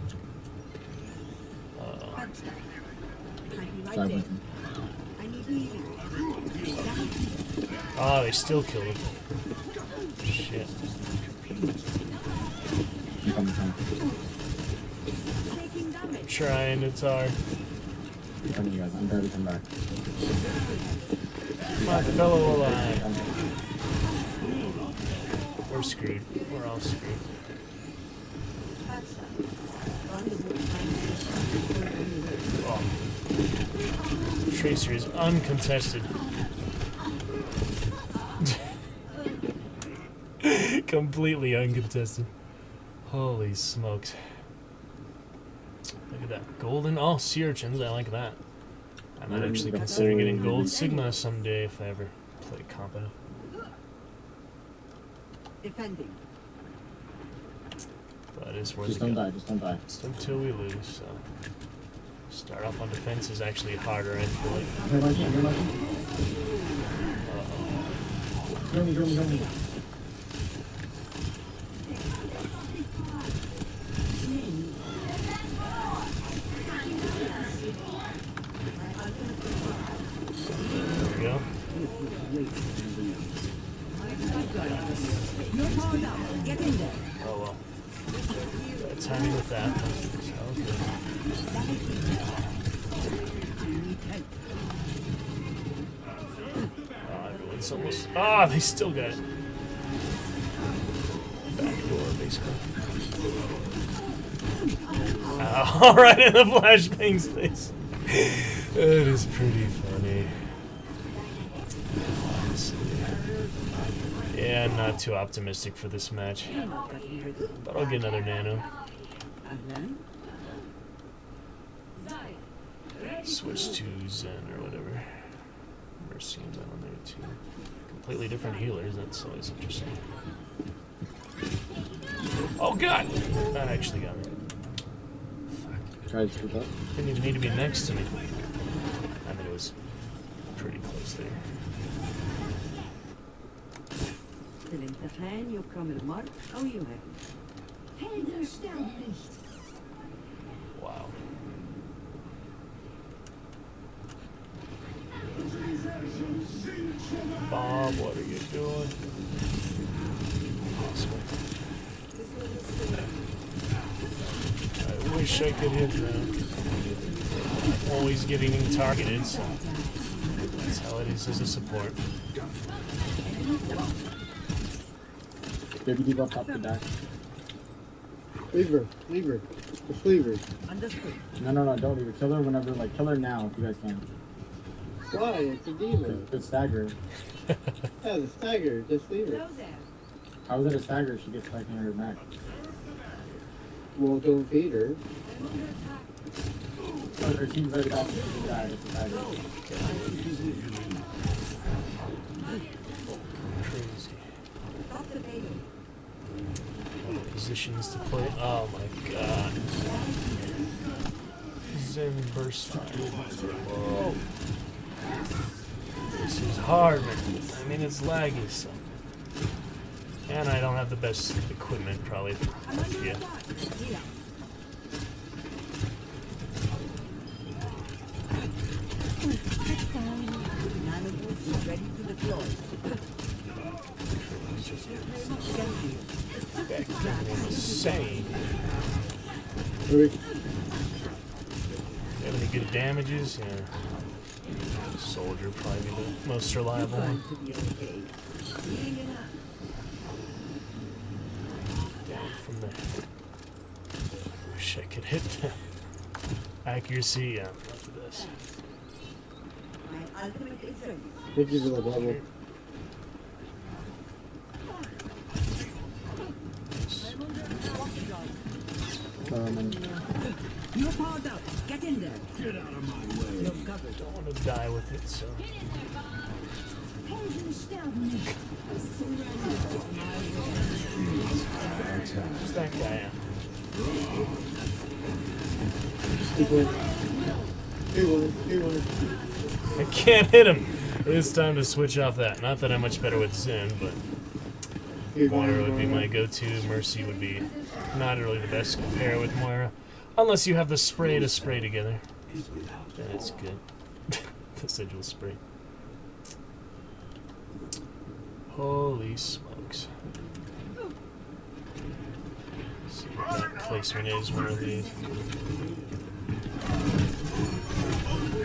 Oh, they still killed him. Shit. I'm trying, it's hard. I'm coming, you guys. I'm barely coming back. My fellow alive. We're screwed. We're all screwed. Oh. Tracer is uncontested. Completely uncontested. Holy smokes. Look at that. Golden. Oh, sea urchins. I like that. I might actually consider getting gold Sigma someday if I ever play competent. Defending. But it's worth Just don't die, just don't die. Just until we lose, so. Start off on defense is actually harder, I feel like. You're lucky, you're lucky. Heal me, heal me, heal me. There we go. Oh well. Bad timing with that. Okay. Oh, everyone's almost. Ah, they still got it. Back door, basically. Right in the flashbang space. That is pretty funny. Honestly. Yeah, I'm not too optimistic for this match. But I'll get another nano. Switch to Zen or whatever. Mercy and Zen on there too. Completely different healers, that's always interesting. Oh god! That actually got me. Fuck. Try to scoop up. Didn't even need to be next to me. I mean, it was pretty close there. Wow. Bob, what are you doing? I wish I could hit them. I'm always getting targeted, so that's how it is as a support. Baby, keep up top the back. Leave her. Leave her. Just leave her. No, don't leave her. Kill her whenever, like, kill her now if you guys can. Why? It's a demon. It's stagger. Yeah, the stagger. Just leave her. How is it a stagger if she gets back in her back? Well, don't feed her. Her team's already off the guy. It's a stagger. Crazy. Positions to play. Oh my god. Zen burst fire. Whoa. This is hard, man. I mean, it's laggy, so. And I don't have the best equipment, probably. Yeah. Insane. Do you have any good damages? Yeah. Soldier probably the most reliable one. Down from there. Wish I could hit them. Accuracy, yeah, not the best. Thank you for the bubble. You're powered up. Get in there. Get out of my way. You're covered. Don't want to die with it, so. Where's that guy at? I can't hit him. It's time to switch off that. Not that I'm much better with Zen, but Moira would be my go-to. Mercy would be not really the best pair with Moira. Unless you have the spray to spray together. Then it's good. The sigil spray. Holy smokes. Let's see what that placement is, one of these.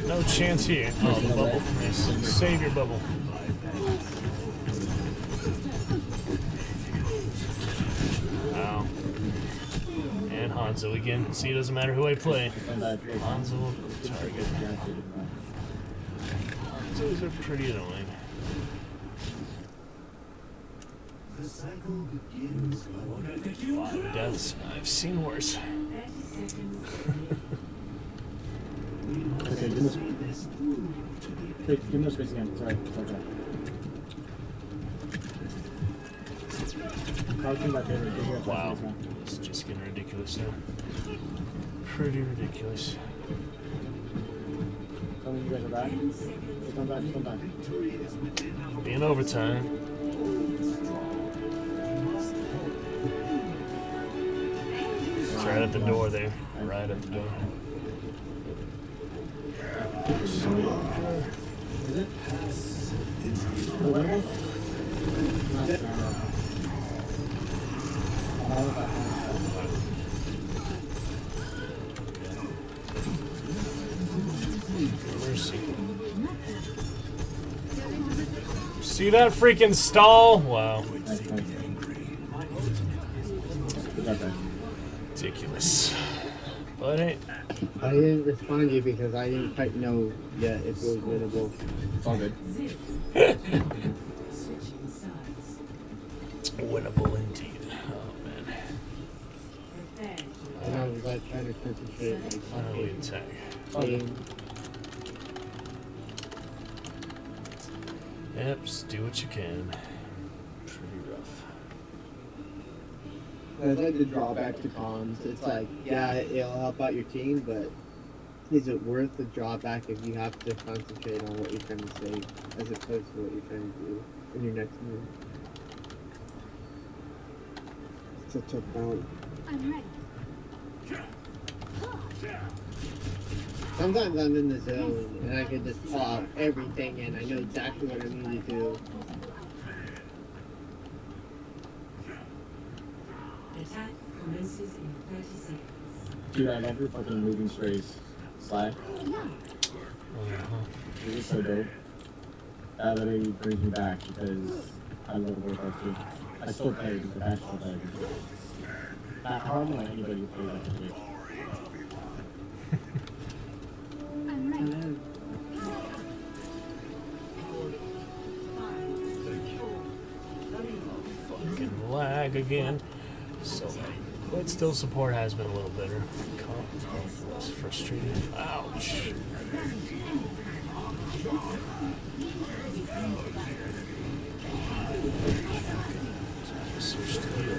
No chance here. Oh, the bubble. Nice. Save your bubble. Wow. And Hanzo again. See, it doesn't matter who I play. Hanzo will target. Hanzos are pretty annoying. The cycle begins. 5 deaths. I've seen worse. 30 seconds. Okay, give me no space again. Sorry. Okay. Wow. It's just getting ridiculous now. Pretty ridiculous. Tell me you guys are back. Come back. Be in overtime. It's right at the door there. Right at the door. Is it? Oh, winnable? Mercy. See that freaking stall? Wow. Ridiculous. But hey. I didn't respond to you because I didn't quite know yet if it was winnable. It's all good. Switching sides. Winnable indeed. Oh man. Prepare to And I was like trying to concentrate How do we on attack? playing. Yep, just do what you can. Pretty rough. That's like the drawback to cons. It's like, yeah, it'll help out your team, but is it worth the drawback if you have to concentrate on what you're trying to say as opposed to what you're trying to do in your next move? It's a tough balance. I'm ready. Sometimes I'm in the zone and I can just pull out everything and I know exactly what I need to do. attack commences in 30 seconds. Dude, I love your fucking moving sprays. Sly. This is so dope. That literally brings me back because I love Warcraft 2. I still play it because I still play it. I don't know anybody who plays that game. I'm ready. Fucking lag again. So, but still support has been a little better. Less frustrating. Ouch. Switch to heal.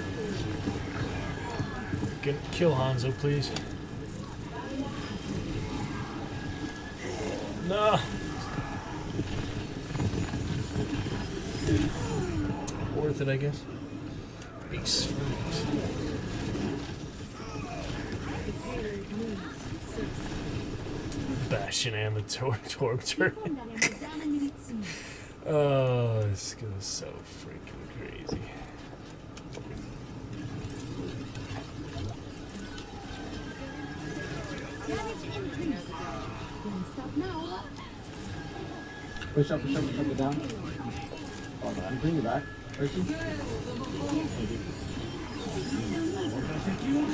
Kill Hanzo, please. No. Worth it, I guess. Ace for ace. Bastion and the Torb turret. Oh, this goes so freaking crazy. Push up it down. Oh, I'm bringing it back. Percy? Thank you.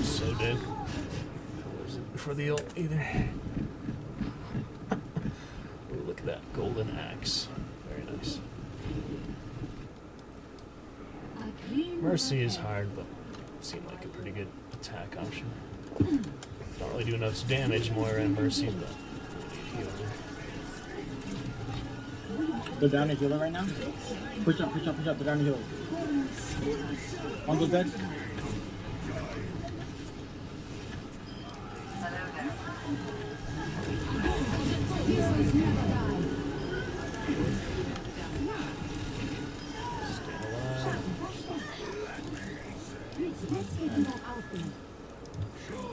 So dead. Wasn't for the ult either. Ooh, look at that golden axe. Very nice. A green Mercy is hard, but seemed like a pretty good attack option. Don't really do enough damage, Moira and Mercy, but healing. They're down to healer right now. Push up, push up, push up. They're down to healer. On the dead.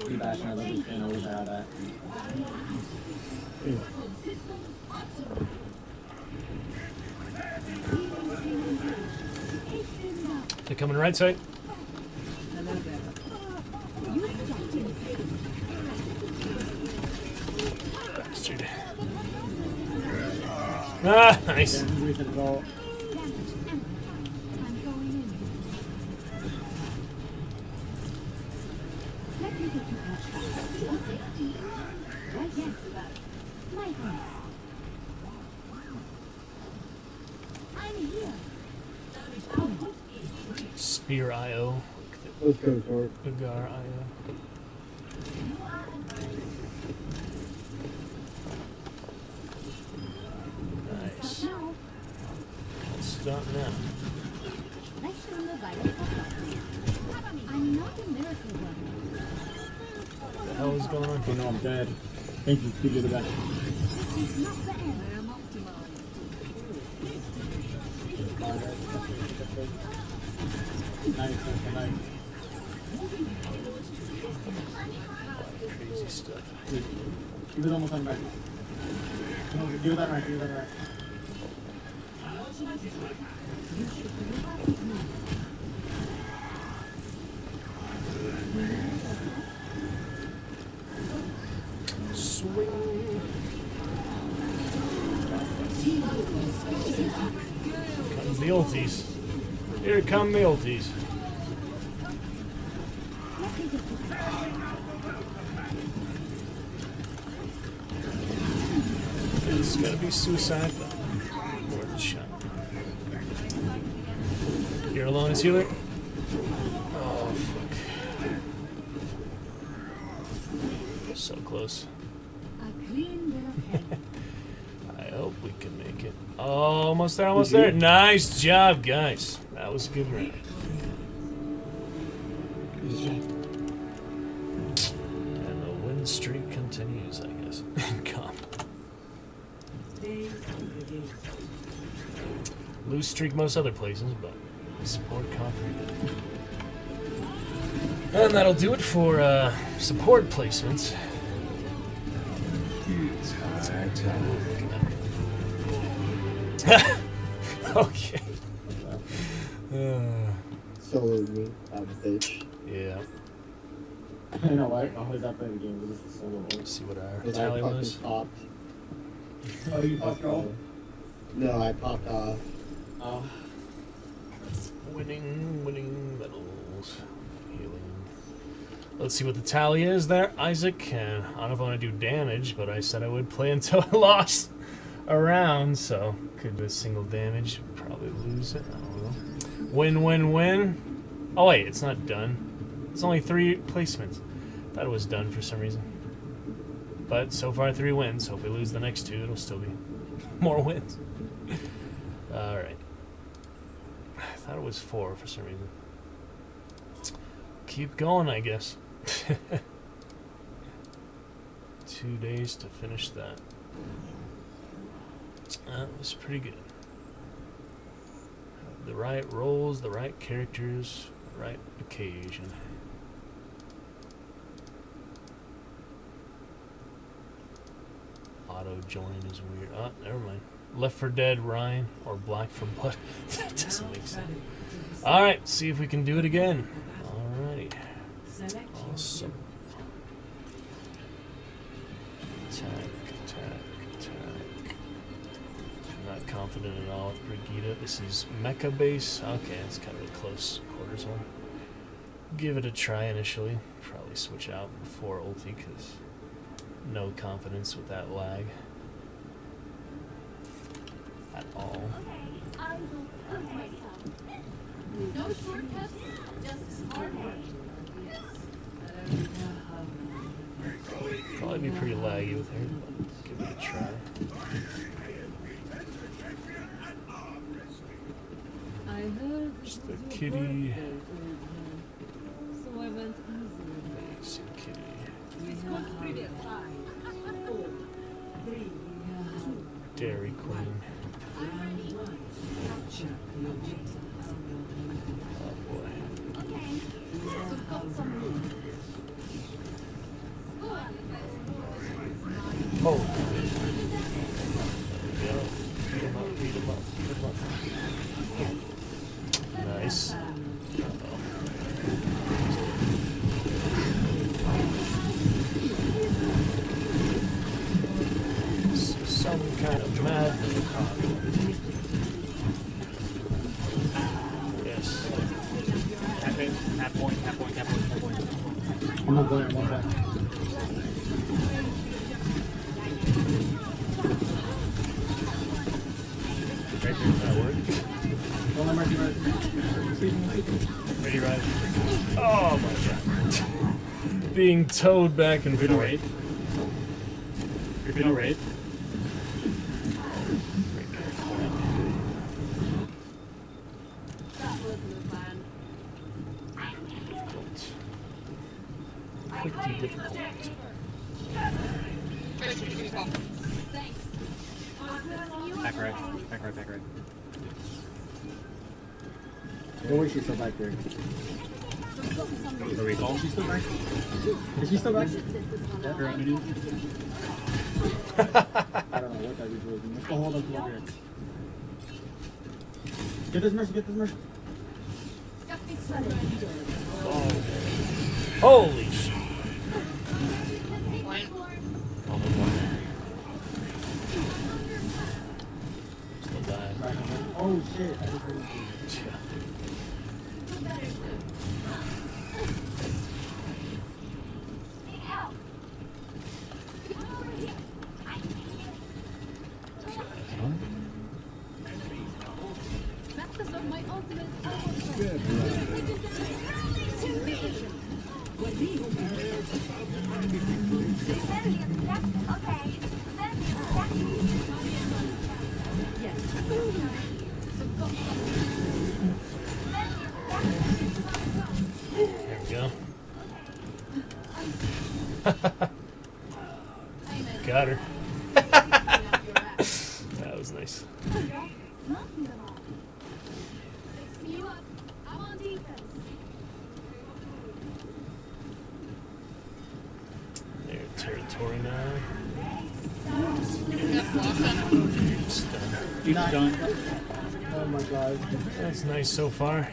You bash my little skin over there, that. They're coming right side. Bastard. Ah, nice. Spear IO. Let's go for it. Agar IO. Nice. Stop now. I'm not a miracle worker. What the hell is going on Oh here? no, I'm dead. Thank you, Steve, you're the best. It's not the end. I am optimized. Nice. Crazy stuff. He was almost on back. No, give it that right, give it that right. Swing. Comes the ulties. Here come the ulties. It's gonna be suicide, but worth a shot. You're alone as healer? Oh, fuck. So close. A clean bill of health. I hope we can make it. Oh, almost there, almost there. Nice job, guys. That was a good round. And the win streak continues, I guess. Come. Lose streak most other places, but support conquered. And that'll do it for support placements. Okay. Solo me, bitch. Yeah. You know what? I'll always play the game. This is solo. Let's see what our Because I tally fucking was. popped. Oh, you popped off? No, I popped off. Oh. Winning medals. Healing. Let's see what the tally is there, Isaac. I don't know if I want to do damage, but I said I would play until I lost a round, so could do a single damage. Probably lose it. I don't know. Win. Oh wait, it's not done. It's only 3 placements. Thought it was done for some reason. But so far 3 wins, so if we lose the next 2, it'll still be more wins. Alright. I thought it was 4 for some reason. Keep going, I guess. 2 days to finish that. That was pretty good. The right roles, the right characters, right occasion. Auto join is weird. Oh, never mind. Left 4 Dead, Ryan, or Black for Blood. That doesn't make sense. Alright, see if we can do it again. Alrighty. Awesome. Attack. I'm not confident at all with Brigitte. This is Mecha base. Okay, it's kind of a close quarters one. Give it a try initially. Probably switch out before ulti because no confidence with that lag at all. No shortcuts, just hard work. Probably be pretty laggy with her, but give it a try. I heard Just the kitty. so I went easy. Nice kitty. Dairy Queen. Oh boy. Oh. There we go. Beat him up, beat him up, beat him up. Nice. Some kind of madness. Yes. Half point. I'm not going, I'm not back. Right here, that work. Hold on, Marky, right. Ready, right? Oh my god. Being towed back and forth. Raid. You're gonna raid. Pretty difficult. Back right. No way she's still back there. The recall? She's still back? Is she still back? Yeah, her enemy. I don't know what that is doing. Let's go hold up to over here. Get this mercy. Oh. Holy shit. Still dying. Oh shit. I just heard it. There we go. Got her. That was nice. Their territory now. He's done. Oh my god. That's nice so far.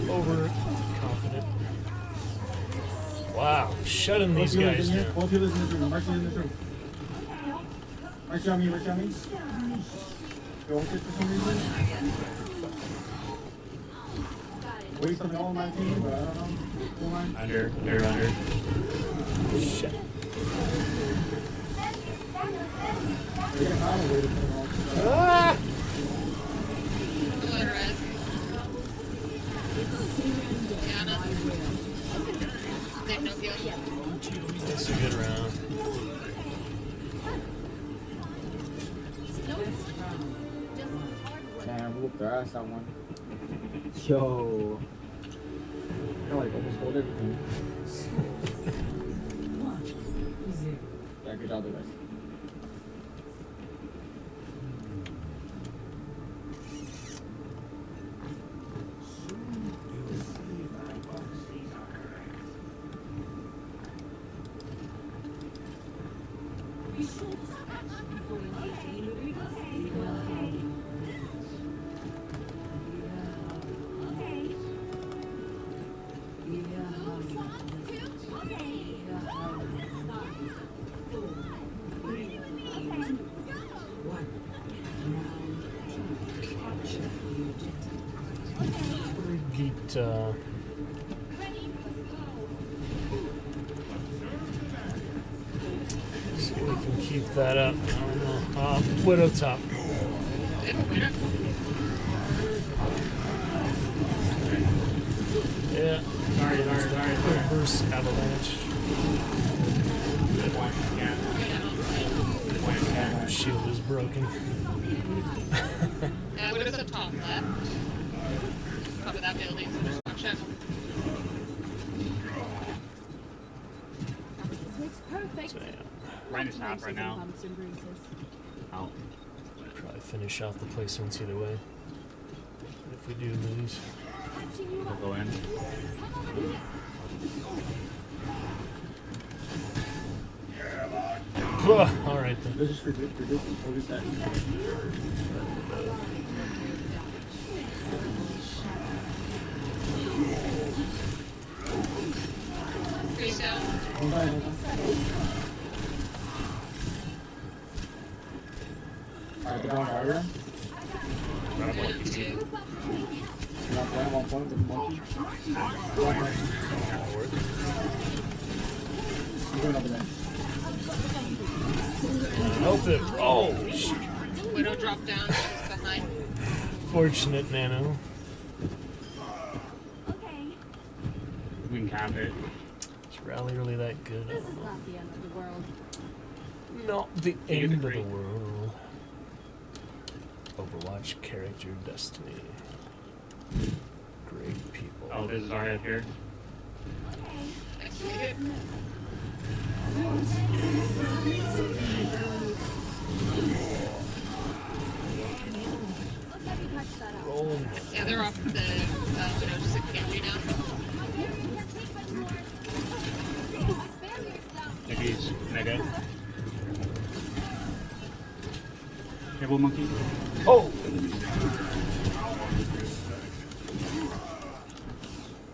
Overconfident. Wow, shutting these guys down. Both of us in this room. Marcy's in this room. Marcy on me. Don't hit for some reason. Waste on all my team, but I don't know. Come on. Under. Shit. Ah! That's a good round. Damn, whooped their ass on one. Yo. I like almost hold everything. Yeah, good job, guys. Get, see if we can keep that up. I don't know. top. Widow top. Yeah. Sorry. Reverse avalanche. Our shield is broken. Widow's up top left. Top of that building. Check. This makes perfect. So, yeah. Ryan is half right now. Bumps and bruises. Oh. Probably finish off the placements either way. If we do lose. We'll go in. Alright then. Let's just reduce. We'll do that. Freeze down. Hold on. Alright, they're going harder. Two. One point with the monkey. I'm going over there. Help it. Oh, shit. Widow dropped down. She's behind. Fortunate Nano. Okay. We can cap it. Is Rally really that good? This is not the end of the world. Not the You end get of the the great. world. Overwatch character destiny. Great people. Oh, this is our head here. Execute. Looks like we touched that out. Roll. Yeah, they're off the Widow just candy now. Maybe he's mega. Careful, monkey. Oh!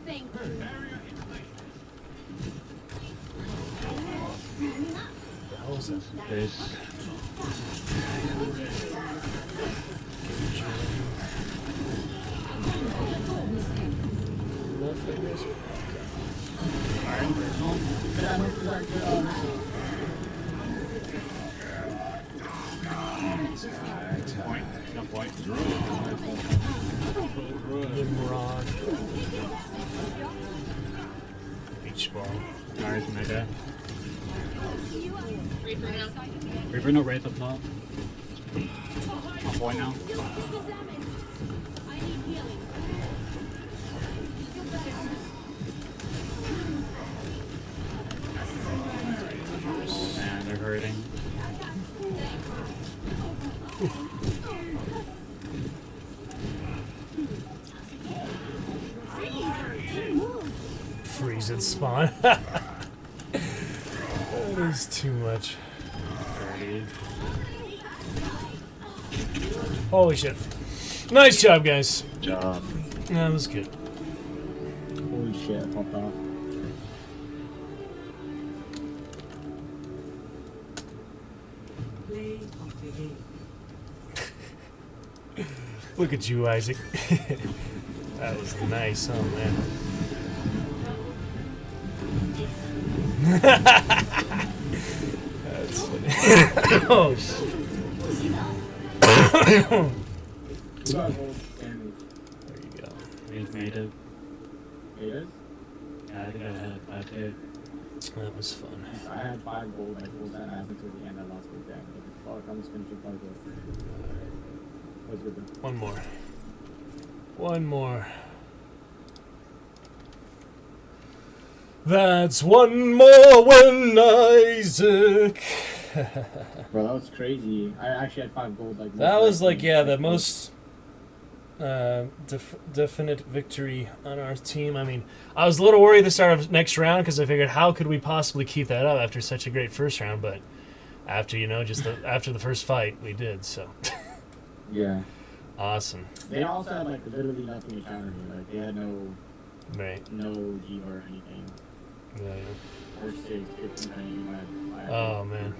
Thank you. The hell is that? This. Point. No point. Nimrod. H ball. Alright, mega. Reaper now. Reaper no wraith up top. On point now. I need healing. And they're hurting. Freeze at spawn. That is too much. 30. Holy shit. Nice job, guys. Good job. That was good. Holy shit, popped off. Play of the game. Look at you, Isaac. That was nice, oh man. That's funny. Oh shit. There you go. He's native. Native? Yeah, I think I had 5 too. That was fun. I had 5 gold, I pulled that ass until the end, I lost it down. Fuck, I'm just finishing 5 gold. That was good though. One more. One more. That's one more when Isaac. Bro, that was crazy. I actually had 5 gold. Like That was like, yeah, the most definite victory on our team. I mean, I was a little worried the start of next round because I figured how could we possibly keep that up after such a great first round, but after, you know, just after the first fight, we did, so. Yeah. Awesome. They also had like literally nothing to counter me. Like they had no G or anything. Yeah. Or 6, 15, Oh man.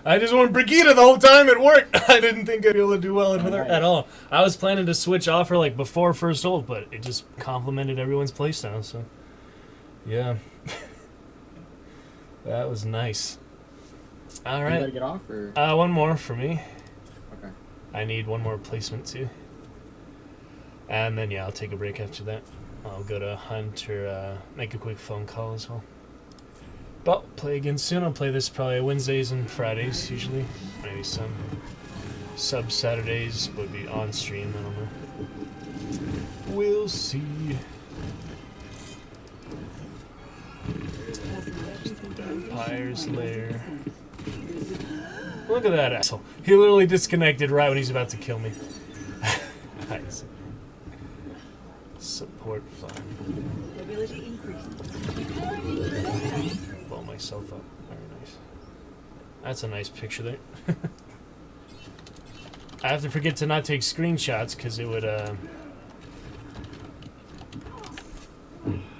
I just wanted Brigitte the whole time it worked. I didn't think I'd be able to do well with her at all. I was planning to switch off her like before first ult, but it just complemented everyone's playstyle, so yeah. That was nice. All You gotta right. get off, or? One more for me. Okay. I need one more placement too. And then yeah, I'll take a break after that. I'll go to Hunt or make a quick phone call as well. But play again soon. I'll play this probably Wednesdays and Fridays usually. Maybe some sub Saturdays would be on stream. I don't know. We'll see. Vampire's Lair. Look at that asshole. He literally disconnected right when he's about to kill me. Nice. Support fun. Ability increased. Blow myself up. Very nice. That's a nice picture there. I have to forget to not take screenshots because it would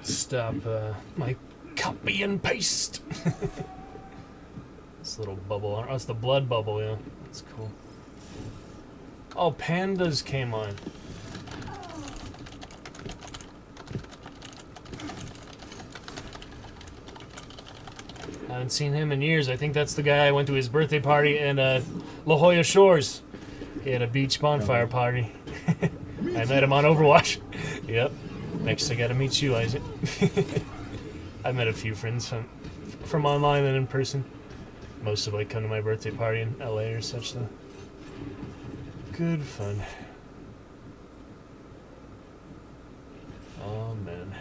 stop my copy and paste. This little bubble. Oh, it's the blood bubble, yeah. That's cool. Oh, pandas came on. I haven't seen him in years. I think that's the guy I went to his birthday party in La Jolla Shores. He had a beach bonfire party. I met him on Overwatch. Yep. Next I gotta meet you, Isaac. I met a few friends from online and in person. Most of come to my birthday party in LA or such though. Good fun. Oh man.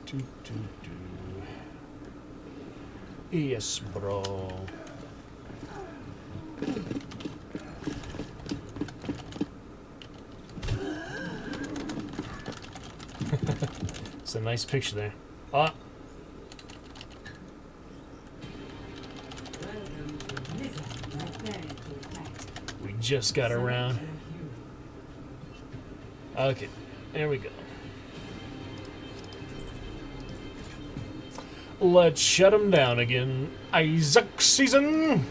Do, do, do. Yes, bro. It's a nice picture there. Ah. We just got around. Okay, there we go. Let's shut him down again. Isaac season!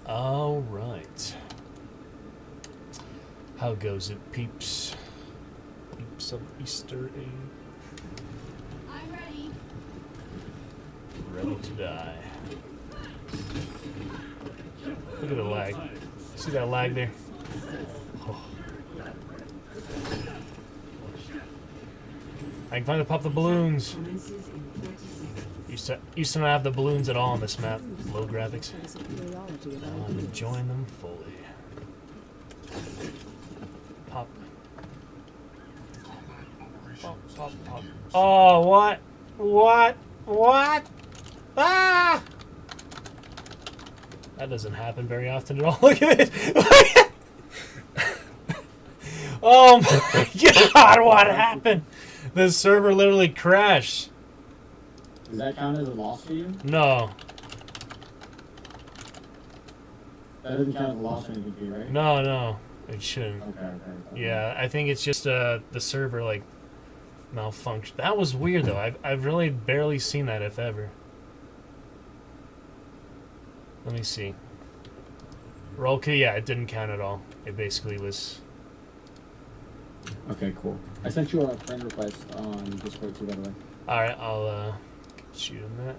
Alright. How goes it, peeps? Peeps of Easter egg. I'm ready. Ready to die. Look at the lag. See that lag there? Oh. I can finally pop the balloons. Used to not have the balloons at all on this map. Low graphics. I'm enjoying them fully. Pop. Pop, pop, pop. Oh, what? What? What? Ah! That doesn't happen very often at all. Look at this. Oh my god, what happened? The server literally crashed. Does that count as a loss for you? No. That doesn't count as a loss or anything for you, right? No, no. It shouldn't. Okay. Yeah, I think it's just the server malfunctioned. That was weird though. I've really barely seen that, if ever. Let me see. Roll key, yeah, it didn't count at all. It basically was. Okay, cool. I sent you a friend request on Discord too, by the way. Alright, I'll shoot him that.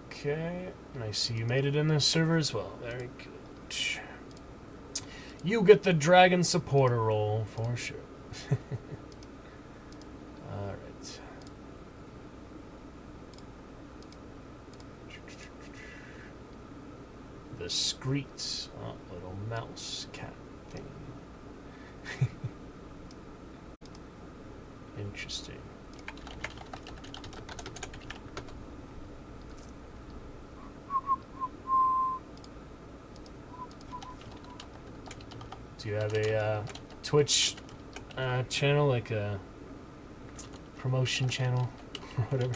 Okay, and I see you made it in this server as well. Very good. You get the dragon supporter role for sure. Alright. The Screets. Oh, little mouse cat thing. Interesting. Do you have a Twitch channel, like a promotion channel or whatever?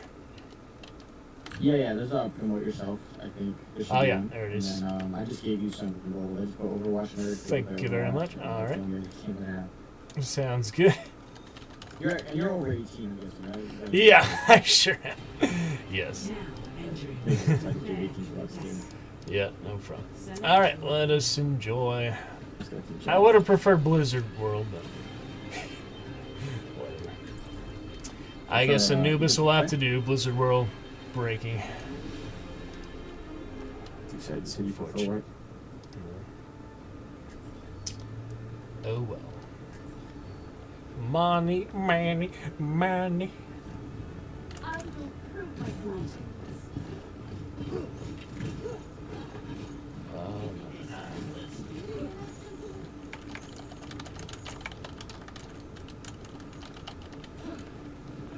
Yeah, there's a promote yourself, I think. Oh yeah, there it is. And then, I just gave you some role. Let's go Overwatch nerd. Thank you very much. Alright. Yeah. Sounds good. You're over 18, I guess, right? Yeah, I sure am. Yes. It's like the 18 plus team. Yeah, no problem. Alright, let us enjoy. Let's go to the I chat. would have preferred Blizzard World, but whatever. I guess Anubis will have to do Blizzard World breaking. You said City for Unfortunate. what? Oh well. Money, money, money. I will prove myself.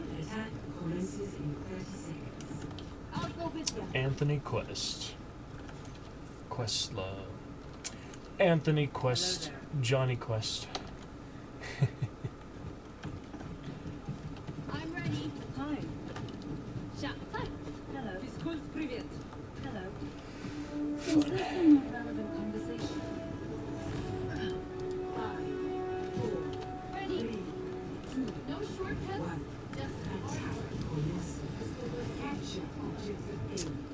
The attack commences in 30 seconds. I'll go with you. Anthony Quest. Questlove. Anthony Quest. Johnny Quest. I'm ready. Hi. Shot. Hi. Hello. Discord привет. Hello. Is this a more relevant conversation? 5, 4, Ready. 3, 2, No shortcuts. 1. Just Attack commences. Capture objective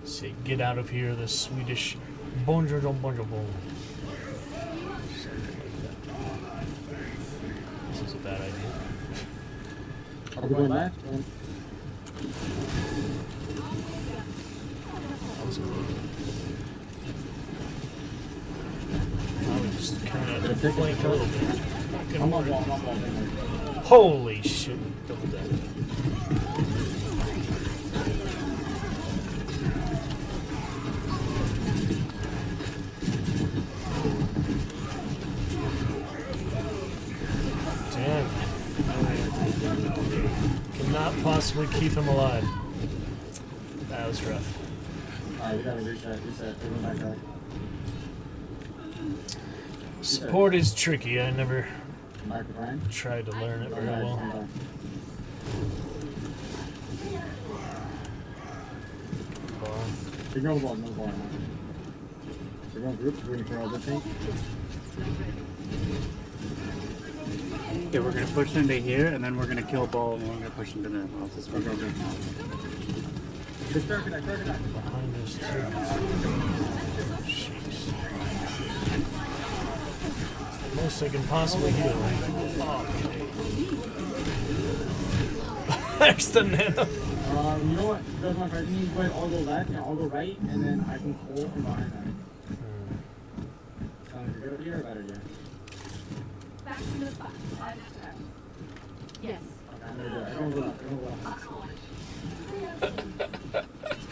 A. Say, get out of here, the Swedish. Bonjour, bonjour, bonjour. This is a bad idea. Are we going left? That was close. I would just kind of flank a little bit. I'm on wall, I'm on wall. Holy shit. Double dead. Damn. Cannot possibly keep him alive. That was rough. Alright, we gotta reset. Everyone back up. Support is tricky. I never Back to Brian. tried to learn it very Alright, well. stand by. Ignore the ball, no ball. We're going groups, we're waiting for all this thing. Okay, we're gonna push into here, and then we're gonna kill ball, and then we're gonna push into the office. Okay, okay. Just start connect. Behind us too. Jeez. The most I can possibly heal. Okay. There's the nano. You know what? You guys want to try? You guys all go left and I'll go right, and then I can pull from behind them. Is it a good idea or a bad idea? Back to the spot. Yes. Okay, I'm gonna do it. Everyone go left.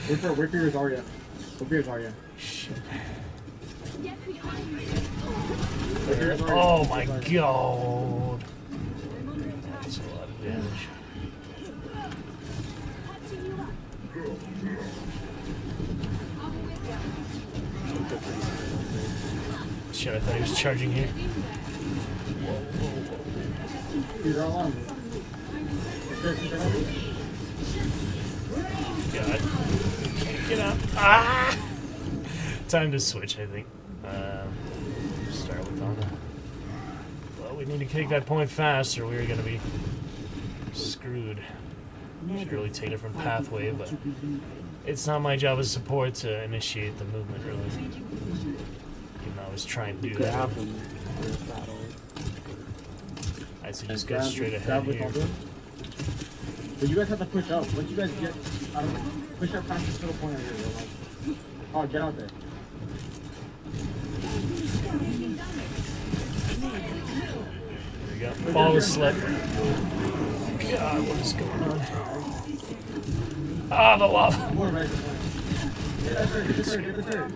Wait for your Zarya. Wait for your Zarya. Get behind me. Wait for your Zarya. Oh my god. That's a lot of damage. Catching you up. I'm with you. Shit, I thought he was charging here. You're all on. God. Can't get up. Ah! Time to switch, I think. Start with Anna. Well, we need to take that point fast or we're gonna be screwed. Should really take a different pathway, but it's not my job as support to initiate the movement, really. Even though I was trying to do that. Grab them. Battle. I'd say just go straight ahead here. But you guys have to push up. Once you guys get out of push up past this little point right here, like, oh, get out there. There we go. Ball was slipped. God, what is going on? Ah, the lava. More right. Get this hurt, get this hurt.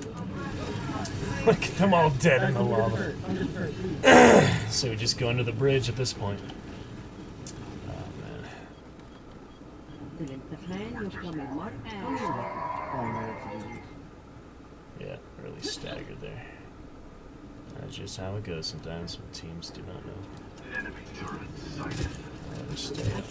Look at them all dead in the lava. So we just go under the bridge at this point. Oh, man. Yeah, really staggered there. That's just how it goes sometimes when teams do not know. Enemy turret sighted. How to stay up.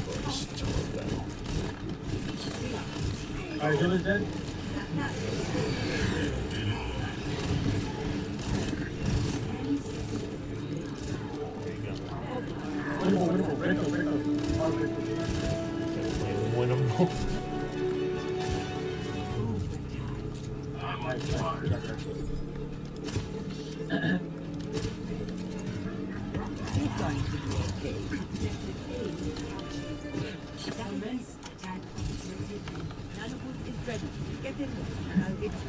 Force toward battle. Alright, Jill is dead. There you go. Winnable, critical. Oh, critical. Winnable. Nice. You're going to be okay. Immense attack objective. Nanoboot is ready. Get in there. I'll get you.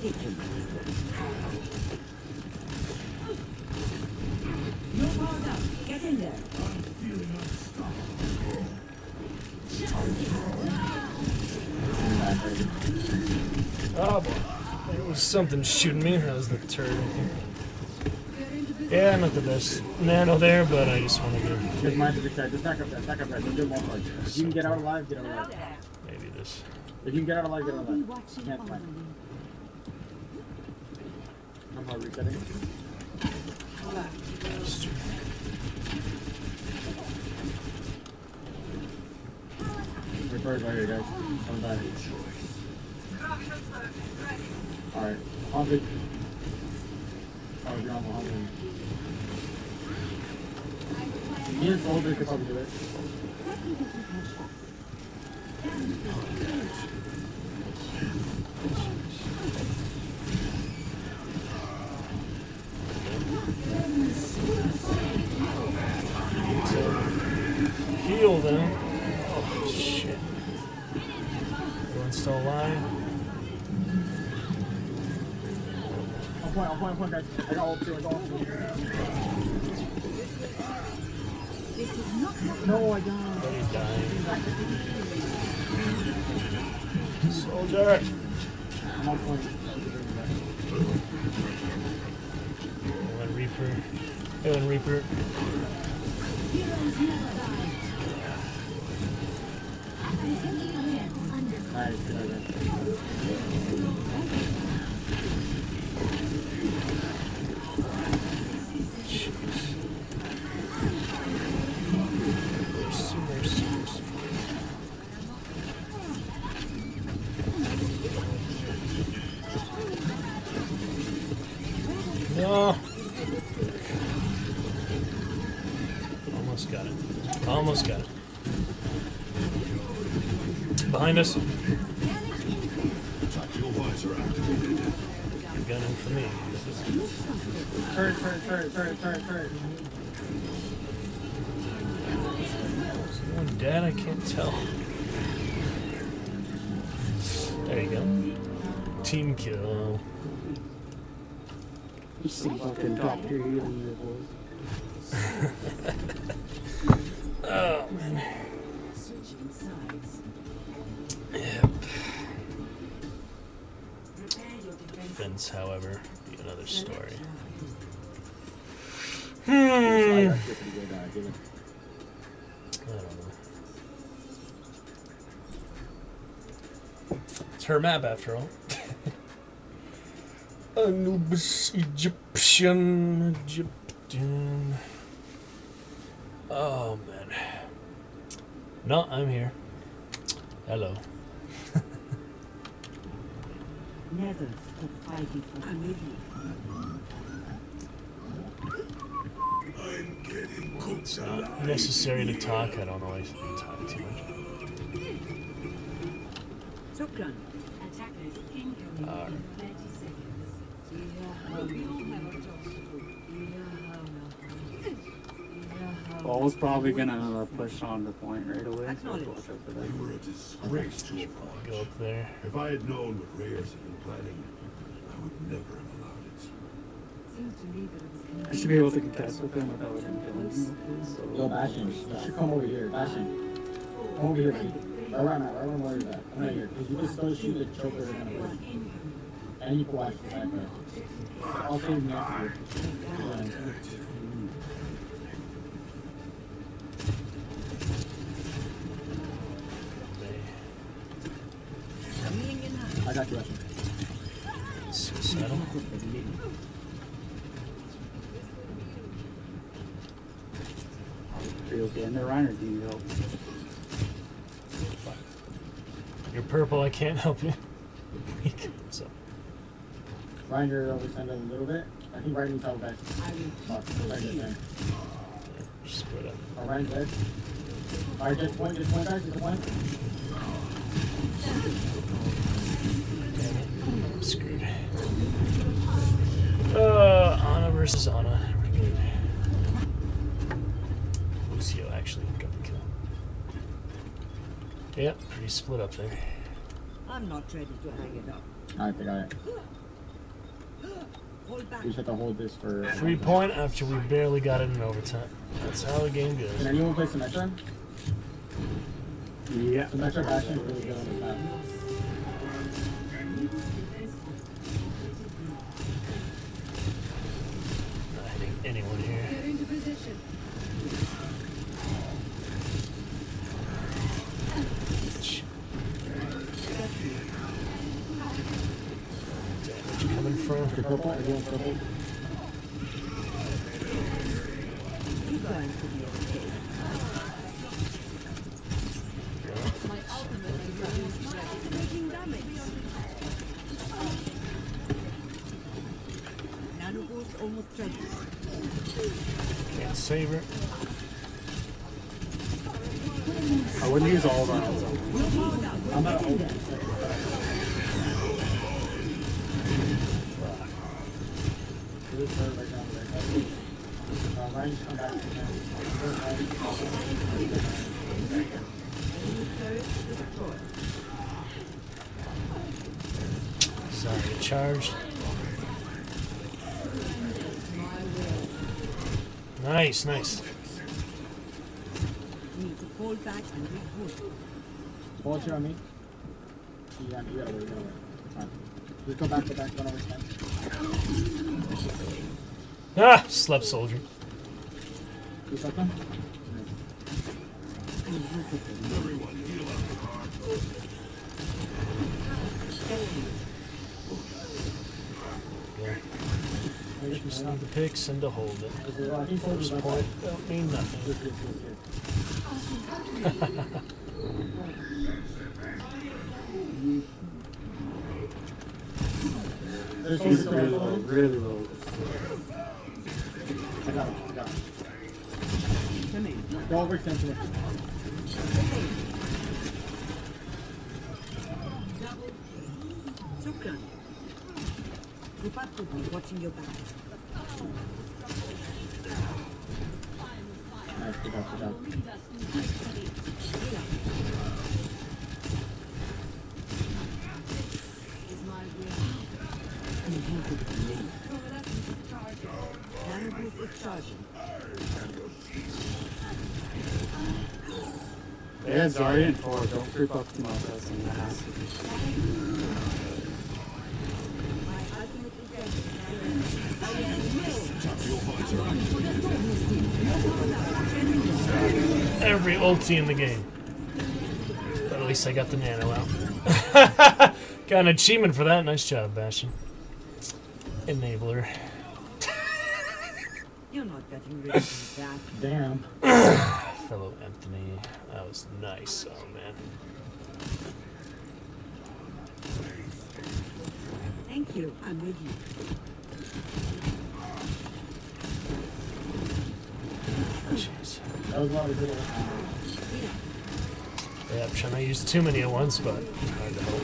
Take him. No power down. Get in there. Oh boy. There was something shooting me. That was the turret. Yeah, not the best nano there, but I just wanted to. Just mind the side. Just back up there. Don't do more part. If you can get out alive, get out alive. Maybe this. If you can get out alive, get out alive. Can't fight. I'm hard resetting. Referred right here, guys. Come back. Alright. On the. Oh, you're on the home. Me and Soldier could probably do it. Heal them. Oh shit. Everyone's still alive. On point, guys. I got all two. No, I died. Are you dying? Soldier! I'm on point. Reaper. Nice, good. No. Almost got it. Behind us. You're gunning for me. Turret. Is anyone dead? I can't tell. There you go. Team kill. You see fucking doctor healing your boys. Oh man. Yep. Defense, however, be another story. I don't know. It's her map after all. Anubis Egyptian. Oh man. No, I'm here. Hello. Never stop fighting for Amelie. It's not necessary to talk. I don't always talk too much. Shukran. Attackers incoming Alright. in 30 seconds. We all have our jobs to do. Ball's probably gonna push on the point right away. So watch out for that. You were a disgrace to your Probably go up there. If I had known what Reyes had been planning, I would never have allowed it. Seems to me that it was I should be able to contest with him without him killing him. So Yo, Bastion, you should come over here. Bastion. Come over here, buddy. Right where I'm at, right where you're at. I'm right here. Because you can still shoot the choker and everything. And you can watch the back there. I'll save you after you. I got you. Suicidal. are you okay in there, Ryan, or do you need help? You're purple, I can't help you. What's up? Ryan, you're overextended a little bit. I think Ryan needs help back. Split up. Oh, Ryan's dead. Alright, get point, guys, get the point. I'm screwed. Ana versus Ana. Very good. Lucio actually got the kill. Yep, pretty split up there. I'm not ready to hang it up. I think I Hold back. we just have to hold this for 3 point after we barely got it in overtime. That's how the game goes. Can anyone play Symmetra? Yeah. Symmetra Bastion is really good on this map. Not hitting anyone here. Get into position. Damage coming from. Purple, everyone's purple. You're going to be okay. My ultimate is Taking damage. Nano boost almost ready. Can't save her. I wouldn't use all of our I'm not hold it. This is right down there. Ryan's come back to him. Sorry, it charged. Nice, nice. Need to fall back and regroup. Ball share on me. You gotta wait, It's fine. Just go back, run over time. Ah, slept soldier. You slept them? Yeah. Just need the picks and to hold it. I think First point don't mean nothing. He's really low, really low. I got it. Go overextend to it. Shukran. Keep up with me, watching your back. Nice, good job. Nano boost is charging. They had Zarya and Tor. Don't creep up too much. That's nasty. My ultimate Every ulti in the game. But at least I got the nano out. Got an achievement for that. Nice job, Bastion. Enabler. You're not getting rid of that. Damn. Fellow Anthony. That was nice. Oh, man. Thank you. I'm with you. Jeez. That was one of the good Yeah, I'm trying not to use too many at once, but hard to hold.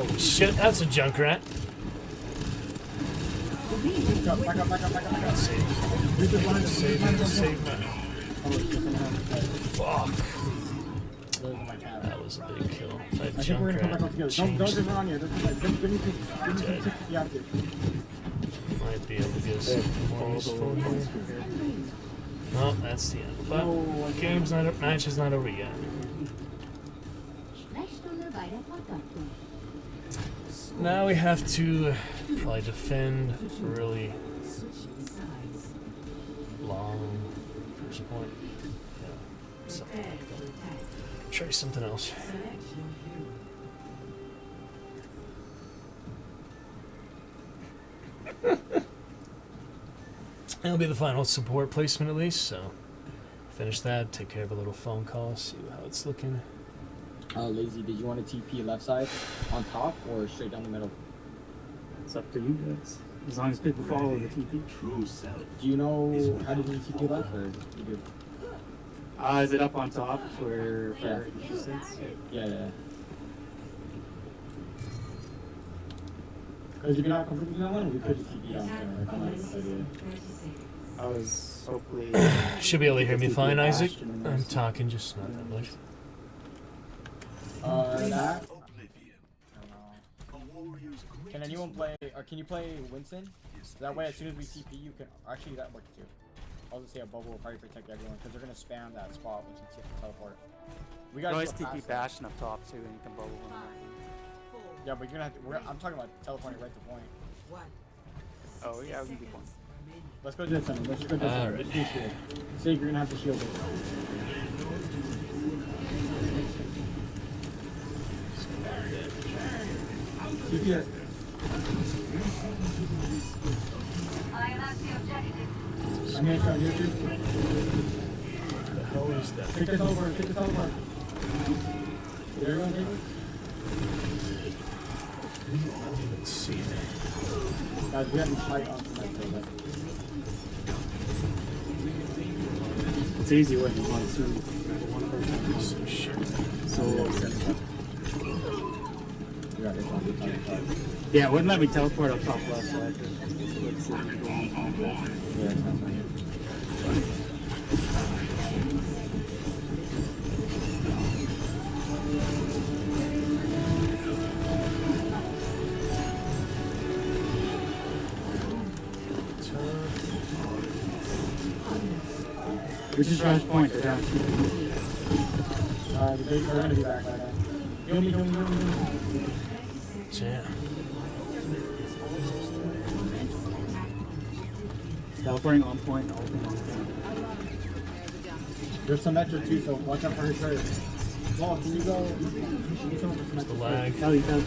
Holy shit, that's a Junkrat. Back up. Save that. Fuck. Those are my cat. That was a big kill. That I think we're gonna come back up together. Don't changed. just run on here. Give me some tickets active. Might be able to get some more useful here. No, that's the end. But game's not, match is not over yet. Now we have to probably defend really long first point. Yeah, something like that. Try something else. That'll be the final support placement at least, so finish that, take care of a little phone call, see how it's looking. Lazy, did you want to TP left side on top or straight down the middle? It's up to you guys. As long as people follow the TP. True self. Do you know how to do TP left or you do? Is it up on top where she sits? Yeah. Because if you're not comfortable with that one, we could just TP down there. Like, I'm not idea. I was hopefully. Should be able to hear me fine, Isaac. I'm talking just not that much. That. Oblivion. Can anyone play, or can you play Winston? So that way, as soon as we TP, you can. Actually, that works too. I'll just say a bubble will probably protect everyone because they're gonna spam that spot once you teleport. We gotta always go TP past Bastion up top too, and you can bubble them. Yeah, but you're gonna have to. I'm talking about teleporting right to point. Oh yeah, we can do one. Let's go this one. Let's just go this one. Let's do shield. Say you're gonna have to shield it. TP it. I'm here, I'm here too. What the hell is that? Take this over, take this over. Did everyone take it? Let's see that. Guys, we have to fight on tonight, though. It's easy when you want to one person. Some shit. So We got this one. yeah, it wouldn't let me teleport up top left, so I had to let's see. Yeah, it's not fine. We just rush point, they're down. They're gonna be back by then. Heal me. Damn. Teleporting on point, all on point. There's some extra too, so watch out for her trade. Paul, can you go? It's the lag. Hell, you can.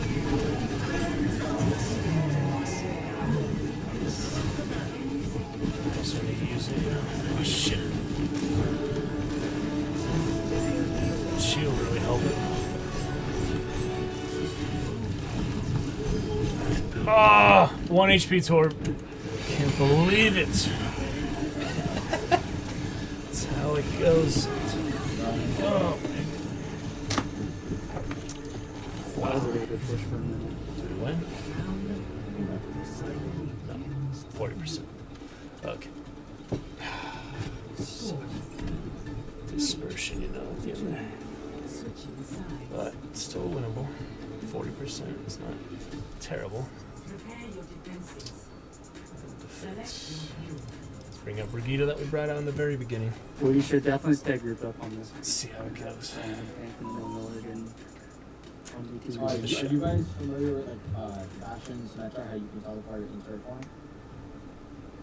Also need to use it. Oh shit. Shield really helped it. Ah, 1 HP torp. Can't believe it. That's how it goes. Oh. That was a really good push for a minute. Did we win? No. 40%. Okay. So, dispersion, you know, at the end there. But still winnable. 40% is not terrible. Defense. Let's bring up Brigitte that we brought out in the very beginning. Well, you should definitely stay grouped up on this. Let's see how it goes. Anthony Millard and Are you guys familiar with like Bastion, Symmetra, how you can teleport in third form?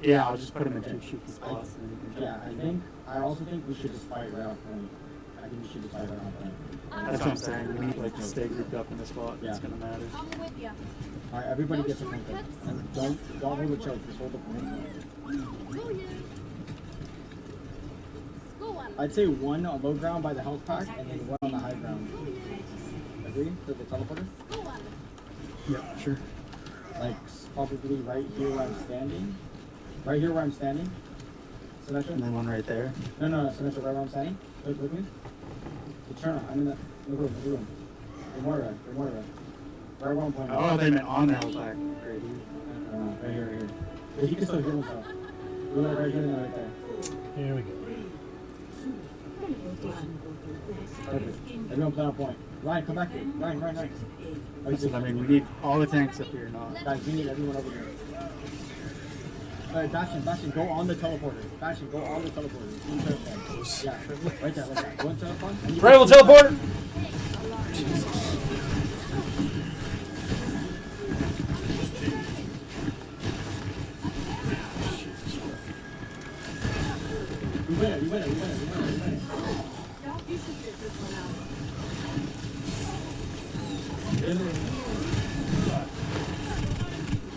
yeah, I'll just put him in two cheeky spots. And then you can Yeah, I also think we should just fight right off point. I think we should just fight right off point. That's what I'm saying. We need like to stay grouped up in the spot. Yeah. It's gonna matter. Alright, everybody gets a point there. And don't hold the choke, just hold the point. I'd say one on low ground by the health pack and then one on the high ground. Agree? For the teleporter? Yeah, sure. Like probably right here where I'm standing. Right here where I'm standing. Symmetra? And then one right there. No, Symmetra, right where I'm standing. Look with me. Eternal, I'm in the room. Remora. Right where I'm pointing. Oh, they meant on the health pack. Great. Right here. But he can still heal himself. Look right here and right there. Here we go. Perfect. Everyone play on point. Ryan, come back here. Ryan. So, I mean, we need all the tanks up here, not. Guys, we need everyone over here. Alright, Bastion, go on the teleporter. Bastion, go on the teleporter. Yeah, right there, like that. Go on teleport. Rival teleport! We win it.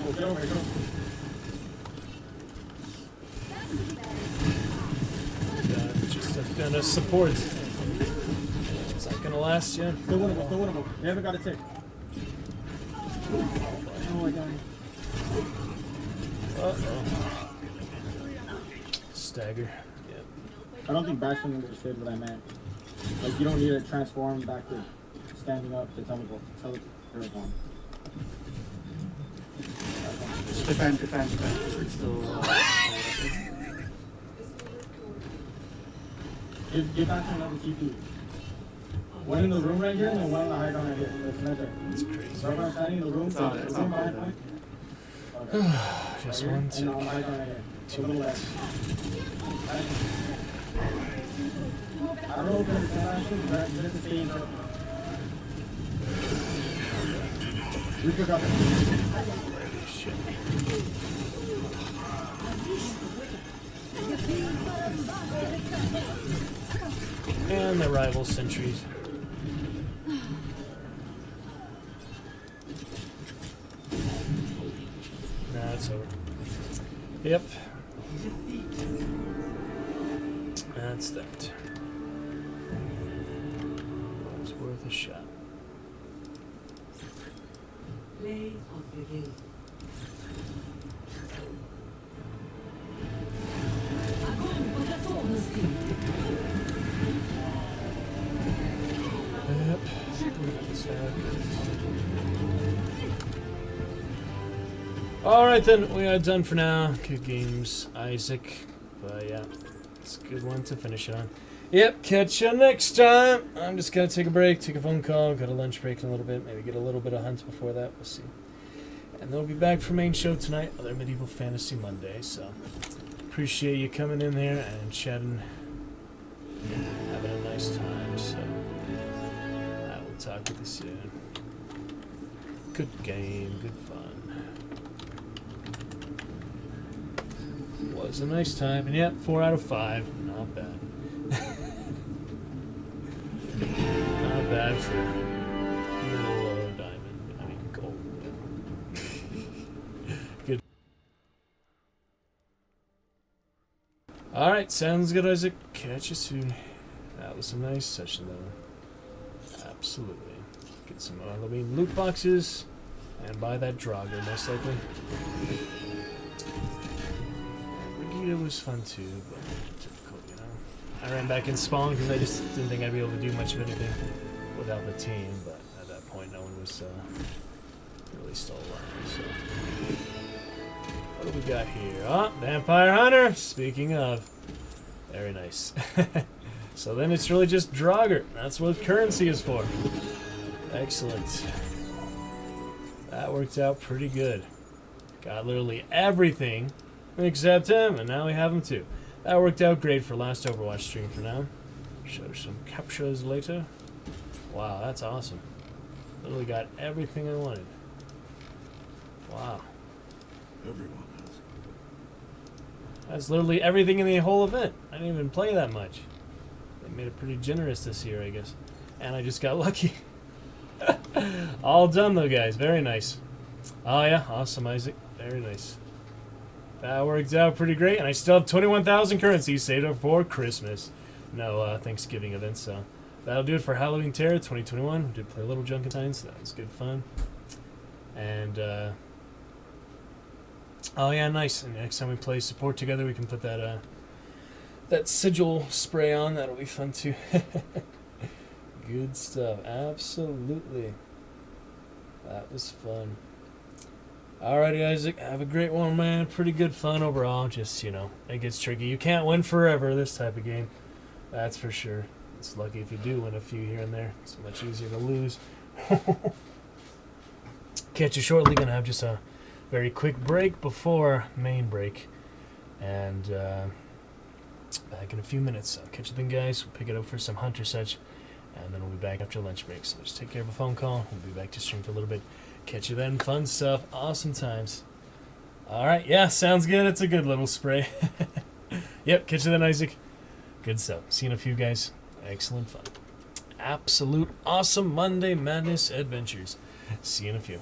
Oh, get over here, go. Just gonna support. It's not gonna gonna last you. Still winnable, still winnable. They haven't got a tick. Oh my god. Uh-oh. Stagger. Yep. I don't think Bastion understood what I meant. Like, you don't need to transform back to standing up to teleport. Defend. It's still, Give Bastion another TP. One in the room right here, and then one in the high ground right here. That's right there. That's crazy. Right where I'm standing in the room. It's not behind bad. Okay. Just Right one here, tick. and on the high ground right here. 2 Little minutes. I don't know if it's Bastion, but it's the same. Reaper got it. Shit. And the rival sentries. Nah, it's over. Yep. That's that. It was worth a shot. Play of the game. Yep. That's that. Alright then, we are done for now. Good games, Isaac. But yeah, it's a good one to finish it on. Yep, catch you next time. I'm just gonna take a break, take a phone call, got a lunch break in a little bit, maybe get a little bit of hunt before that, we'll see. And then we'll be back for main show tonight, other Medieval Fantasy Monday, so appreciate you coming in there and chatting, having a nice time, so I will talk with you soon. Good game, good fun. Was a nice time, and yep, 4 out of 5, not bad. Not bad for middle diamond, I mean gold. Yeah. Good. Alright, sounds good, Isaac. Catch you soon. That was a nice session, though. Absolutely. Get some Halloween loot boxes, and buy that Drago, most likely. It was fun too, but typical, you know. I ran back in spawn because I just didn't think I'd be able to do much of anything without the team, but at that point no one was really still alive, so. What do we got here? Oh, Vampire Hunter! Speaking of. Very nice. So then it's really just Draugr. That's what currency is for. Excellent. That worked out pretty good. Got literally everything except him, and now we have him too. That worked out great for last Overwatch stream for now. Show some captures later. Wow, that's awesome. Literally got everything I wanted. Wow. Everyone has. That's literally everything in the whole event. I didn't even play that much. They made it pretty generous this year, I guess. And I just got lucky. All done though, guys. Very nice. Oh yeah, awesome, Isaac. Very nice. That worked out pretty great, and I still have 21,000 currency saved up for Christmas. No Thanksgiving events, so that'll do it for Halloween Terror 2021. We did play a little Junkentine, so that was good fun. And, oh yeah, nice. And next time we play support together, we can put that, that sigil spray on. That'll be fun too. Good stuff. Absolutely. That was fun. Alrighty, Isaac. Have a great one, man. Pretty good fun overall. Just, you know, it gets tricky. You can't win forever this type of game. That's for sure. It's lucky if you do win a few here and there. It's much easier to lose. Catch you shortly. Gonna have just a very quick break before main break. And back in a few minutes. I'll catch you then, guys. We'll pick it up for some hunter such. And then we'll be back after lunch break. So just take care of a phone call. We'll be back to stream for a little bit. Catch you then. Fun stuff. Awesome times. Alright, yeah, sounds good. It's a good little spray. Yep, catch you then, Isaac. Good stuff. See you in a few, guys. Excellent fun. Absolute awesome Monday Madness adventures. See you in a few.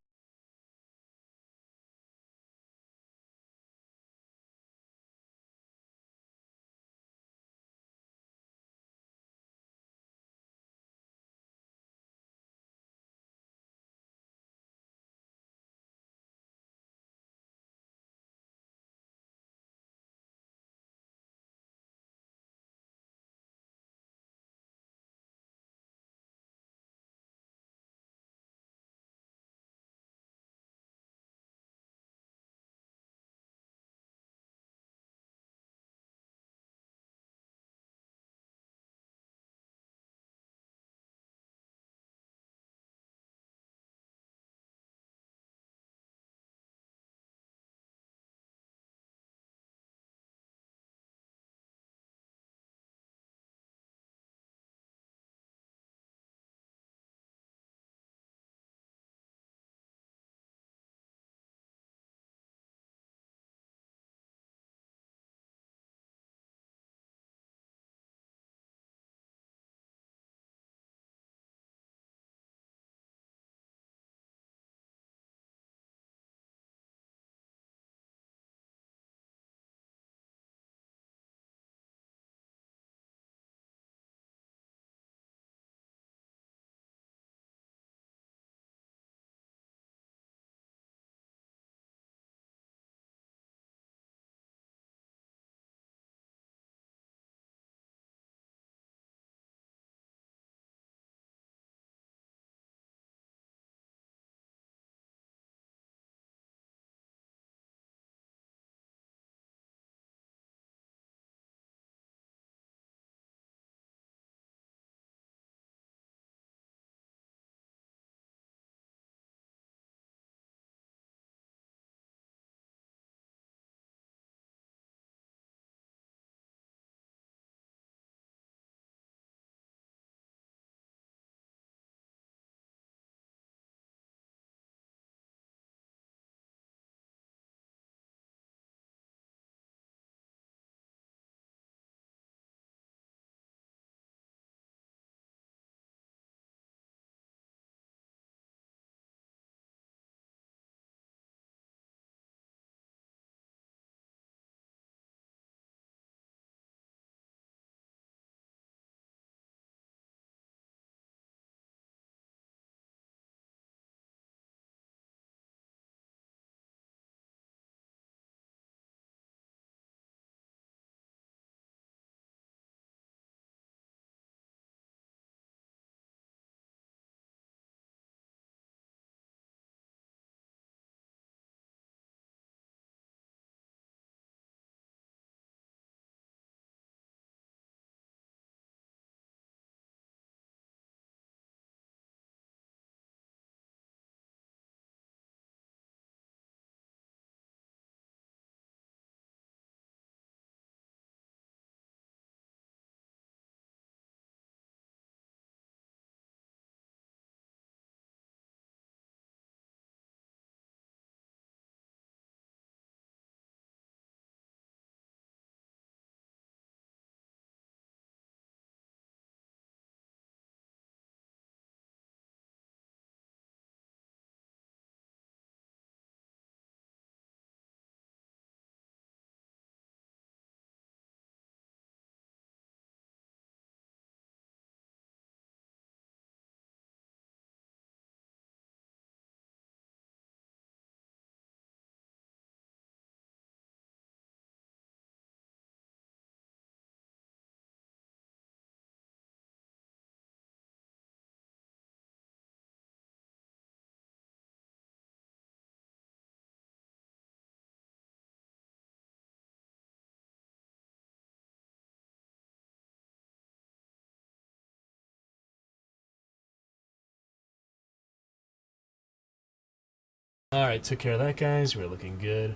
Alright, took care of that, guys. We're looking good.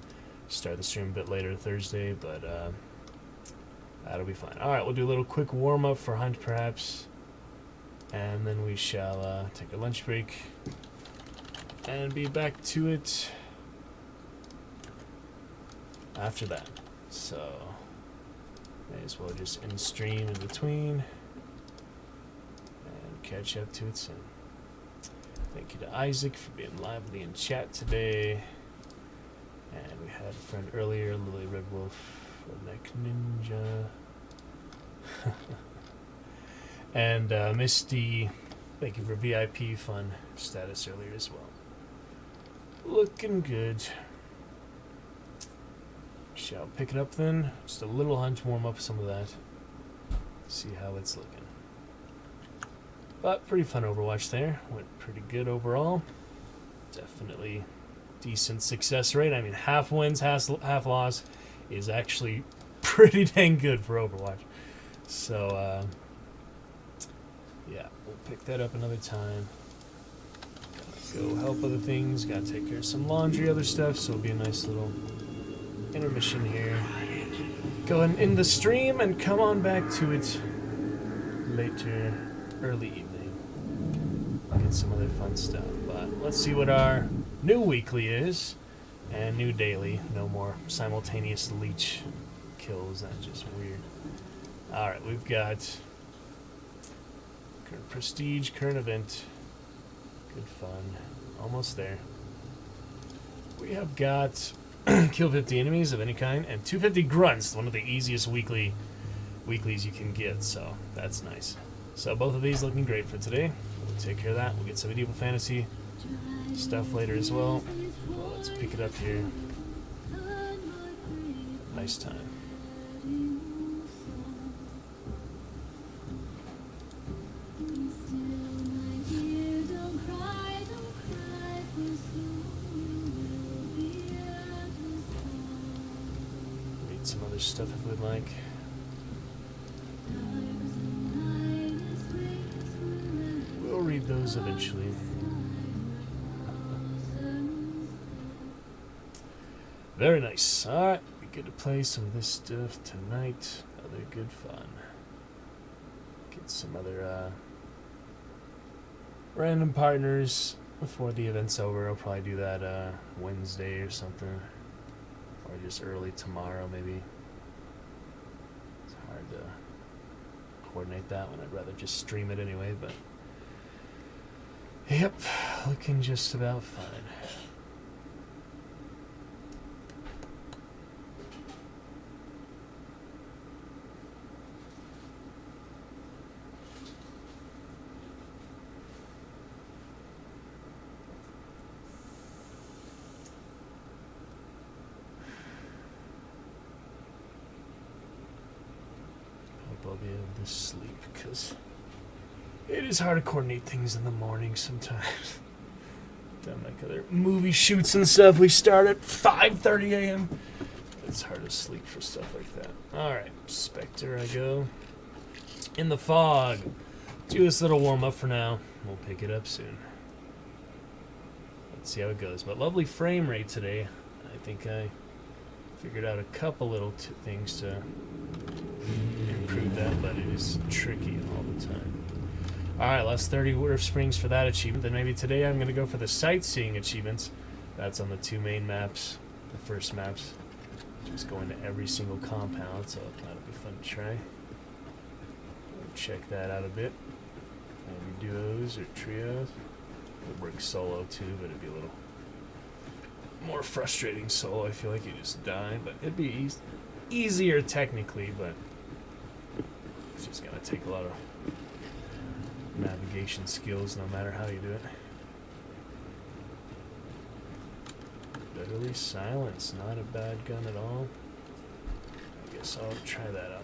Start the stream a bit later Thursday, but that'll be fine. Alright, we'll do a little quick warm-up for Hunt, perhaps. And then we shall take a lunch break and be back to it after that. So, may as well just end stream in between and catch up to it soon. Thank you to Isaac for being lively in chat today. And we had a friend earlier, Lily Red Wolf, Redneck Ninja. And Misty, thank you for VIP fun status earlier as well. Looking good. Shall pick it up then. Just a little Hunt, warm up some of that. See how it's looking. But pretty fun Overwatch there. Went pretty good overall. Definitely decent success rate. I mean, half wins, half loss is actually pretty dang good for Overwatch. So, yeah, we'll pick that up another time. Gotta go help other things. Gotta take care of some laundry, other stuff. So it'll be a nice little intermission here. Go ahead and end the stream and come on back to it later, early evening. Get some other fun stuff. But let's see what our new weekly is and new daily. No more simultaneous leech kills. That's just weird. Alright, we've got current prestige, current event. Good fun. Almost there. We have got kill 50 enemies of any kind and 250 grunts, one of the easiest weeklies you can get, so that's nice. So both of these looking great for today. We'll take care of that. We'll get some medieval fantasy stuff later as well. Well, let's pick it up here. Nice time. Read some other stuff if we'd like. We'll read those eventually. Very nice. Alright, we get to play some of this stuff tonight. Other good fun. Get some other random partners before the event's over. I'll probably do that Wednesday or something. Or just early tomorrow maybe. It's hard to coordinate that one. I'd rather just stream it anyway, but yep, looking just about fine. Hope I'll be able to sleep, because it is hard to coordinate things in the morning sometimes. Done like other movie shoots and stuff. We start at 5:30 a.m. It's hard to sleep for stuff like that. Alright, Spectre I go. In the fog. Do this little warm up for now. We'll pick it up soon. Let's see how it goes. But lovely frame rate today. I think I figured out a couple little things to improve that, but it is tricky all the time. Alright, last 30 Wood Springs for that achievement. Then maybe today I'm going to go for the sightseeing achievements. That's on the two main maps, the first maps. Just going to every single compound, so that'll be fun to try. Check that out a bit. Maybe duos or trios. It would work solo too, but it'd be a little more frustrating solo. I feel like you just die, but it'd be easier technically, but it's just gonna take a lot of navigation skills no matter how you do it. Literally silence, not a bad gun at all. I guess I'll try that out.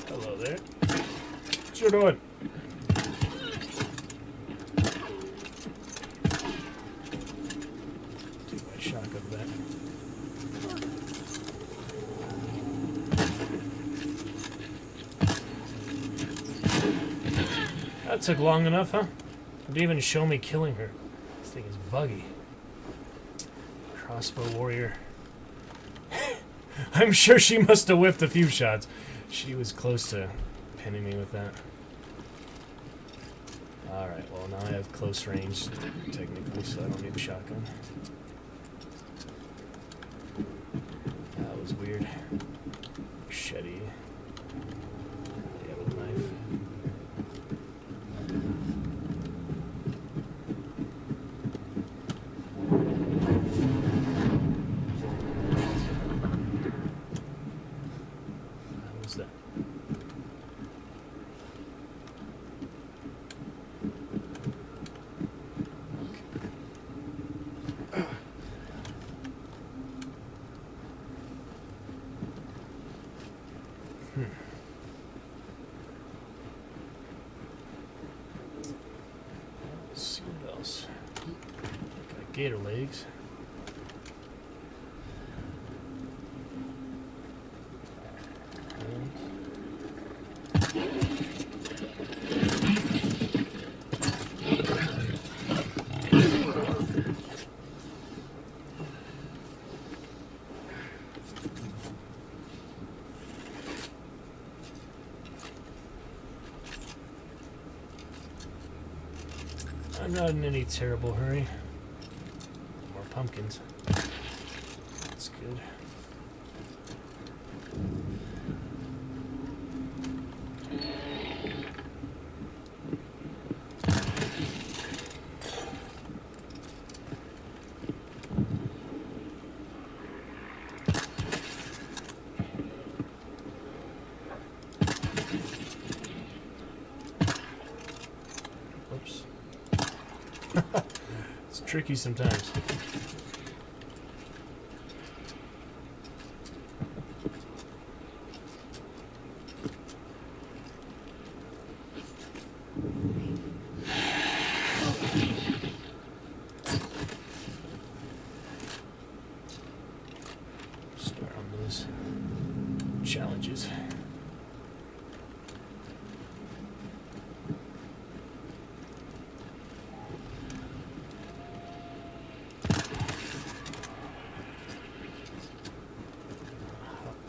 Hello there. What you doing? Take my shotgun back. That took long enough, huh? Didn't even show me killing her. This thing is buggy. Crossbow warrior. I'm sure she must have whiffed a few shots. She was close to pinning me with that. Alright, well now I have close range, technically, so I don't need a shotgun. That was weird. Machete. Yeah, with a knife. What was that? Let's see what else. Got gator legs. I'm not in any terrible hurry. More pumpkins. That's good. Whoops. It's tricky sometimes. Start on those challenges.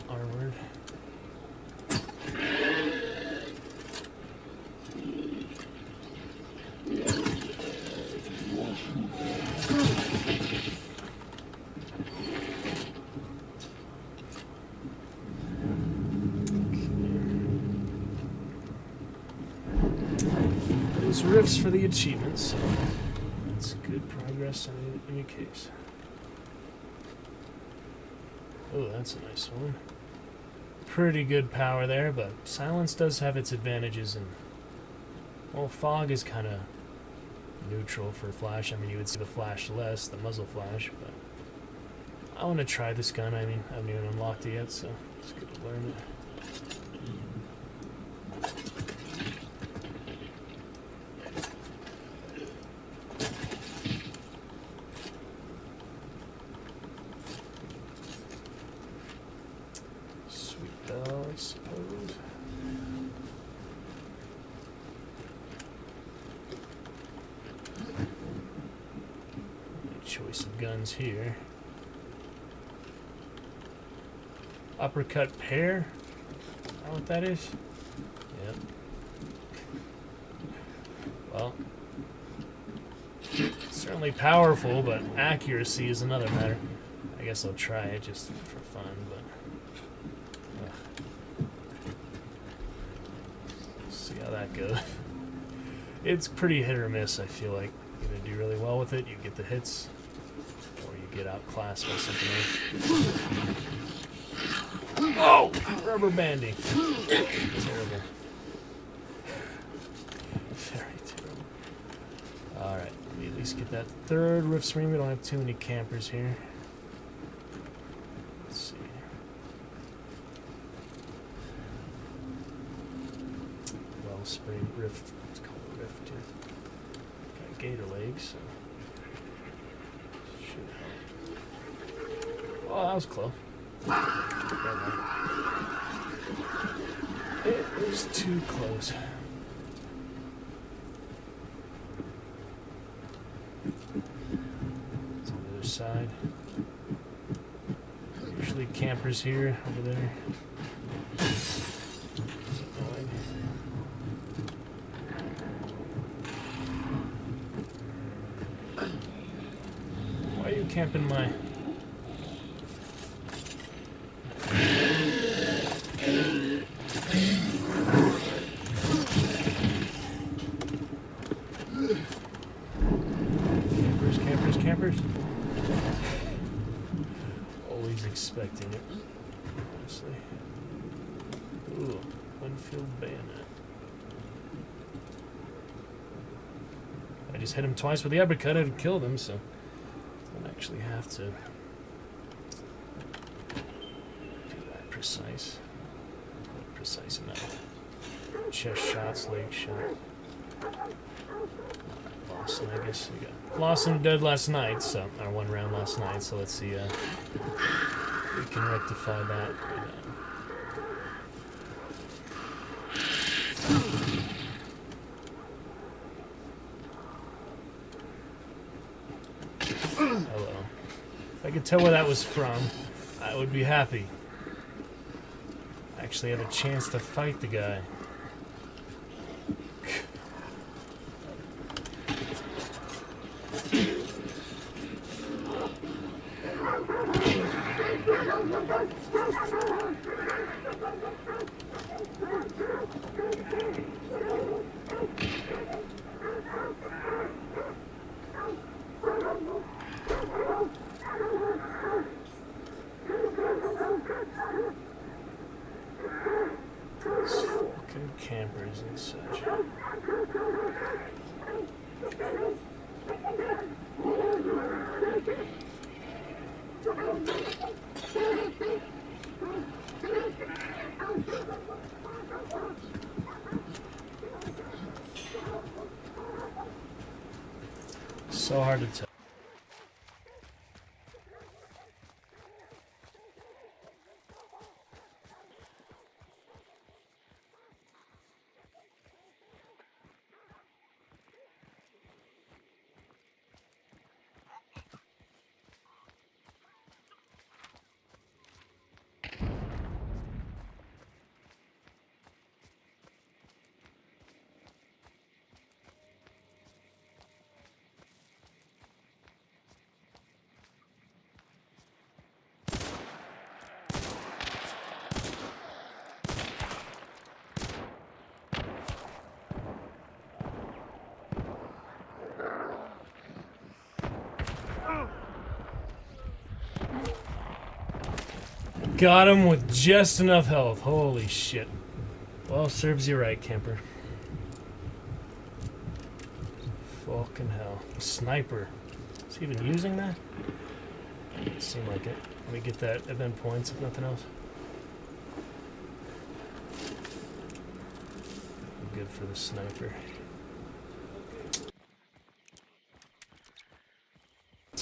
Armored. Those rifts for the achievements, so that's good progress in any case. Oh, that's a nice one. Pretty good power there, but silence does have its advantages, and well, fog is kind of neutral for flash. I mean, you would see the flash less, the muzzle flash, but I want to try this gun. I mean, I haven't even unlocked it yet, so it's good to learn it. Sweet bell, I suppose. Choice of guns here. Uppercut pair? Is that what that is? Yep. Well, certainly powerful, but accuracy is another matter. I guess I'll try it just for fun, but see how that goes. It's pretty hit or miss, I feel like. You're gonna do really well with it, you get the hits, or you get outclassed by something else. Oh! Rubber banding. Terrible. Very terrible. Alright, let me at least get that third rift screen. We don't have too many campers here. Let's see. Wellspring rift. Let's call it rift here. Got gator legs, so should help. Oh, that was close. It was too close. side. Usually campers here, over there. Annoying. Why are you camping my... Campers. Always expecting it, honestly. Ooh, Winfield bayonet. I just hit him twice with the uppercut, I'd have killed him, so I don't actually have to be that precise. Not precise enough. Chest shots, leg shot. Lawson, I guess we got Lawson dead last night, so our one round last night. So let's see if we can rectify that right now. Hello. If I could tell where that was from, I would be happy. I actually have a chance to fight the guy. These fucking campers and such. So hard to tell. Got him with just enough health. Holy shit. Well, serves you right, camper. Fucking hell. Sniper. Is he even using that? Doesn't seem like it. Let me get that event points if nothing else. Good for the sniper.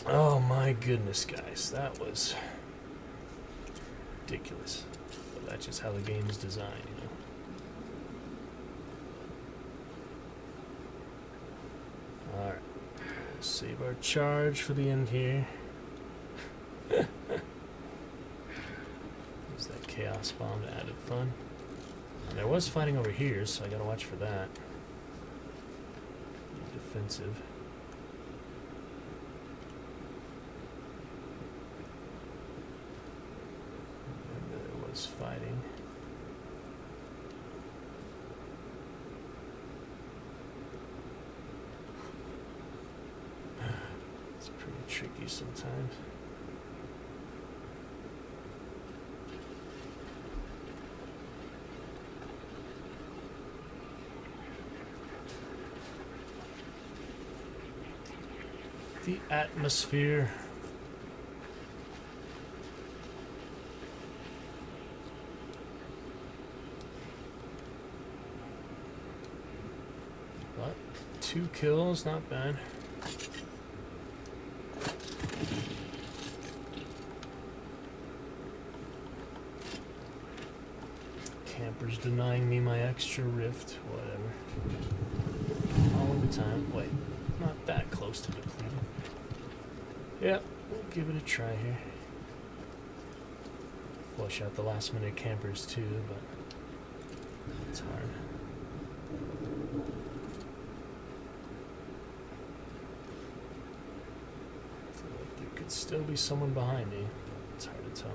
Oh my goodness, guys. That was ridiculous. But that's just how the game is designed, you know. Alright. We'll save our charge for the end here. Use that chaos bomb to added fun. And there was fighting over here, so I gotta watch for that. Defensive. Fighting. It's pretty tricky sometimes. The atmosphere. What? 2 kills, not bad. Campers denying me my extra rift, whatever. All the time. Wait, not that close to depleted. Yep, We'll give it a try here. Flush out the last minute campers too, but it's hard. I feel like there could still be someone behind me. It's hard to tell.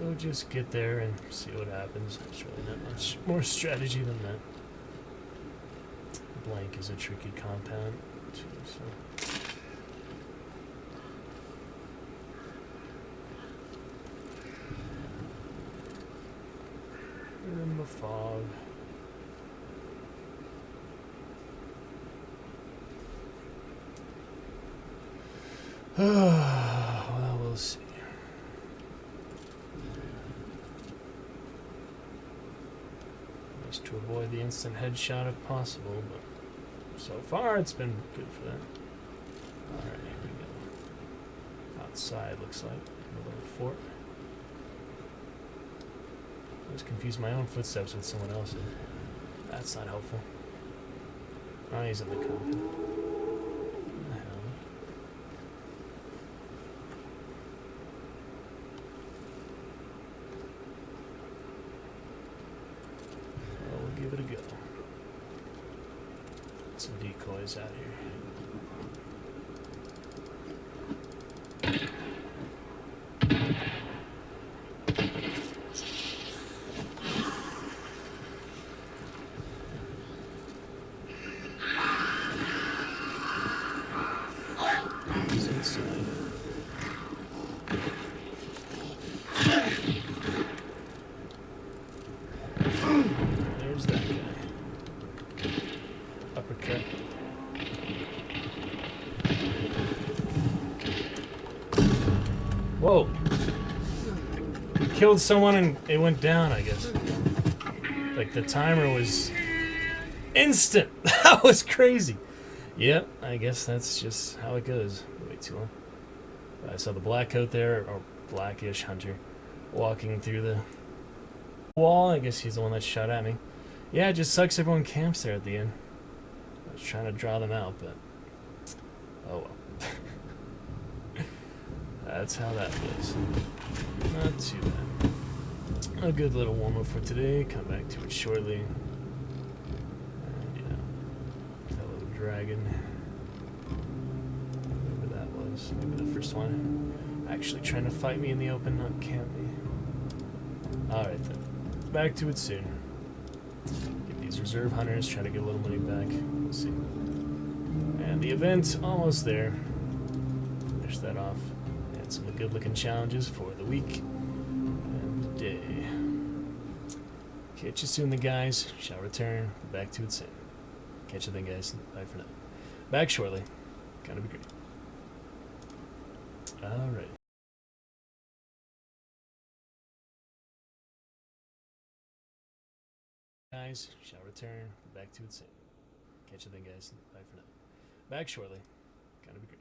We'll just get there and see what happens. There's really not much more strategy than that. Blank is a tricky compound too, so. We're in the fog. Well, we'll see. Just to avoid the instant headshot if possible, but so far it's been good for that. Alright, here we go. Outside looks like a little fort. I always confuse my own footsteps with someone else's. That's not helpful. Oh, he's in the compound. What the hell? Well, we'll give it a go. Some decoys out here. There's that guy. Uppercut. Whoa. Killed someone and it went down, I guess. Like the timer was instant. That was crazy. Yep, I guess that's just how it goes. Way too long. I saw the black coat there, or blackish hunter, walking through the wall. I guess he's the one that shot at me. Yeah, it just sucks everyone camps there at the end. I was trying to draw them out, but oh well. That's how that goes. Not too bad. A good little warm-up for today. Come back to it shortly. And yeah, fellow dragon. Whoever that was. Maybe the first one. Actually trying to fight me in the open, not camp me. Alright then. Back to it soon. Get these reserve hunters, try to get a little money back. We'll see. And the event, almost there. Finish that off. And some good looking challenges for the week and the day. Catch you soon, the guys. Shall return. Back to it soon. Catch you then, guys. Bye for now. Back shortly. Gonna be great. Alright. Guys, shall return. Back to it soon. Catch you then, guys. Bye for now. Back shortly. Gonna be great.